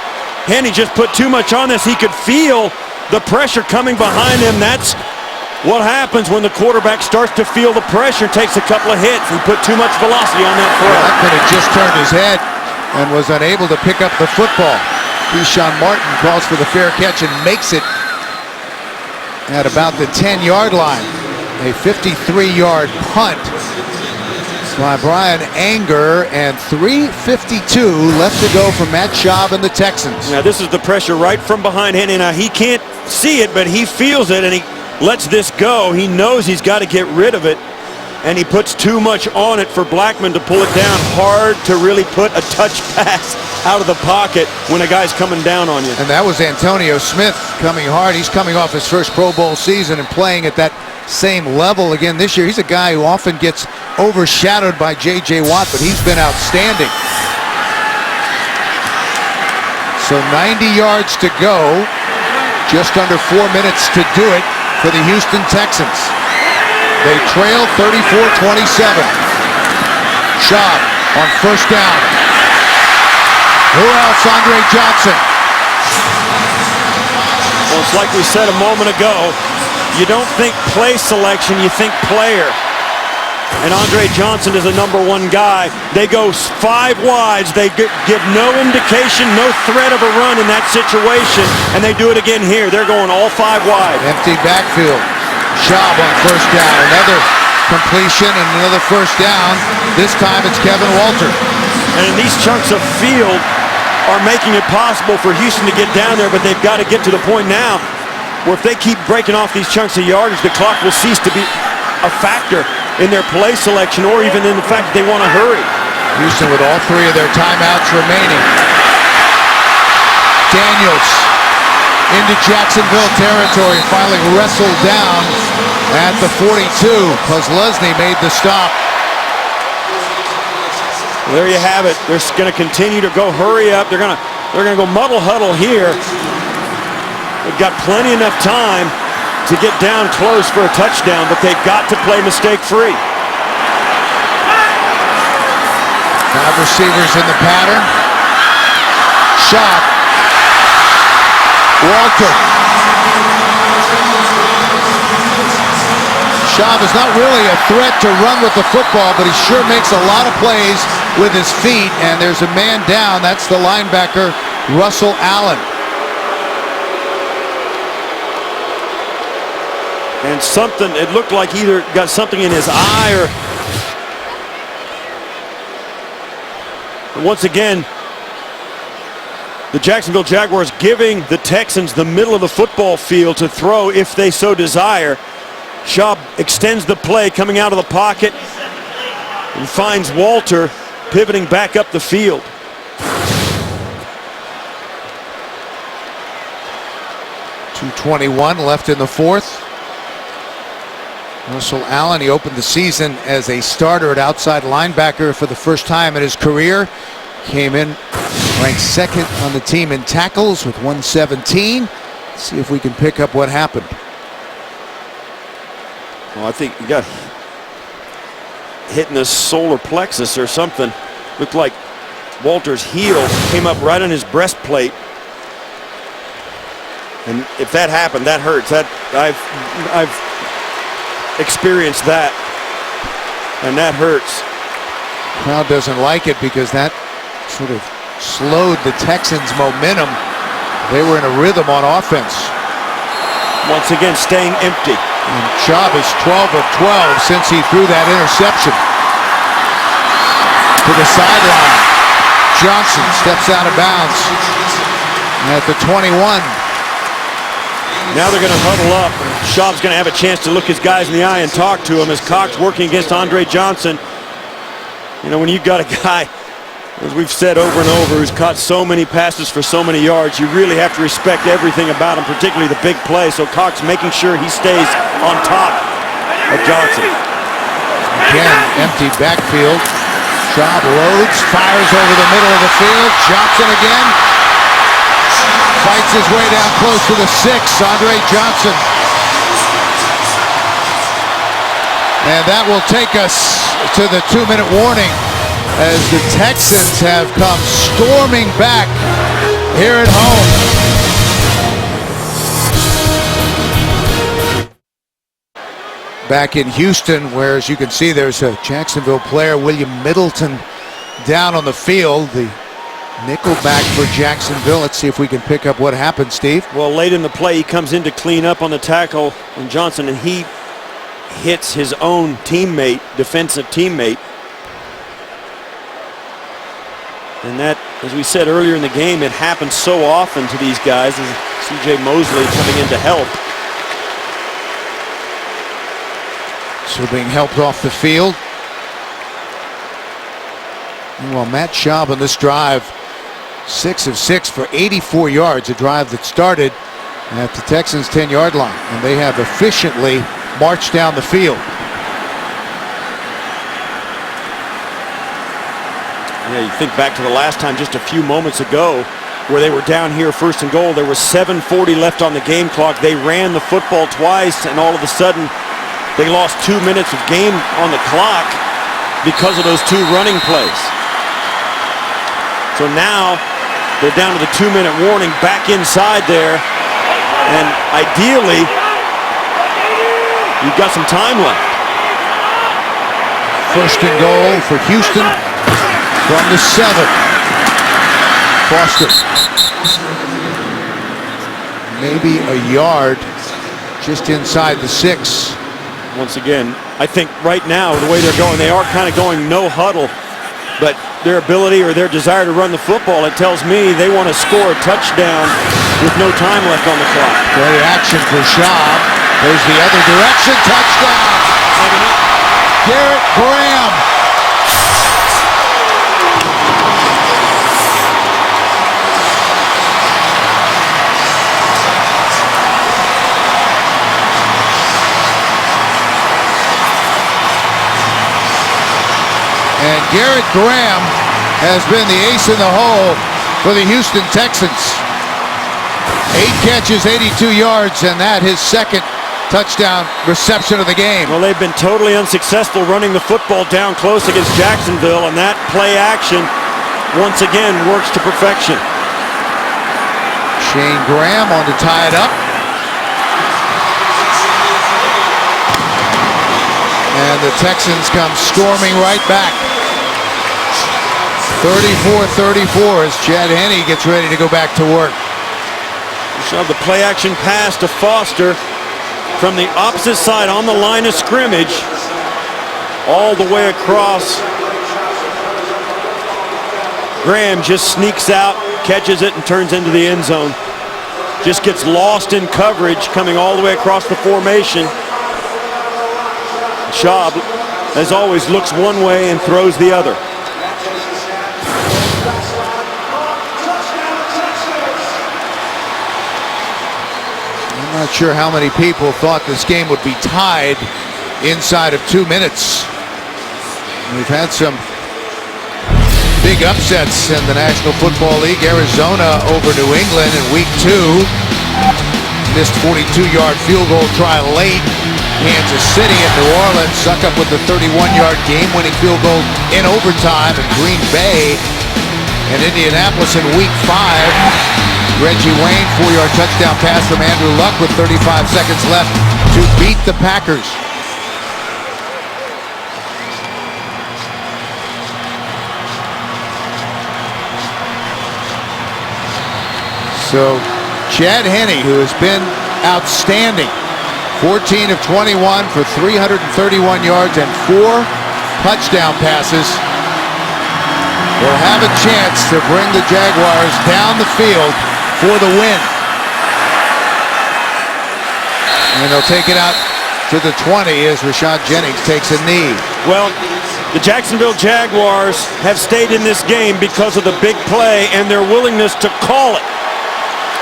Henne just put too much on this. He could feel the pressure coming behind him. That's what happens when the quarterback starts to feel the pressure, takes a couple of hits. He put too much velocity on that throw. Blackmon had just turned his head and was unable to pick up the football. Keshwan Martin calls for the fair catch and makes it at about the 10-yard line. A 53-yard punt by Brian Anger, and 3:52 left to go for Matt Schaub and the Texans. Now this is the pressure right from behind Henne. Now he can't see it, but he feels it, and he lets this go. He knows he's got to get rid of it, and he puts too much on it for Blackmon to pull it down. Hard to really put a touch pass out of the pocket when a guy's coming down on you. And that was Antonio Smith coming hard. He's coming off his first Pro Bowl season and playing at that same level again this year. He's a guy who often gets overshadowed by J.J. Watt, but he's been outstanding. So 90 yards to go. Just under 4 minutes to do it for the Houston Texans. They trail 34-27. Schaub on 1st down. Who else? Andre Johnson. Well, it's like we said a moment ago. You don't think play selection, you think player. And Andre Johnson is a #1 guy. They go 5 wides. They give no indication, no threat of a run in that situation. And they do it again here. They're going all 5 wide. Empty backfield. Schaub on 1st down. Another completion and another 1st down. This time it's Kevin Walter. And these chunks of field are making it possible for Houston to get down there, but they've got to get to the point now where if they keep breaking off these chunks of yardage, the clock will cease to be a factor in their play selection, or even in the fact that they want to hurry. Houston with all 3 of their timeouts remaining. Daniels into Jacksonville territory, finally wrestled down at the 42. Posluszny made the stop. There you have it. They're going to continue to go hurry up. They're going to go muddle huddle here. They've got plenty enough time. to get down close for a touchdown, but they've got to play mistake-free. 5 receivers in the pattern. Schaub. Walter. Schaub is not really a threat to run with the football, but he sure makes a lot of plays with his feet, and there's a man down. That's the linebacker, Russell Allen. And something, it looked like he either got something in his eye or... Once again, the Jacksonville Jaguars giving the Texans the middle of the football field to throw if they so desire. Schaub extends the play coming out of the pocket and finds Walter pivoting back up the field. .221 left in the fourth. Russell Allen, he opened the season as a starter at outside linebacker for the first time in his career. Came in ranked second on the team in tackles with 117. Let's see if we can pick up what happened. Well, I think he got hit in the solar plexus or something. Looked like Walter's heel came up right on his breastplate. And if that happened, that hurts. That I've experienced that, and that hurts. Crowd doesn't like it because that sort of slowed the Texans' momentum. They were in a rhythm on offense. Once again, staying empty. And Schaub is 12 of 12 since he threw that interception. To the sideline. Johnson steps out of bounds at the 21. Now they're going to huddle up. Schaub's going to have a chance to look his guys in the eye and talk to him as Cox working against Andre Johnson. You know, when you've got a guy, as we've said over and over, who's caught so many passes for so many yards, you really have to respect everything about him, particularly the big play. So Cox making sure he stays on top of Johnson. Again, empty backfield. Schaub loads, fires over the middle of the field. Johnson again. Fights his way down close to the 6, Andre Johnson. And that will take us to the 2-minute warning as the Texans have come storming back here at home. Back in Houston, where, as you can see, there's a Jacksonville player, William Middleton, down on the field. The nickelback for Jacksonville. Let's see if we can pick up what happened, Steve. Well, late in the play, he comes in to clean up on the tackle on Johnson, and he hits his own teammate, defensive teammate. And that, as we said earlier in the game, it happens so often to these guys, as C.J. Mosley coming in to help. So being helped off the field. Well, Matt Schaub on this drive, 6 of 6 for 84 yards, a drive that started at the Texans' 10-yard line, and they have efficiently marched down the field. Yeah, you think back to the last time just a few moments ago where they were down here first and goal. There was 7:40 left on the game clock. They ran the football twice, and all of a sudden they lost 2 minutes of game on the clock because of those 2 running plays. So now they're down to the 2-minute warning, back inside there, and ideally you've got some time left. First and goal for Houston from the 7. Foster. Maybe a yard just inside the 6. Once again, I think right now, the way they're going, they are kind of going no huddle, but their ability or their desire to run the football, it tells me they want to score a touchdown with no time left on the clock. Great action for Schaub. There's the other direction. Touchdown. Garrett Graham. And Garrett Graham has been the ace in the hole for the Houston Texans. 8 catches, 82 yards, and that his second touchdown reception of the game. Well, they've been totally unsuccessful running the football down close against Jacksonville, and that play action once again works to perfection. Shayne Graham on to tie it up. And the Texans come storming right back. 34-34 as Chad Henne gets ready to go back to work. Shove the play action pass to Foster from the opposite side on the line of scrimmage all the way across. Graham just sneaks out, catches it, and turns into the end zone. Just gets lost in coverage coming all the way across the formation. Schaub, as always, looks one way and throws the other. I'm not sure how many people thought this game would be tied inside of 2 minutes. We've had some big upsets in the National Football League. Arizona over New England in week 2. Missed 42-yard field goal try late. Kansas City and New Orleans suck up with the 31-yard game-winning field goal in overtime. And Green Bay and Indianapolis in week 5. Reggie Wayne, 4-yard touchdown pass from Andrew Luck with 35 seconds left to beat the Packers. So Chad Henne, who has been outstanding, 14 of 21 for 331 yards and 4 touchdown passes, will have a chance to bring the Jaguars down the field for the win. And they'll take it out to the 20 as Rashad Jennings takes a knee. Well, the Jacksonville Jaguars have stayed in this game because of the big play and their willingness to call it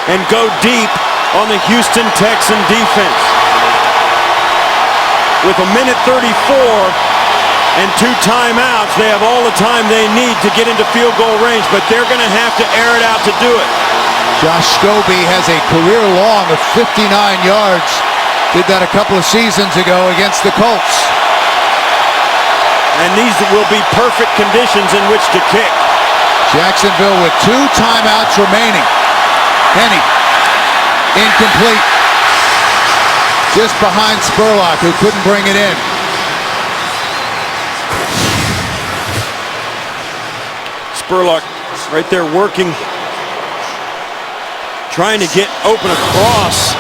and go deep on the Houston Texan defense. With a minute 34 and 2 timeouts, they have all the time they need to get into field goal range, but they're going to have to air it out to do it. Josh Scobee has a career long of 59 yards. Did that a couple of seasons ago against the Colts. And these will be perfect conditions in which to kick. Jacksonville with 2 timeouts remaining. Henne, incomplete. Just behind Spurlock, who couldn't bring it in. Spurlock right there working, trying to get open across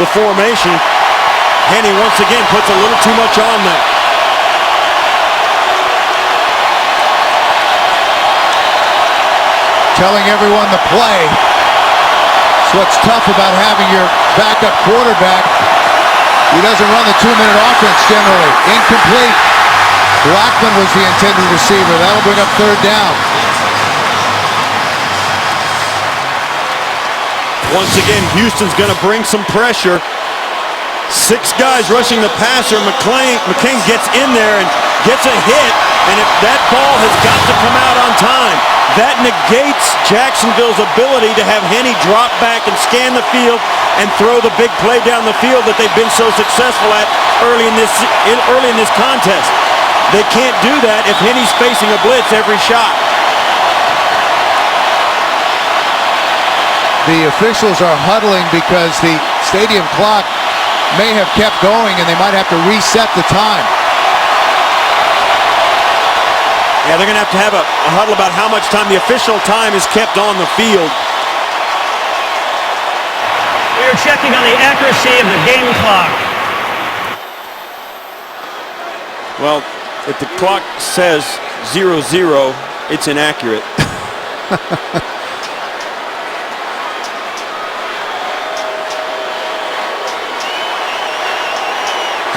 the formation. Henne once again puts a little too much on that. Telling everyone to play. That's what's tough about having your backup quarterback. He doesn't run the 2-minute offense generally. Incomplete. Blackmon was the intended receiver. That'll bring up 3rd down. Once again, Houston's going to bring some pressure. 6 guys rushing the passer. McCain gets in there and gets a hit, and if that ball has got to come out on time. That negates Jacksonville's ability to have Henne drop back and scan the field and throw the big play down the field that they've been so successful at early in this contest. They can't do that if Henne's facing a blitz every shot. The officials are huddling because the stadium clock may have kept going and they might have to reset the time. Yeah, they're going to have a huddle about how much time the official time is kept on the field. We are checking on the accuracy of the game clock. Well, if the clock says 0-0, it's inaccurate.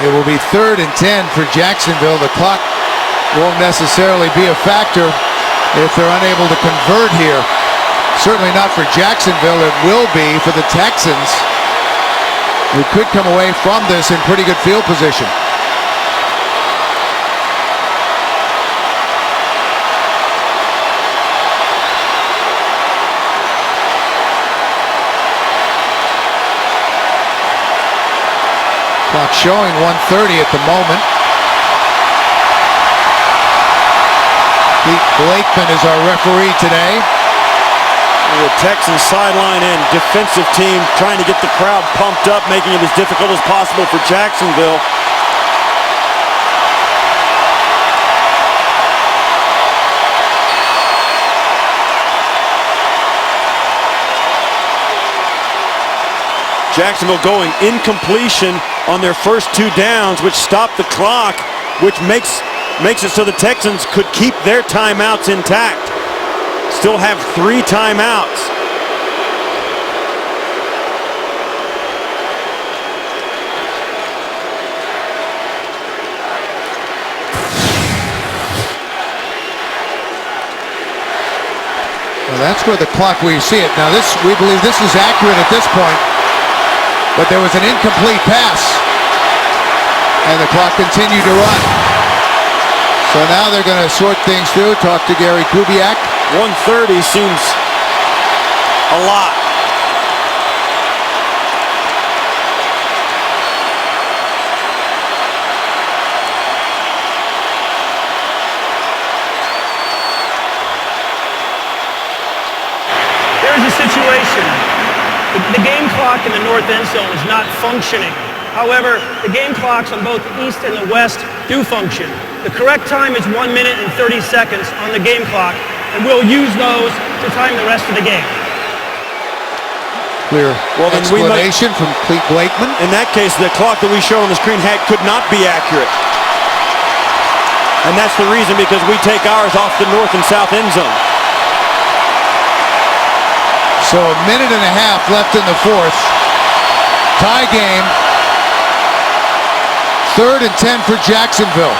It will be 3rd and 10 for Jacksonville. The clock won't necessarily be a factor if they're unable to convert here. Certainly not for Jacksonville. It will be for the Texans, who could come away from this in pretty good field position. Clock showing 1:30 at the moment. Pete Blackmon is our referee today. The Texans sideline and defensive team trying to get the crowd pumped up, making it as difficult as possible for Jacksonville. Jacksonville going incompletion on their first 2 downs, which stopped the clock, which makes it so the Texans could keep their timeouts intact. Still have 3 timeouts. Well, that's where the clock, we see it. Now we believe this is accurate at this point, but there was an incomplete pass, and the clock continued to run. So now they're going to sort things through, talk to Gary Kubiak. 130 seems a lot. There's a situation. The game clock in the north end zone is not functioning. However, the game clocks on both the east and the west do function. The correct time is 1 minute and 30 seconds on the game clock, and we'll use those to time the rest of the game. Clear explanation from Pete Blackmon. In that case, the clock that we show on the screen could not be accurate. And that's the reason, because we take ours off the north and south end zone. So a minute and a half left in the fourth. Tie game. 3rd and 10 for Jacksonville.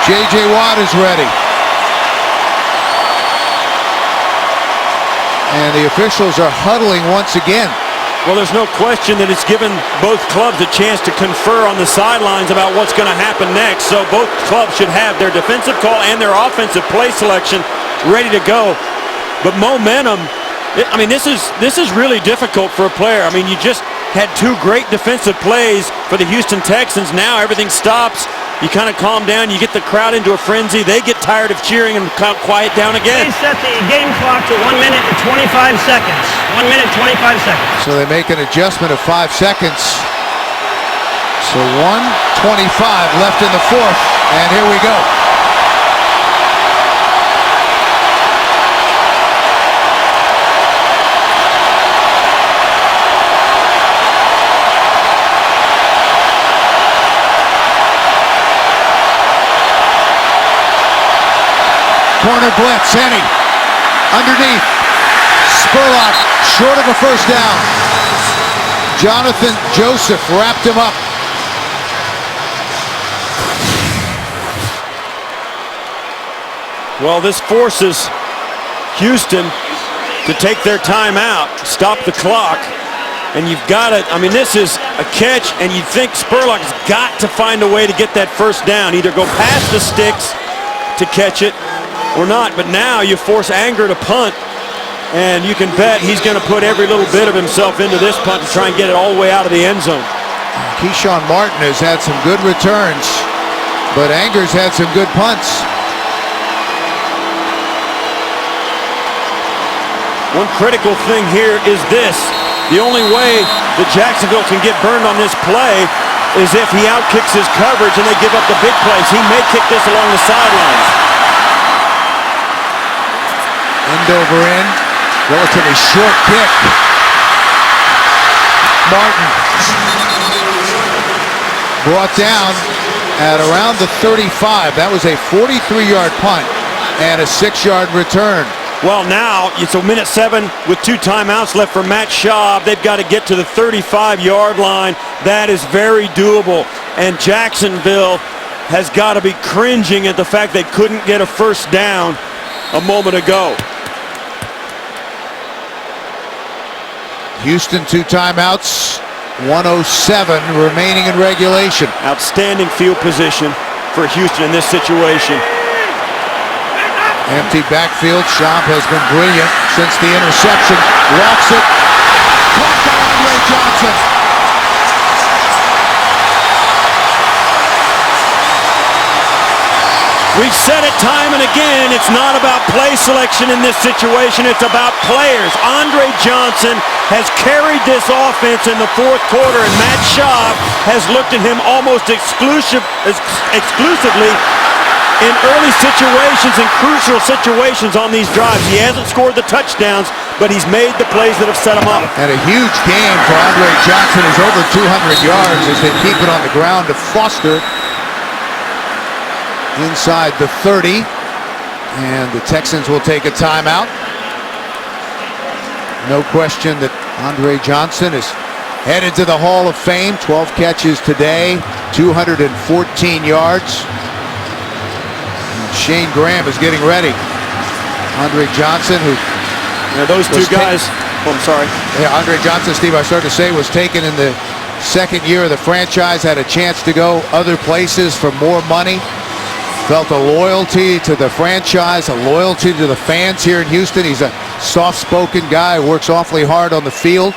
J.J. Watt is ready. And the officials are huddling once again. Well, there's no question that it's given both clubs a chance to confer on the sidelines about what's going to happen next. So both clubs should have their defensive call and their offensive play selection ready to go. But momentum, I mean, this is really difficult for a player. I mean, you just had 2 great defensive plays for the Houston Texans. Now everything stops. You kind of calm down. You get the crowd into a frenzy. They get tired of cheering and quiet down again. They set the game clock to 1 minute and 25 seconds. 1 minute, 25 seconds. So they make an adjustment of 5 seconds. So 1:25 left in the fourth. And here we go. Corner blitz, Henne underneath. Spurlock short of a first down. Jonathan Joseph wrapped him up. Well, this forces Houston to take their timeout, stop the clock, and you've got to, I mean, this is a catch, and you'd think Spurlock's got to find a way to get that first down, either go past the sticks to catch it or not. But now you force Anger to punt, and you can bet he's going to put every little bit of himself into this punt to try and get it all the way out of the end zone. Keshwan Martin has had some good returns, but Anger's had some good punts. One critical thing here is this. The only way that Jacksonville can get burned on this play is if he outkicks his coverage and they give up the big plays. He may kick this along the sidelines. End over end, relatively short kick. Martin brought down at around the 35. That was a 43-yard punt and a 6-yard return. Well, now it's a minute 7 with 2 timeouts left for Matt Schaub. They've got to get to the 35-yard line. That is very doable. And Jacksonville has got to be cringing at the fact they couldn't get a first down a moment ago. Houston 2 timeouts, 1:07 remaining in regulation. Outstanding field position for Houston in this situation. Empty backfield. Schaub has been brilliant since the interception. Walks it. Caught by Andre Johnson. We've said it time and again, it's not about play selection in this situation, it's about players. Andre Johnson has carried this offense in the fourth quarter, and Matt Schaub has looked at him almost exclusively in early situations and crucial situations on these drives. He hasn't scored the touchdowns, but he's made the plays that have set him up. And a huge game for Andre Johnson, who's over 200 yards as they keep it on the ground to Foster. Inside the 30, and the Texans will take a timeout. No question that Andre Johnson is headed to the Hall of Fame. 12 catches today, 214 yards. And Shayne Graham is getting ready. Andre Johnson, who those two guys. I'm sorry. Yeah, Andre Johnson, Steve, I started to say, was taken in the second year of the franchise, had a chance to go other places for more money. Felt a loyalty to the franchise, a loyalty to the fans here in Houston. He's a soft-spoken guy who works awfully hard on the field,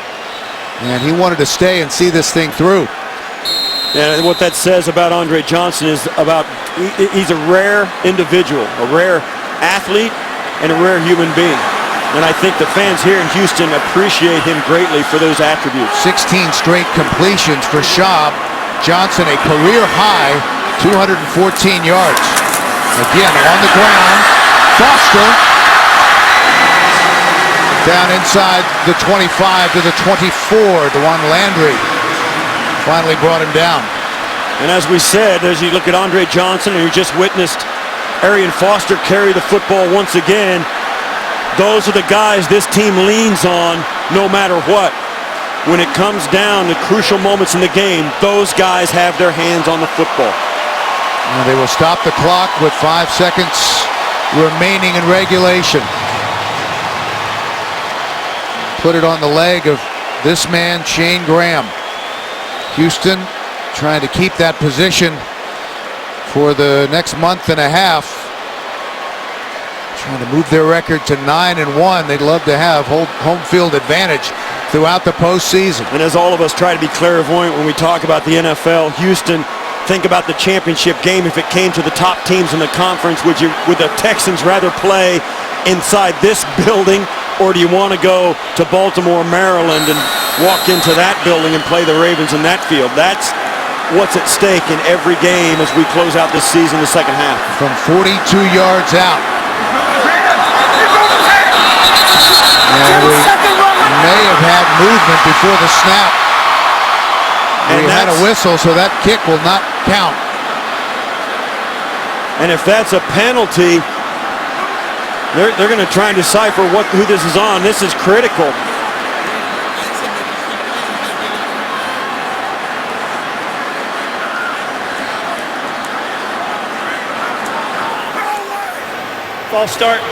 and he wanted to stay and see this thing through. And what that says about Andre Johnson is about he's a rare individual, a rare athlete, and a rare human being. And I think the fans here in Houston appreciate him greatly for those attributes. 16 straight completions for Schaub. Johnson, a career high 214 yards. Again, on the ground. Foster down inside the 25 to the 24. DeJuan Landry finally brought him down. And as we said, as you look at Andre Johnson, and you just witnessed Arian Foster carry the football once again, those are the guys this team leans on no matter what. When it comes down to crucial moments in the game, those guys have their hands on the football. And they will stop the clock with 5 seconds remaining in regulation. Put it on the leg of this man, Shayne Graham. Houston trying to keep that position for the next month and a half. Trying to move their record to 9-1. They'd love to have home field advantage throughout the postseason. And as all of us try to be clairvoyant when we talk about the NFL, Houston, think about the championship game. If it came to the top teams in the conference, would the Texans rather play inside this building, or do you want to go to Baltimore, Maryland, and walk into that building and play the Ravens in that field? That's what's at stake in every game as we close out this season, the second half. From 42 yards out. And we may have had movement before the snap. And we had a whistle, so that kick will not count. And if that's a penalty, they're going to try and decipher who this is on. This is critical. False start.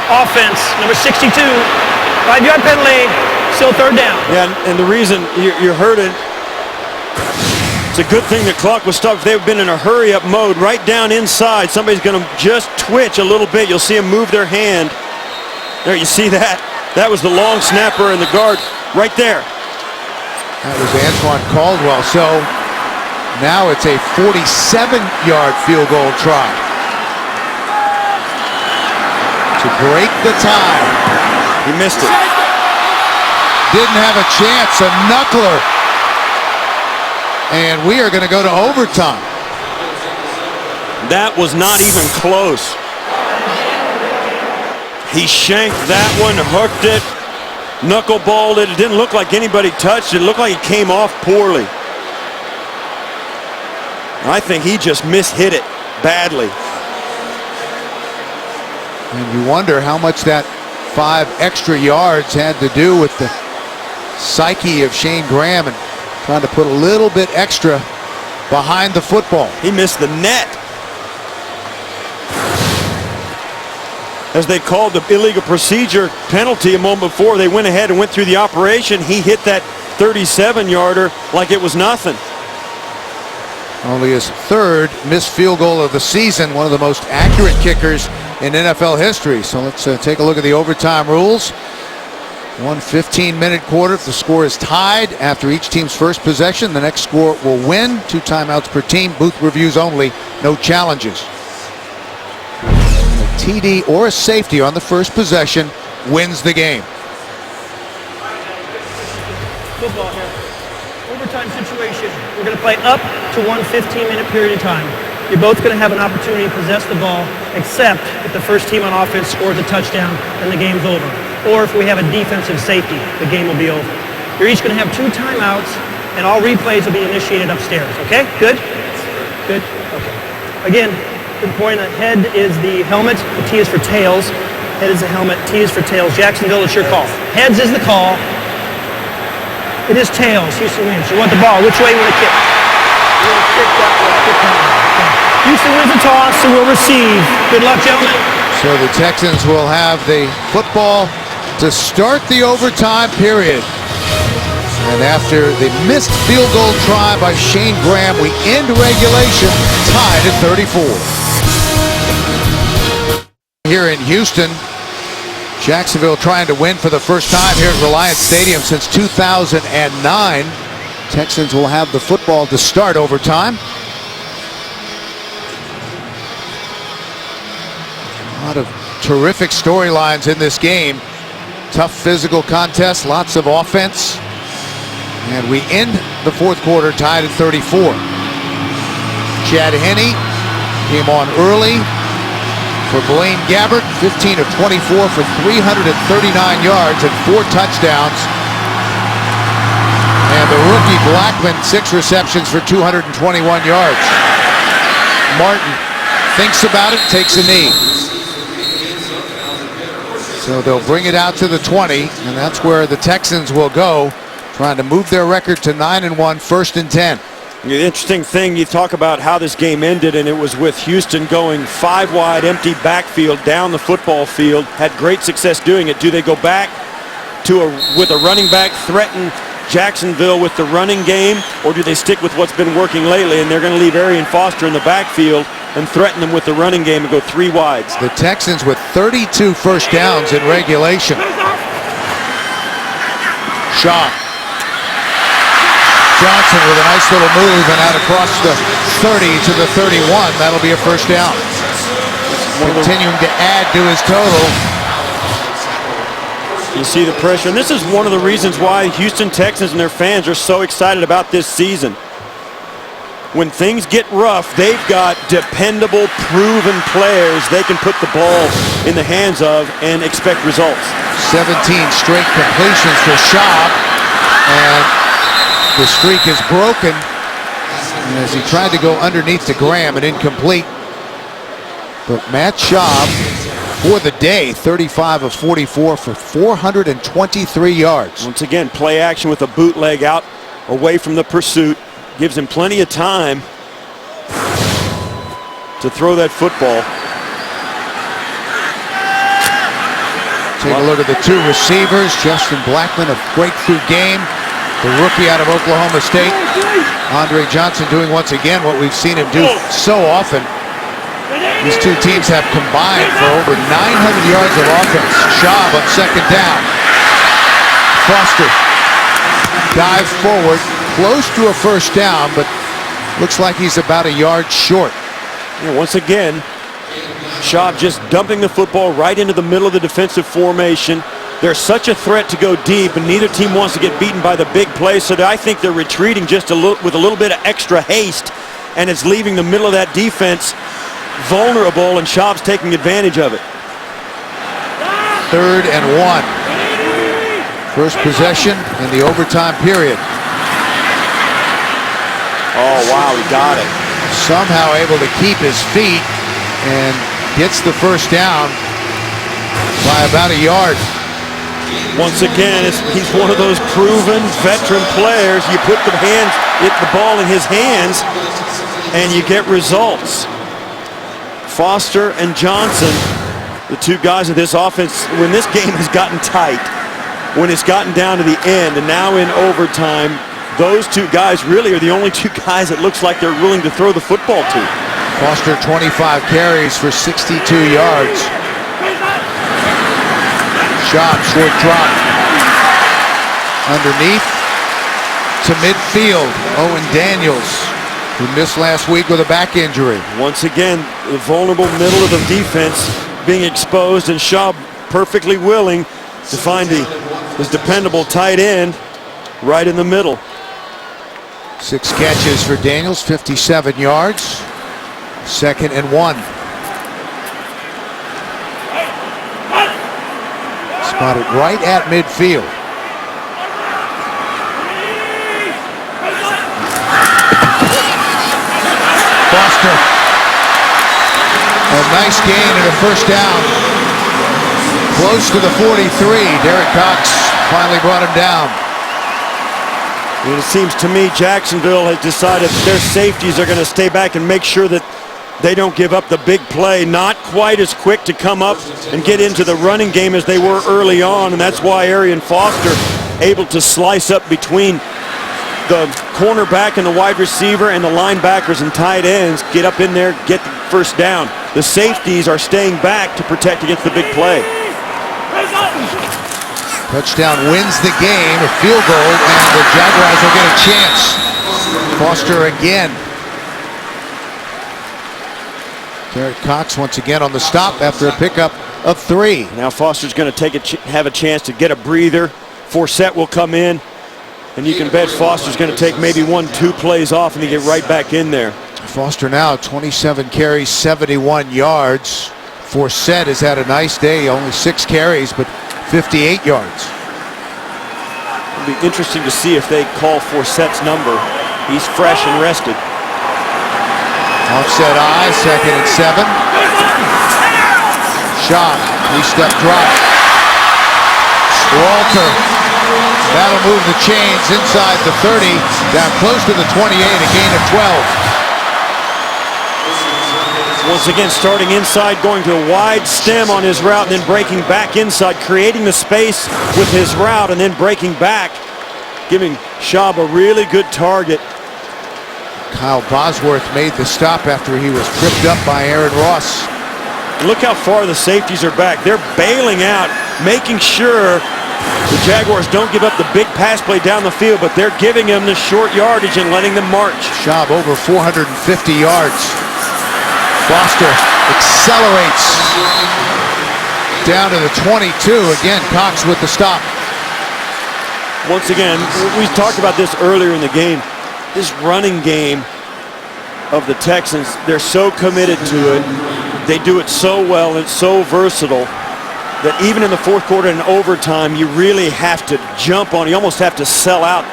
Offense, number 62. 5-yard penalty, still third down. Yeah, and the reason you heard it, it's a good thing the clock was stopped. If they've been in a hurry-up mode right down inside, somebody's going to just twitch a little bit. You'll see him move their hand. There, you see that? That was the long snapper and the guard right there. That was Antoine Caldwell. So now it's a 47-yard field goal try to break the tie. He missed it. Didn't have a chance, a knuckler. And we are going to go to overtime. That was not even close. He shanked that one, hooked it, knuckleballed it. It didn't look like anybody touched it. It looked like it came off poorly. I think he just mishit it badly. And you wonder how much that 5 extra yards had to do with the psyche of Shayne Graham and trying to put a little bit extra behind the football. He missed the net. As they called the illegal procedure penalty a moment before, they went ahead and went through the operation. He hit that 37-yarder like it was nothing. Only his 3rd missed field goal of the season, one of the most accurate kickers in NFL history. So let's take a look at the overtime rules. One 15-minute quarter. If the score is tied after each team's first possession, the next score will win. 2 timeouts per team. Booth reviews only. No challenges. A TD or a safety on the first possession wins the game. Football here. Overtime situation. We're going to play up to one 15-minute period of time. You're both going to have an opportunity to possess the ball, except if the first team on offense scores a touchdown, then the game's over. Or if we have a defensive safety, the game will be over. You're each going to have 2 timeouts, and all replays will be initiated upstairs. Okay? Good? Good? Okay. Again, good point. Head is the helmet. The T is for tails. Head is the helmet. T is for tails. Jacksonville, it's your call. Heads is the call. It is tails. Houston wins. You want the ball. Which way you want to kick? You want to kick that way. Kick that way. Okay. Houston wins the toss and will receive. Good luck, gentlemen. So the Texans will have the football to start the overtime period. And after the missed field goal try by Shayne Graham, we end regulation tied at 34. Here in Houston, Jacksonville trying to win for the first time here at Reliance Stadium since 2009. Texans will have the football to start overtime. A lot of terrific storylines in this game. Tough physical contest, lots of offense. And we end the fourth quarter tied at 34. Chad Henne came on early for Blaine Gabbert, 15 of 24 for 339 yards and 4 touchdowns. And the rookie Blackmon, 6 receptions for 221 yards. Martin thinks about it, takes a knee. So they'll bring it out to the 20, and that's where the Texans will go, trying to move their record to 9-1, 1st and 10. The interesting thing, you talk about how this game ended, and it was with Houston going 5 wide, empty backfield down the football field. Had great success doing it. Do they go back to with a running back, threaten Jacksonville with the running game, or do they stick with what's been working lately, and they're going to leave Arian Foster in the backfield and threaten them with the running game and go 3 wides? The Texans with 32 first downs in regulation. Schaub. Johnson with a nice little move and out across the 30 to the 31. That'll be a first down. Continuing to add to his total. You see the pressure, and this is one of the reasons why Houston Texans and their fans are so excited about this season. When things get rough, they've got dependable, proven players they can put the ball in the hands of and expect results. 17 straight completions for Schaub, and the streak is broken as he tried to go underneath to Graham and incomplete. But Matt Schaub for the day, 35 of 44 for 423 yards. Once again, play action with a bootleg out away from the pursuit. Gives him plenty of time to throw that football. Take a look at the 2 receivers. Justin Blackmon, a breakthrough game. The rookie out of Oklahoma State. Andre Johnson doing once again what we've seen him do so often. These 2 teams have combined for over 900 yards of offense. Schaub on 2nd down. Foster dives forward, close to a first down, but looks like he's about a yard short. Yeah, once again, Schaub just dumping the football right into the middle of the defensive formation. They're such a threat to go deep, and neither team wants to get beaten by the big play, so I think they're retreating just with a little bit of extra haste, and it's leaving the middle of that defense vulnerable, and Schaub's taking advantage of it. 3rd and 1. First possession in the overtime period. Oh, wow, he got it. Somehow able to keep his feet and gets the first down by about a yard. Once again, he's one of those proven veteran players. You put the ball in his hands, and you get results. Foster and Johnson, the 2 guys of this offense, when this game has gotten tight, when it's gotten down to the end, and now in overtime, those 2 guys really are the only 2 guys it looks like they're willing to throw the football to. Foster 25 carries for 62 yards. Schaub, short drop. underneath to midfield. Owen Daniels, who missed last week with a back injury. Once again, the vulnerable middle of the defense being exposed, and Schaub perfectly willing to find his dependable tight end right in the middle. 6 catches for Daniels, 57 yards. 2nd and 1. Spotted right at midfield. Foster. A nice gain and a first down. Close to the 43. Derek Cox finally brought him down. And it seems to me Jacksonville has decided their safeties are going to stay back and make sure that they don't give up the big play. Not quite as quick to come up and get into the running game as they were early on, and that's why Arian Foster able to slice up between the cornerback and the wide receiver and the linebackers and tight ends, get up in there, get the first down. The safeties are staying back to protect against the big play. Touchdown wins the game, a field goal, and the Jaguars will get a chance. Foster again. Derek Cox once again on the stop after a pickup of 3. Now Foster's going to have a chance to get a breather. Forsett will come in, and you can bet Foster's going to take maybe 1-2 plays off and he get right back in there. Foster now 27 carries, 71 yards. Forsett has had a nice day, only 6 carries, but 58 yards. It'll be interesting to see if they call Forsett's number. He's fresh and rested. Offset I, 2nd and 7. Schaub, 3-step drop. Walter, that'll move the chains inside the 30, down close to the 28, a gain of 12. Once again, starting inside, going to a wide stem on his route, and then breaking back inside, creating the space with his route, and then breaking back, giving Schaub a really good target. Kyle Bosworth made the stop after he was tripped up by Aaron Ross. Look how far the safeties are back. They're bailing out, making sure the Jaguars don't give up the big pass play down the field, but they're giving them the short yardage and letting them march. Schaub over 450 yards. Foster accelerates down to the 22. Again, Cox with the stop. Once again, we talked about this earlier in the game. This running game of the Texans, they're so committed to it. They do it so well. It's so versatile that even in the 4th quarter and overtime, you really have to jump on. You almost have to sell out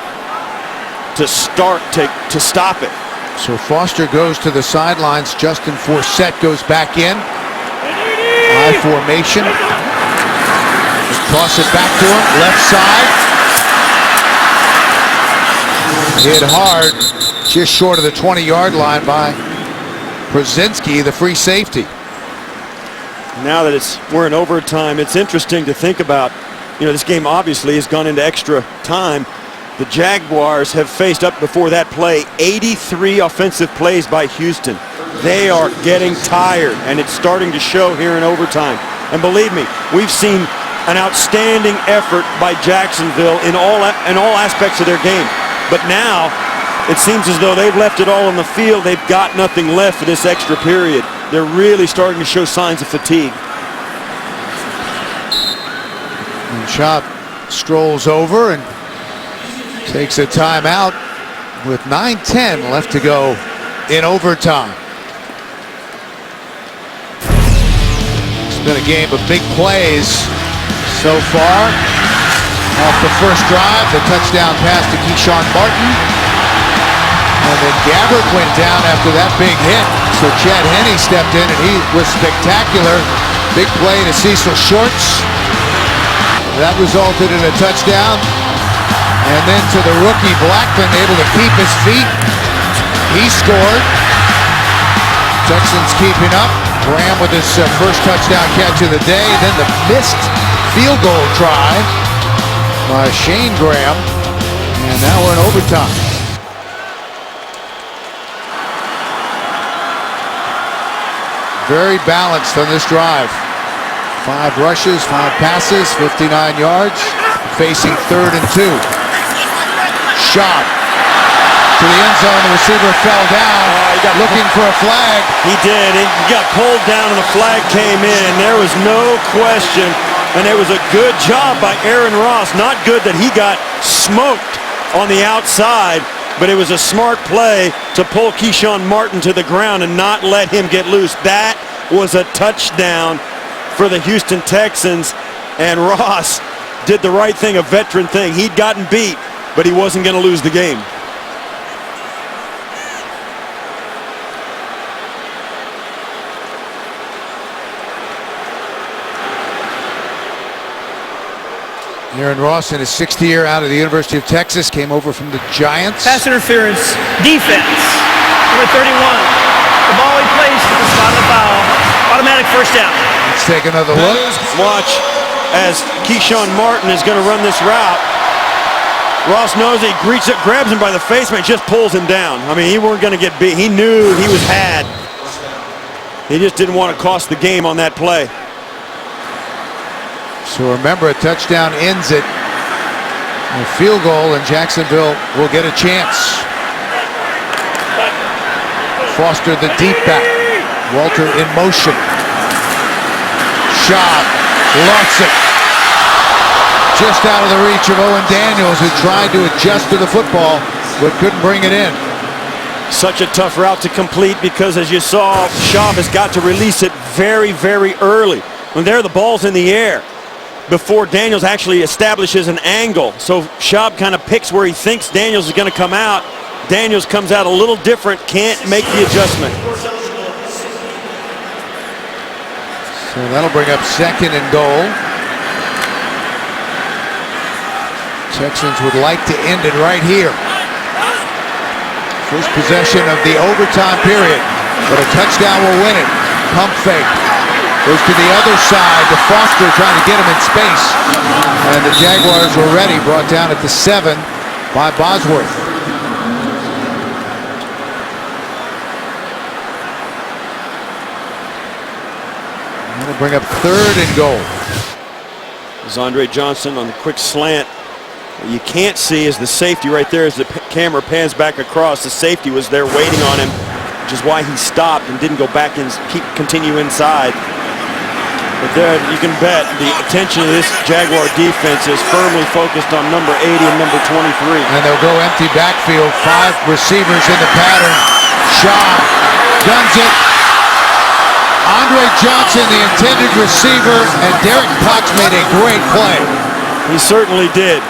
to start to stop it. So Foster goes to the sidelines. Justin Forsett goes back in. I formation. Just toss it back to him. Left side. Hit hard, just short of the 20-yard line by Brzezinski, the free safety. Now that we're in overtime, it's interesting to think about. You know, this game obviously has gone into extra time. The Jaguars have faced up before that play 83 offensive plays by Houston. They are getting tired, and it's starting to show here in overtime. And believe me, we've seen an outstanding effort by Jacksonville in all aspects of their game. But now, it seems as though they've left it all on the field. They've got nothing left for this extra period. They're really starting to show signs of fatigue. And Schaub strolls over and takes a timeout with 9:10 left to go in overtime. It's been a game of big plays so far. Off the first drive, the touchdown pass to Keshwan Martin. And then Gabbert went down after that big hit. So Chad Henne stepped in, and he was spectacular. Big play to Cecil Shorts. That resulted in a touchdown. And then to the rookie Blackmon, able to keep his feet. He scored. Texans keeping up. Graham with his first touchdown catch of the day. Then the missed field goal try by Shayne Graham, and now we're in overtime. Very balanced on this drive. 5 rushes, 5 passes, 59 yards, facing 3rd and 2. Schaub to the end zone. The receiver fell down, looking for a flag. He did. He got pulled down and the flag came in. There was no question. And it was a good job by Aaron Ross. Not good that he got smoked on the outside, but it was a smart play to pull Keshwan Martin to the ground and not let him get loose. That was a touchdown for the Houston Texans, and Ross did the right thing, a veteran thing. He'd gotten beat, but he wasn't going to lose the game. Aaron Ross, in his 6th year out of the University of Texas, came over from the Giants. Pass interference, defense, number 31. The ball he placed at the spot of the foul. Automatic first down. Let's take another look. Watch as Keshwan Martin is going to run this route. Ross knows it, he grabs him by the face, man, just pulls him down. I mean, he weren't going to get beat. He knew he was had. He just didn't want to cost the game on that play. So remember, a touchdown ends it. A field goal, and Jacksonville will get a chance. Foster, the deep back. Walter in motion. Schaub lost it. Just out of the reach of Owen Daniels, who tried to adjust to the football, but couldn't bring it in. Such a tough route to complete because, as you saw, Schaub has got to release it very, very early. When there, the ball's in the air before Daniels actually establishes an angle. So Schaub kind of picks where he thinks Daniels is going to come out. Daniels comes out a little different, can't make the adjustment. So that'll bring up 2nd and goal. Texans would like to end it right here. First possession of the overtime period, but a touchdown will win it. Pump fake. Goes to the other side to Foster, trying to get him in space. And the Jaguars were ready, brought down at the 7 by Bosworth. That'll bring up 3rd and goal. There's Andre Johnson on the quick slant. What you can't see is the safety right there as the camera pans back across. The safety was there waiting on him, which is why he stopped and didn't go back and continue inside. But there, you can bet the attention of this Jaguar defense is firmly focused on number 80 and number 23. And they'll go empty backfield. 5 receivers in the pattern. Schaub guns it. Andre Johnson, the intended receiver, and Derek Cox made a great play. He certainly did.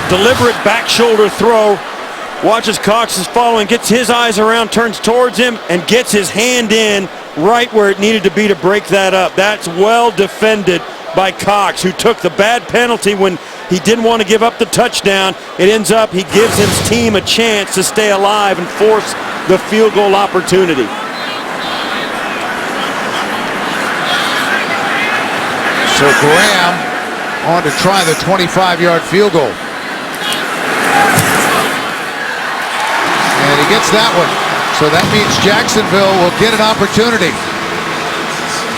Deliberate back shoulder throw. Watches Cox is following, gets his eyes around, turns towards him, and gets his hand in right where it needed to be to break that up. That's well defended by Cox, who took the bad penalty when he didn't want to give up the touchdown. It ends up he gives his team a chance to stay alive and force the field goal opportunity. So Graham on to try the 25-yard field goal. And he gets that one. So that means Jacksonville will get an opportunity.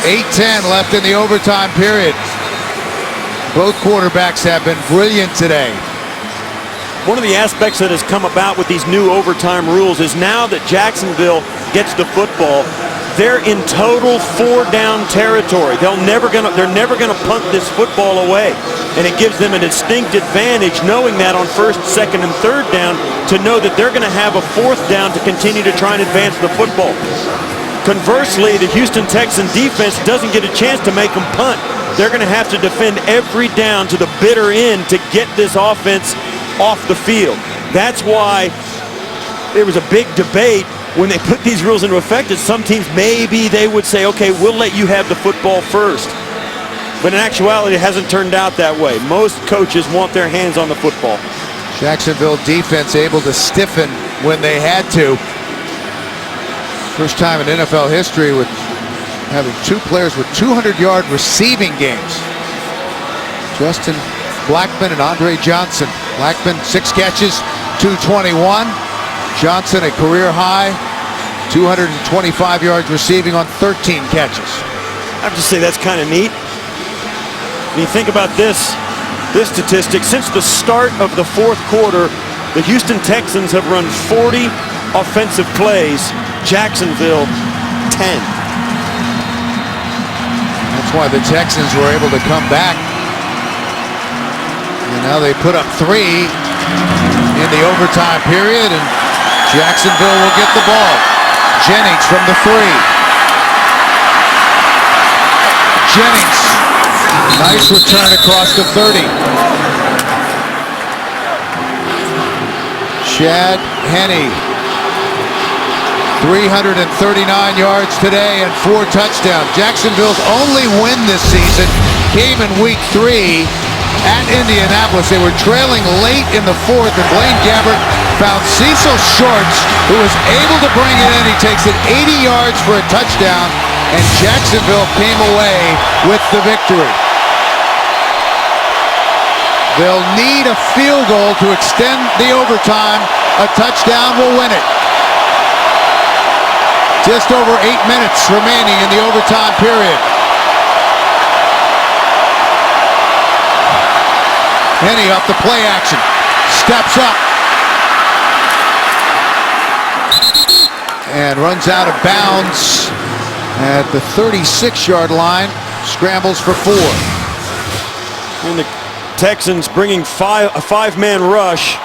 8:10 left in the overtime period. Both quarterbacks have been brilliant today. One of the aspects that has come about with these new overtime rules is now that Jacksonville gets the football, they're in total 4-down territory. They're never gonna punt this football away. And it gives them a distinct advantage knowing that on 1st, 2nd, and 3rd down, to know that they're gonna have a 4th down to continue to try and advance the football. Conversely, the Houston Texan defense doesn't get a chance to make them punt. They're gonna have to defend every down to the bitter end to get this offense off the field. That's why there was a big debate when they put these rules into effect, that some teams maybe they would say, okay, we'll let you have the football first. But in actuality, it hasn't turned out that way. Most coaches want their hands on the football. Jacksonville defense able to stiffen when they had to. First time in NFL history with having 2 players with 200-yard receiving games. Justin Blackmon and Andre Johnson. Blackmon 6 catches, 221. Johnson a career high, 225 yards receiving on 13 catches. I have to say that's kind of neat. When you think about this statistic, since the start of the 4th quarter, The Houston Texans have run 40 offensive plays. Jacksonville, 10. That's why the Texans were able to come back. And now they put up 3 in the overtime period, and Jacksonville will get the ball. Jennings from the 3. Jennings, nice return across the 30. Chad Henne, 339 yards today and 4 touchdowns. Jacksonville's only win this season came in week 3 at Indianapolis. They were trailing late in the 4th, and Blaine Gabbert found Cecil short, who was able to bring it in. He takes it 80 yards for a touchdown, and Jacksonville came away with the victory. They'll need a field goal to extend the overtime. A touchdown will win it. Just over 8 minutes remaining in the overtime period. Henne off the play action. Steps up. And runs out of bounds at the 36-yard line. Scrambles for 4. And the Texans bringing a 5-man rush.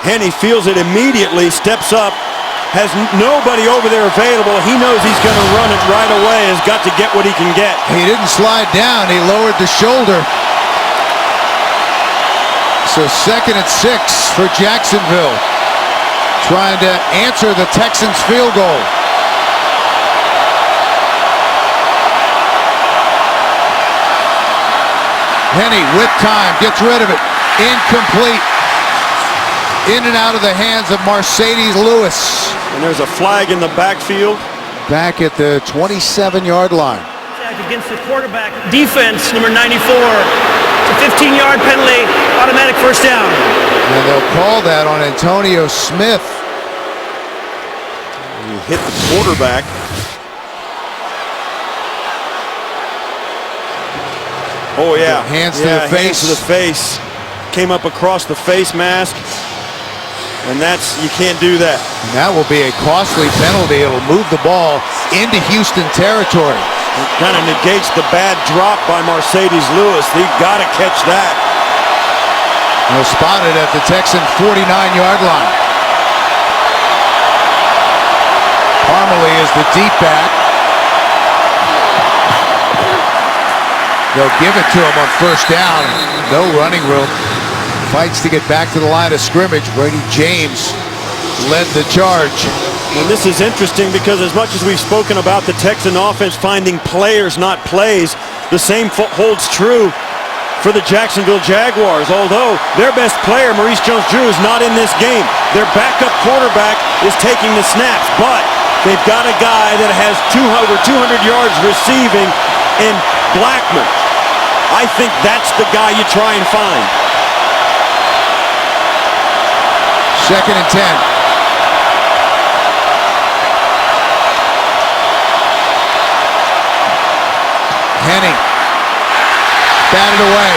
Henne feels it immediately, steps up, has nobody over there available. He knows he's going to run it right away, has got to get what he can get. He didn't slide down, he lowered the shoulder. So 2nd and 6 for Jacksonville, trying to answer the Texans' field goal. Henne with time, gets rid of it. Incomplete. In and out of the hands of Marcedes Lewis. And there's a flag in the backfield. Back at the 27-yard line. Against the quarterback defense, number 94. It's a 15-yard penalty, automatic first down. And they'll call that on Antonio Smith. He hit the quarterback. Oh yeah, hands to the face. Hands to the face. Came up across the face mask. And you can't do that. And that will be a costly penalty. It'll move the ball into Houston territory. It kind of negates the bad drop by Marcedes Lewis. They've got to catch that. They'll spot it at the Texan 49-yard line. Parmalee is the deep back. They'll give it to him on first down. No running room. Fights to get back to the line of scrimmage. Brady James led the charge. And this is interesting because as much as we've spoken about the Texan offense finding players, not plays, the same holds true for the Jacksonville Jaguars. Although their best player, Maurice Jones-Drew, is not in this game. Their backup quarterback is taking the snaps, but they've got a guy that has over 200 yards receiving in Blackmon. I think that's the guy you try and find. 2nd and 10. Henne batted away.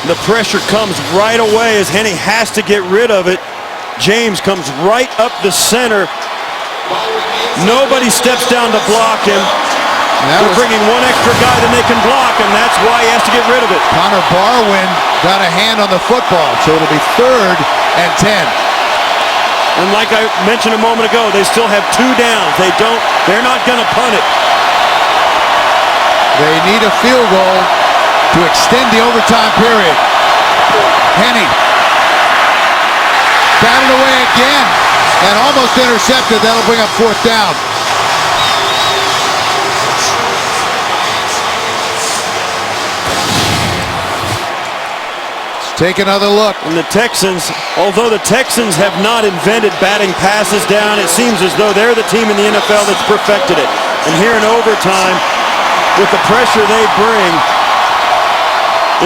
The pressure comes right away as Henne has to get rid of it. James comes right up the center. Nobody steps down to block him. They're bringing one extra guy than they can block, and that's why he has to get rid of it. Connor Barwin got a hand on the football, so it'll be 3rd and 10. And like I mentioned a moment ago, they still have 2 downs. They're not going to punt it. They need a field goal to extend the overtime period. Henne batted away again and almost intercepted. That'll bring up 4th down. Take another look. And the Texans, although the Texans have not invented batting passes down, it seems as though they're the team in the NFL that's perfected it. And here in overtime, with the pressure they bring,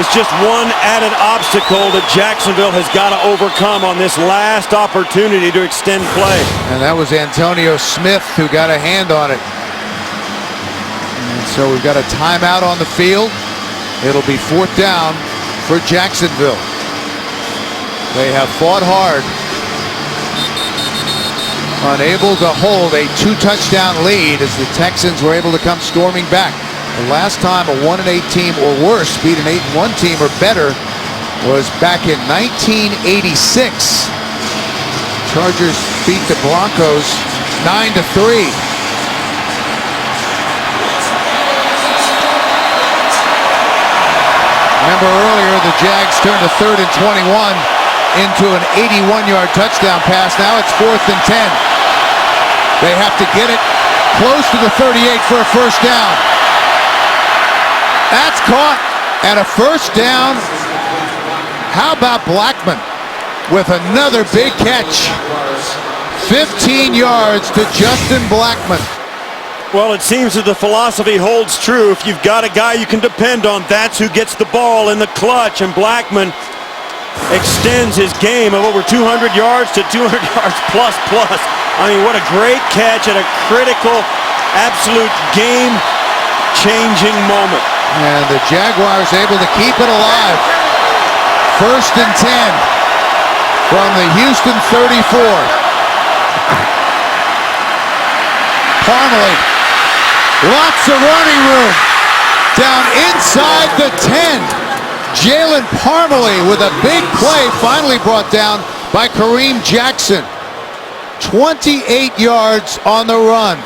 it's just one added obstacle that Jacksonville has got to overcome on this last opportunity to extend play. And that was Antonio Smith who got a hand on it. And So we've got a timeout on the field. It'll be 4th down for Jacksonville. They have fought hard, unable to hold a 2-touchdown lead as the Texans were able to come storming back. The last time a 1-8 team or worse beat an 8-1 team or better was back in 1986. Chargers beat the Broncos 9-3. Remember earlier, the Jags turned a 3rd and 21 into an 81-yard touchdown pass. Now it's 4th and 10. They have to get it close to the 38 for a 1st down. That's caught, and a 1st down. How about Blackmon with another big catch? 15 yards to Justin Blackmon. Well, it seems that the philosophy holds true. If you've got a guy you can depend on, that's who gets the ball in the clutch. And Blackmon extends his game of over 200 yards to 200 yards plus. I mean, what a great catch at a critical, absolute game-changing moment. And the Jaguars able to keep it alive. 1st and 10 from the Houston 34. Parmalee. Lots of running room. Down inside the 10. Jalen Parmalee with a big play, finally brought down by Kareem Jackson. 28 yards on the run.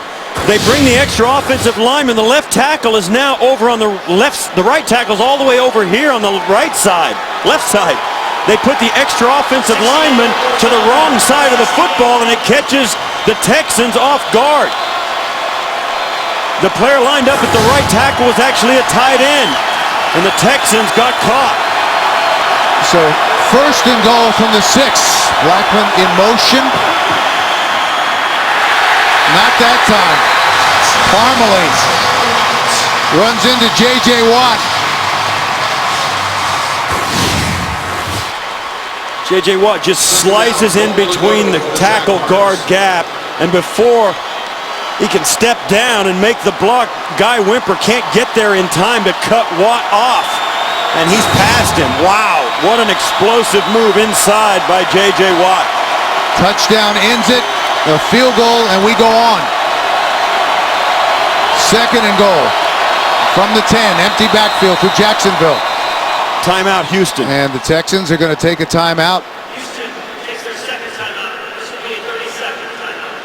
They bring the extra offensive lineman. The left tackle is now over on the left. The right tackle's all the way over here on the right side, left side. They put the extra offensive lineman to the wrong side of the football, and it catches the Texans off guard. The player lined up at the right tackle was actually a tight end, and the Texans got caught. So 1st and goal from the 6. Blackmon in motion. Not that time. Parmalee runs into J.J. Watt. J.J. Watt just slices in between the tackle guard gap, and before he can step down and make the block, Guy Wimper can't get there in time to cut Watt off, and he's past him. Wow, what an explosive move inside by J.J. Watt. Touchdown ends it. A field goal, and we go on. 2nd and goal from the 10. Empty backfield for Jacksonville. Timeout, Houston. And the Texans are going to take a timeout. Houston takes their 2nd timeout. This will be a 30-second timeout.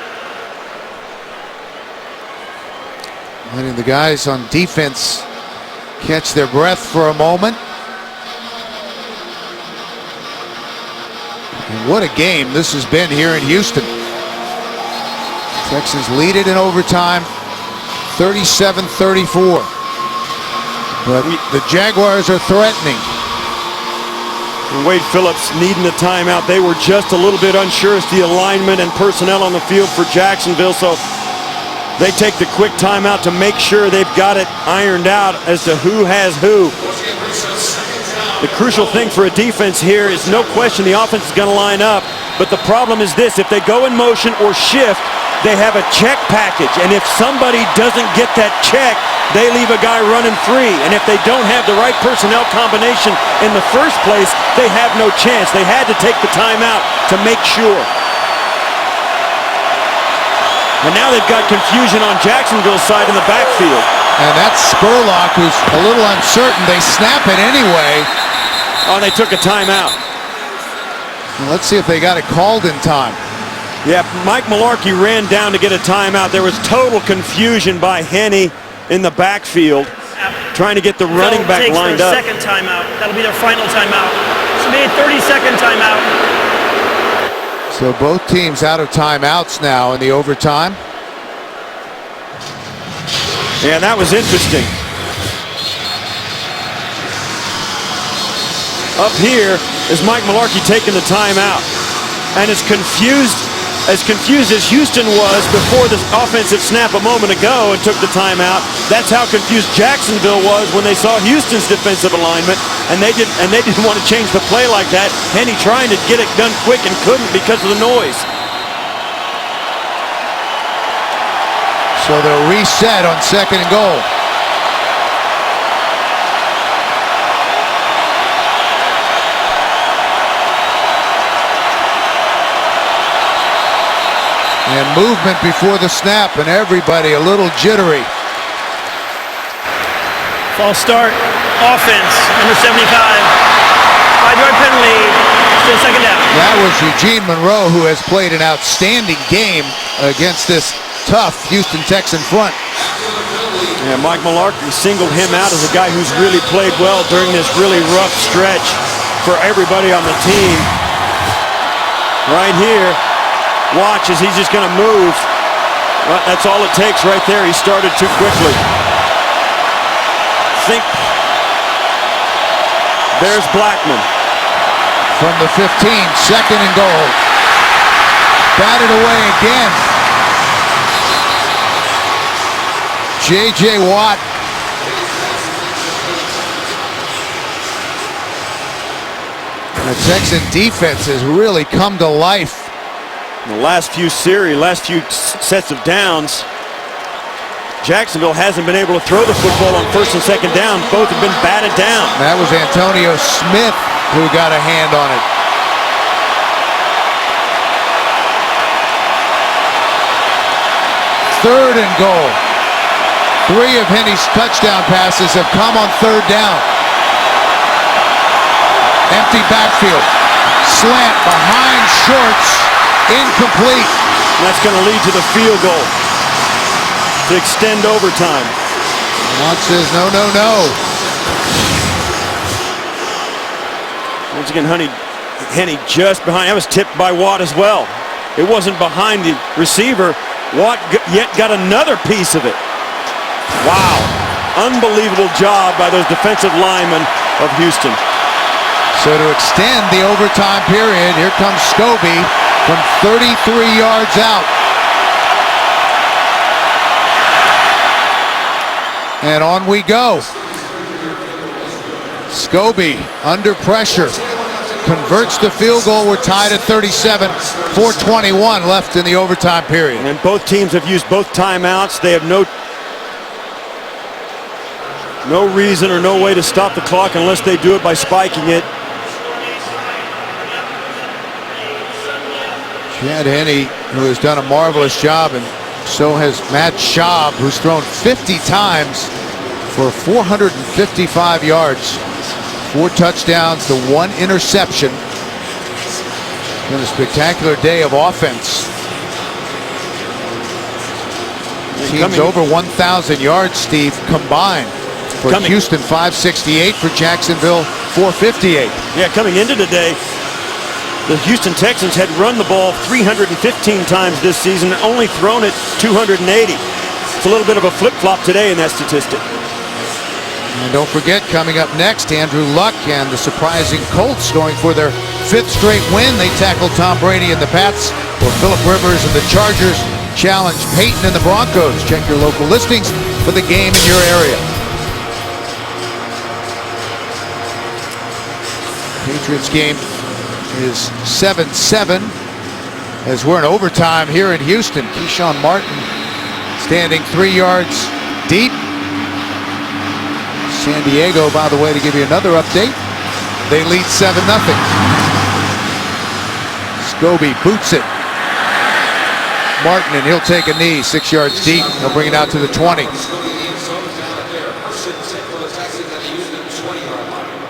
Letting the guys on defense catch their breath for a moment. And what a game this has been here in Houston. Texans lead it in overtime, 37-34. But the Jaguars are threatening. And Wade Phillips needing a timeout. They were just a little bit unsure as to the alignment and personnel on the field for Jacksonville, so they take the quick timeout to make sure they've got it ironed out as to who has who. The crucial thing for a defense here is no question the offense is going to line up, but the problem is this: if they go in motion or shift, they have a check package, and if somebody doesn't get that check, they leave a guy running free, and if they don't have the right personnel combination in the first place, they have no chance. They had to take the timeout to make sure. And now they've got confusion on Jacksonville's side in the backfield. And that's Spurlock, who's a little uncertain. They snap it anyway. Oh, they took a timeout. Well, let's see if they got it called in time. Yeah, Mike Mularkey ran down to get a timeout. There was total confusion by Henne in the backfield, trying to get the running back lined up. 2nd timeout. That'll be their final timeout. This will be a 30-second timeout. So both teams out of timeouts now in the overtime. Yeah, that was interesting. Up here is Mike Mularkey taking the timeout, and as confused as Houston was before the offensive snap a moment ago and took the timeout, that's how confused Jacksonville was when they saw Houston's defensive alignment, and they didn't want to change the play like that. Henne trying to get it done quick and couldn't because of the noise. So they'll reset on 2nd and goal. And movement before the snap, and everybody a little jittery. False start, offense, number 75. 5-yard penalty, still second down. That was Eugene Monroe, who has played an outstanding game against this tough Houston Texan front. Yeah, Mike Mularkey singled him out as a guy who's really played well during this really rough stretch for everybody on the team. Right here, watch as he's just going to move. Well, that's all it takes right there. He started too quickly. Think. There's Blackmon. From the 15, second and goal. Batted away again. J.J. Watt. The Texan defense has really come to life. In the last few series, last few sets of downs, Jacksonville hasn't been able to throw the football on first and second down. Both have been batted down. That was Antonio Smith who got a hand on it. Third and goal. 3 of Henne's touchdown passes have come on third down. Empty backfield. Slant behind Shorts. Incomplete. And that's going to lead to the field goal to extend overtime. Watt says no, no, no. Once again, Henne just behind. That was tipped by Watt as well. It wasn't behind the receiver. Watt yet got another piece of it. Wow. Unbelievable job by those defensive linemen of Houston. So to extend the overtime period, here comes Scobee from 33 yards out. And on we go. Scobee under pressure. Converts the field goal. We're tied at 37. 4:21 left in the overtime period. And both teams have used both timeouts. They have no reason or no way to stop the clock unless they do it by spiking it. Chad Henne, who has done a marvelous job, and so has Matt Schaub, who's thrown 50 times for 455 yards. 4 touchdowns to 1 interception. Been a spectacular day of offense. Teams over 1,000 yards, Steve, combined. For Houston, 568. For Jacksonville, 458. Yeah, coming into today, the Houston Texans had run the ball 315 times this season, only thrown it 280. It's a little bit of a flip-flop today in that statistic. And don't forget, coming up next, Andrew Luck and the surprising Colts going for their 5th straight win. They tackled Tom Brady and the Pats, or Phillip Rivers and the Chargers challenge Peyton and the Broncos. Check your local listings for the game in your area. Patriots game is 7-7 as we're in overtime here in Houston. Keshawn Martin standing 3 yards deep. San Diego, by the way, to give you another update, they lead 7-0. Scobee boots it. Martin, and he'll take a knee 6 yards deep. He'll bring it out to the 20.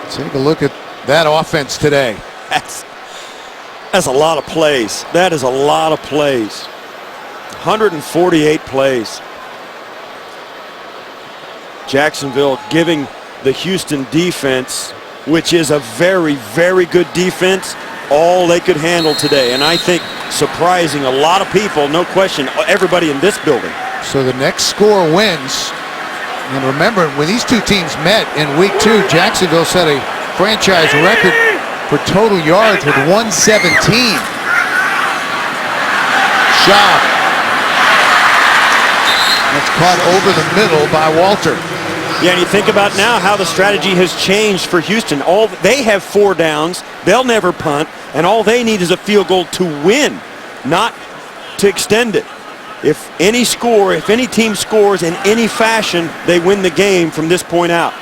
Take a look at that offense today. That's a lot of plays. That is a lot of plays. 148 plays. Jacksonville giving the Houston defense, which is a very, very good defense, all they could handle today. And I think surprising a lot of people, no question, everybody in this building. So the next score wins. And remember, when these two teams met in week 2, Jacksonville set a franchise record for total yards with 117. Schaub. That's caught over the middle by Walter. Yeah, and you think about now how the strategy has changed for Houston. They have 4 downs, they'll never punt, and all they need is a field goal to win, not to extend it. If any team scores in any fashion, they win the game from this point out.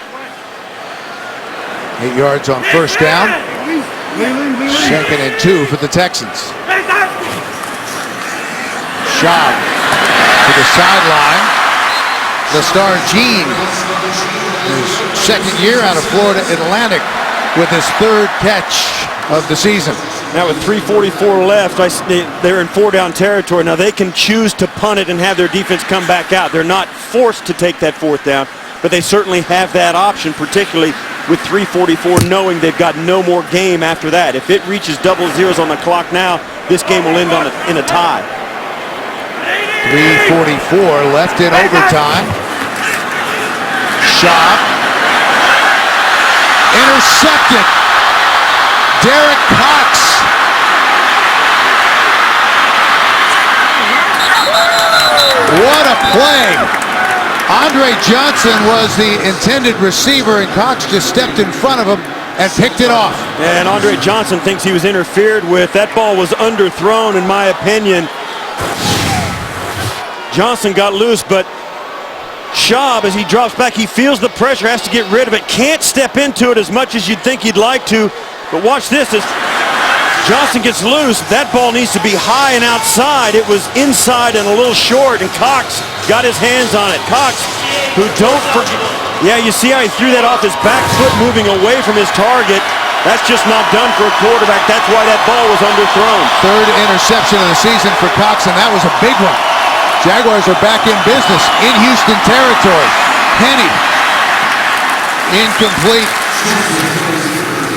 8 yards on first down. 2nd and 2 for the Texans. Schaub to the sideline. The star Gene, his second year out of Florida Atlantic, with his third catch of the season. Now with 3:44 left, they're in 4-down territory. Now they can choose to punt it and have their defense come back out. They're not forced to take that 4th down, but they certainly have that option, particularly with 3:44, knowing they've got no more game after that. If it reaches double zeros on the clock now, this game will end in a tie. 3:44 left in overtime. Schaub. Intercepted. Derek Cox. What a play. Andre Johnson was the intended receiver, and Cox just stepped in front of him and picked it off. And Andre Johnson thinks he was interfered with. That ball was underthrown, in my opinion. Johnson got loose, but Schaub, as he drops back, he feels the pressure, has to get rid of it. Can't step into it as much as you'd think he'd like to. But watch this, as Johnson gets loose, that ball needs to be high and outside. It was inside and a little short, and Cox got his hands on it. Cox, who don't forget, yeah, you see how he threw that off his back foot moving away from his target. That's just not done for a quarterback. That's why that ball was underthrown. Third interception of the season for Cox, and that was a big one. Jaguars are back in business in Houston territory. Henne, incomplete.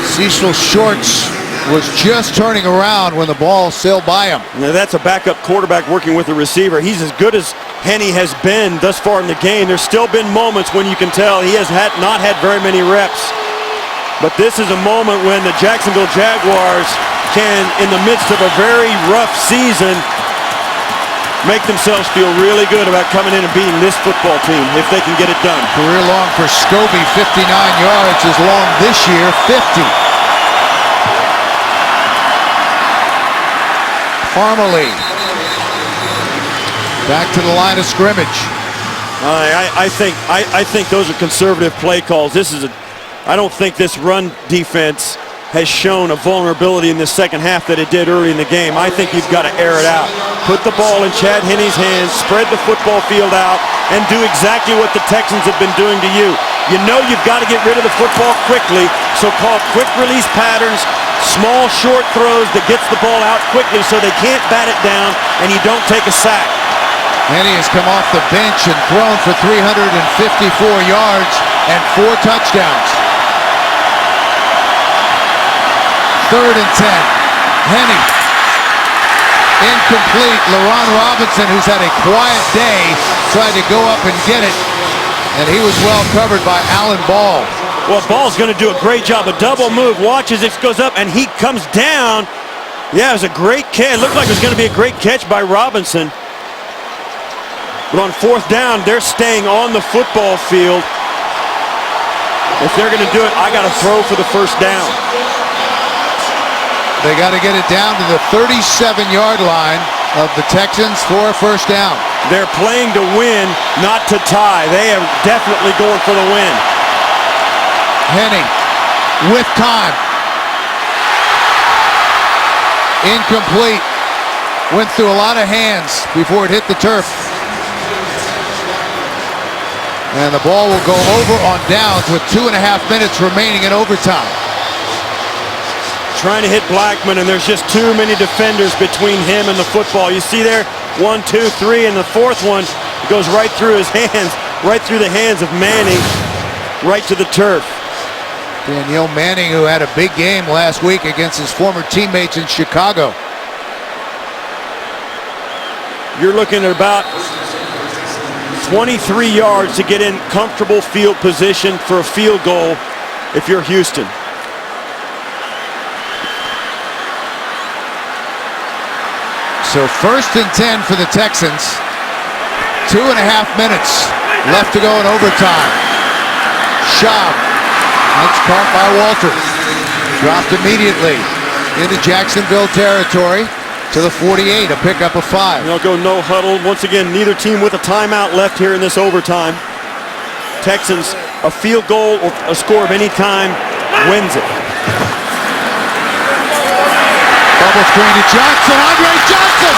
Cecil Shorts was just turning around when the ball sailed by him. Now that's a backup quarterback working with a receiver. He's as good as Henne has been thus far in the game. There's still been moments when you can tell he has not had very many reps. But this is a moment when the Jacksonville Jaguars can, in the midst of a very rough season, make themselves feel really good about coming in and beating this football team if they can get it done. Career long for Scobee, 59 yards, is long this year, 50. Farmerly back to the line of scrimmage. I think those are conservative play calls. I don't think this run defense has shown a vulnerability in the second half that it did early in the game. I think you've got to air it out. Put the ball in Chad Henne's hands, spread the football field out, and do exactly what the Texans have been doing to you. You know you've got to get rid of the football quickly, so call quick release patterns, small short throws that gets the ball out quickly so they can't bat it down and you don't take a sack. Henne has come off the bench and thrown for 354 yards and 4 touchdowns. 3rd and 10. Henne. Incomplete. LaRon Robinson, who's had a quiet day, tried to go up and get it, and he was well covered by Alan Ball. Well, Ball's going to do a great job. A double move. Watch as it goes up, and he comes down. Yeah, it was a great catch. It looked like it was going to be a great catch by Robinson. But on 4th down, they're staying on the football field. If they're going to do it, I got to throw for the 1st down. They got to get it down to the 37-yard line of the Texans for a 1st down. They're playing to win, not to tie. They are definitely going for the win. Henne with time. Incomplete. Went through a lot of hands before it hit the turf. And the ball will go over on downs with 2.5 minutes remaining in overtime. Trying to hit Blackmon, and there's just too many defenders between him and the football. You see there, 1, 2, 3, and the 4th one goes right through his hands, right through the hands of Manning, right to the turf. Danieal Manning, who had a big game last week against his former teammates in Chicago. You're looking at about 23 yards to get in comfortable field position for a field goal if you're Houston. So 1st and 10 for the Texans. 2.5 minutes left to go in overtime. Schaub. That's caught by Walter. Dropped immediately into Jacksonville territory to the 48, a pickup of 5. They'll go no huddle. Once again, neither team with a timeout left here in this overtime. Texans, a field goal or a score of any kind wins it. Bubble screen to Johnson. Andre Johnson!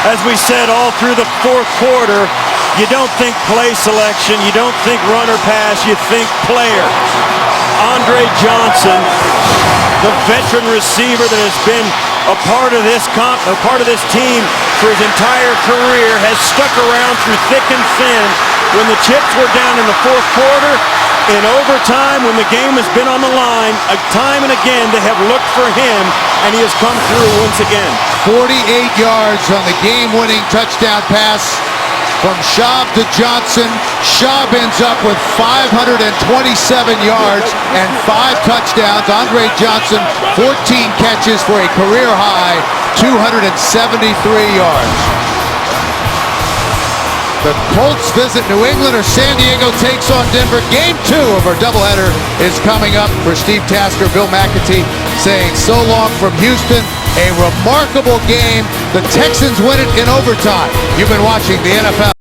As we said all through the fourth quarter, you don't think play selection, you don't think run or pass, you think player. Andre Johnson, the veteran receiver that has been a part of this team for his entire career, has stuck around through thick and thin. When the chips were down in the fourth quarter, in overtime, when the game has been on the line, time and again they have looked for him, and he has come through once again. 48 yards on the game-winning touchdown pass from Schaub to Johnson. Schaub ends up with 527 yards and 5 touchdowns. Andre Johnson, 14 catches for a career-high 273 yards. The Colts visit New England, or San Diego takes on Denver. Game 2 of our doubleheader is coming up for Steve Tasker. Bill McAtee saying so long from Houston. A remarkable game. The Texans win it in overtime. You've been watching the NFL.